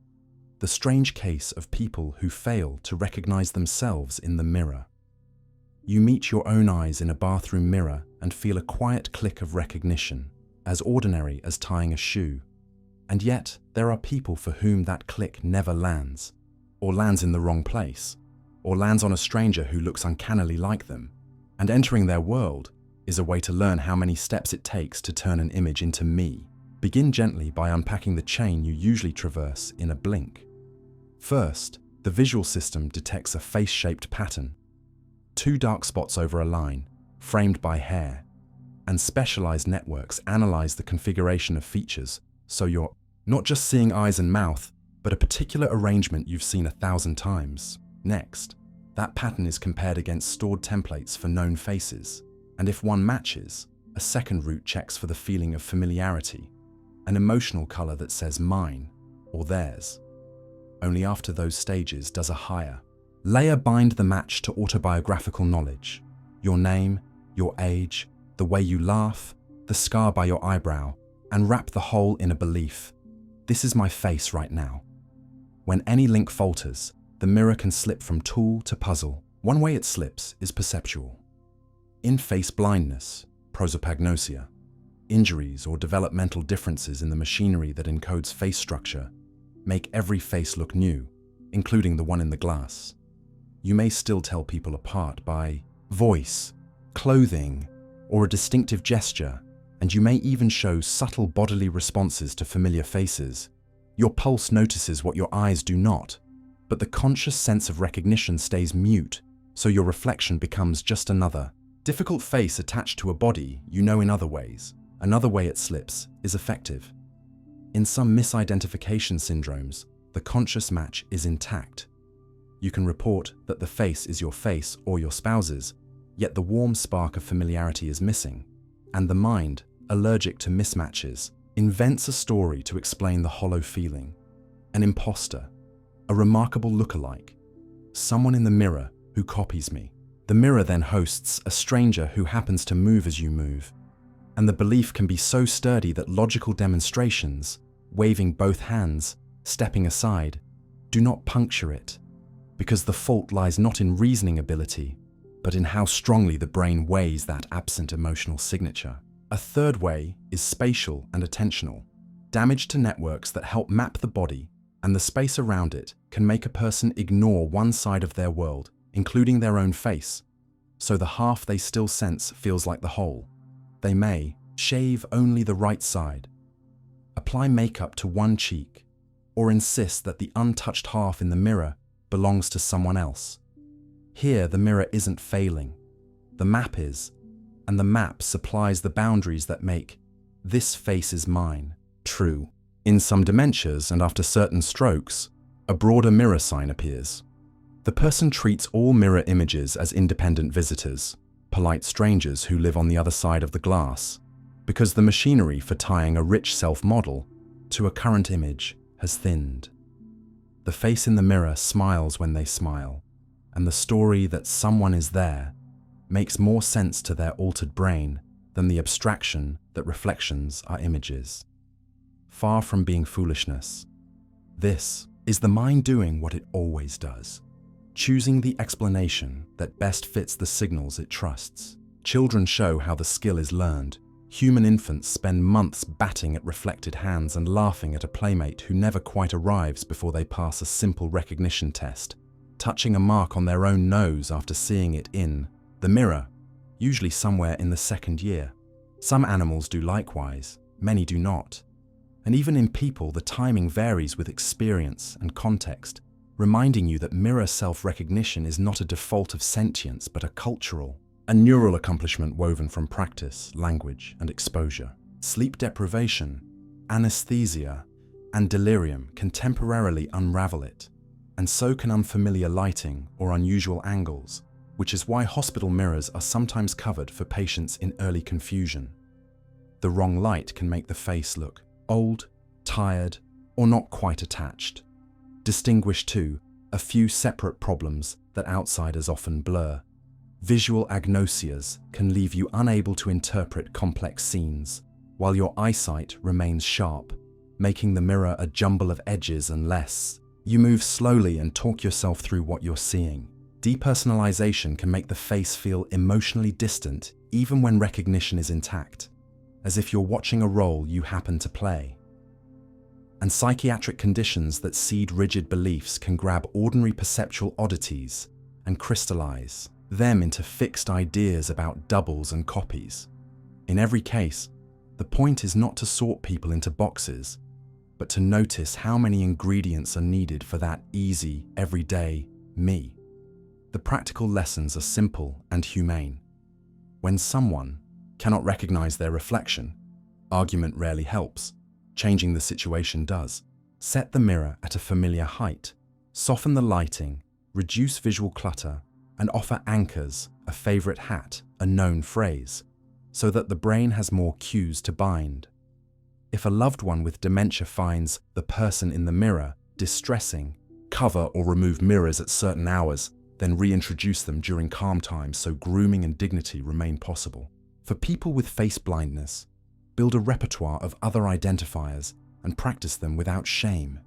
The strange case of people who fail to recognize themselves in the mirror. You meet your own eyes in a bathroom mirror and feel a quiet click of recognition, as ordinary as tying a shoe. And yet, there are people for whom that click never lands, or lands in the wrong place, or lands on a stranger who looks uncannily like them. And entering their world is a way to learn how many steps it takes to turn an image into me. Begin gently by unpacking the chain you usually traverse in a blink. First, the visual system detects a face-shaped pattern. 2 dark spots over a line, framed by hair, and specialized networks analyze the configuration of features, so you're not just seeing eyes and mouth, but a particular arrangement you've seen 1,000 times. Next, that pattern is compared against stored templates for known faces, and if one matches, a second route checks for the feeling of familiarity, an emotional color that says mine or theirs. Only after those stages does a higher layer bind the match to autobiographical knowledge. Your name, your age, the way you laugh, the scar by your eyebrow, and wrap the whole in a belief. This is my face right now. When any link falters, the mirror can slip from tool to puzzle. One way it slips is perceptual. In-face blindness, prosopagnosia, injuries or developmental differences in the machinery that encodes face structure make every face look new, including the one in the glass. You may still tell people apart by voice, clothing, or a distinctive gesture, and you may even show subtle bodily responses to familiar faces. Your pulse notices what your eyes do not, but the conscious sense of recognition stays mute, so your reflection becomes just another difficult face attached to a body you know in other ways. Another way it slips is affective. In some misidentification syndromes, the conscious match is intact. You can report that the face is your face or your spouse's, yet the warm spark of familiarity is missing, and the mind, allergic to mismatches, invents a story to explain the hollow feeling. An imposter, a remarkable lookalike, someone in the mirror who copies me. The mirror then hosts a stranger who happens to move as you move, and the belief can be so sturdy that logical demonstrations, waving both hands, stepping aside, do not puncture it, because the fault lies not in reasoning ability, but in how strongly the brain weighs that absent emotional signature. A third way is spatial and attentional. Damage to networks that help map the body and the space around it can make a person ignore one side of their world, including their own face, so the half they still sense feels like the whole. They may shave only the right side, apply makeup to one cheek, or insist that the untouched half in the mirror belongs to someone else. Here, the mirror isn't failing. The map is, and the map supplies the boundaries that make "this face is mine" true. In some dementias and after certain strokes, a broader mirror sign appears. The person treats all mirror images as independent visitors, polite strangers who live on the other side of the glass, because the machinery for tying a rich self-model to a current image has thinned. The face in the mirror smiles when they smile, and the story that someone is there makes more sense to their altered brain than the abstraction that reflections are images. Far from being foolishness, this is the mind doing what it always does, choosing the explanation that best fits the signals it trusts. Children show how the skill is learned. Human infants spend months batting at reflected hands and laughing at a playmate who never quite arrives before they pass a simple recognition test, touching a mark on their own nose after seeing it in the mirror, usually somewhere in the second year. Some animals do likewise, many do not. And even in people, the timing varies with experience and context, reminding you that mirror self-recognition is not a default of sentience, but a cultural, a neural accomplishment woven from practice, language, and exposure. Sleep deprivation, anesthesia, and delirium can temporarily unravel it, and so can unfamiliar lighting or unusual angles, which is why hospital mirrors are sometimes covered for patients in early confusion. The wrong light can make the face look old, tired, or not quite attached. Distinguish, too, a few separate problems that outsiders often blur. Visual agnosias can leave you unable to interpret complex scenes, while your eyesight remains sharp, making the mirror a jumble of edges unless you move slowly and talk yourself through what you're seeing. Depersonalization can make the face feel emotionally distant even when recognition is intact, as if you're watching a role you happen to play. And psychiatric conditions that seed rigid beliefs can grab ordinary perceptual oddities and crystallize them into fixed ideas about doubles and copies. In every case, the point is not to sort people into boxes, but to notice how many ingredients are needed for that easy, everyday me. The practical lessons are simple and humane. When someone cannot recognize their reflection, argument rarely helps. Changing the situation does. Set the mirror at a familiar height, soften the lighting, reduce visual clutter, and offer anchors, a favorite hat, a known phrase, so that the brain has more cues to bind. If a loved one with dementia finds the person in the mirror distressing, cover or remove mirrors at certain hours, then reintroduce them during calm times so grooming and dignity remain possible. For people with face blindness, build a repertoire of other identifiers and practice them without shame.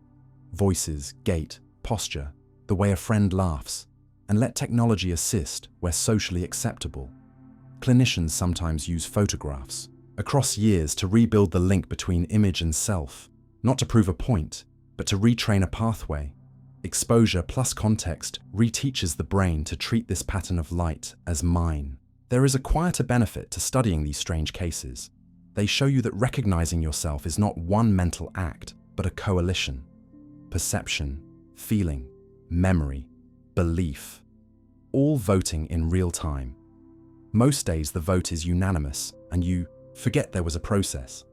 Voices, gait, posture, the way a friend laughs, and let technology assist where socially acceptable. Clinicians sometimes use photographs across years to rebuild the link between image and self, not to prove a point, but to retrain a pathway. Exposure plus context reteaches the brain to treat this pattern of light as mine. There is a quieter benefit to studying these strange cases. They show you that recognizing yourself is not one mental act, but a coalition. Perception, feeling, memory, belief, all voting in real time. Most days the vote is unanimous and you forget there was a process.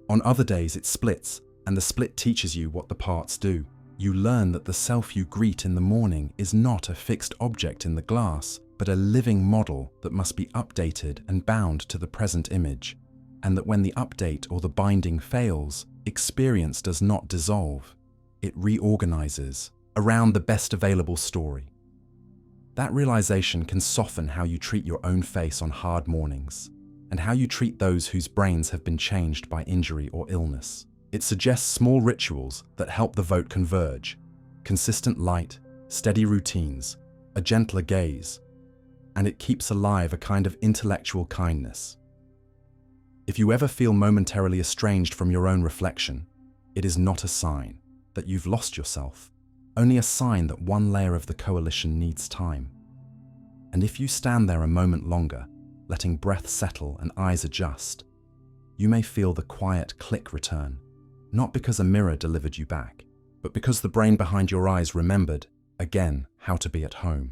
On other days it splits, and the split teaches you what the parts do. You learn that the self you greet in the morning is not a fixed object in the glass, but a living model that must be updated and bound to the present image, and that when the update or the binding fails, experience does not dissolve. It reorganizes around the best available story. That realization can soften how you treat your own face on hard mornings, and how you treat those whose brains have been changed by injury or illness. It suggests small rituals that help the vote converge: consistent light, steady routines, a gentler gaze, and it keeps alive a kind of intellectual kindness. If you ever feel momentarily estranged from your own reflection, it is not a sign that you've lost yourself, only a sign that one layer of the coalition needs time. And if you stand there a moment longer, letting breath settle and eyes adjust, you may feel the quiet click return, not because a mirror delivered you back, but because the brain behind your eyes remembered, again, how to be at home.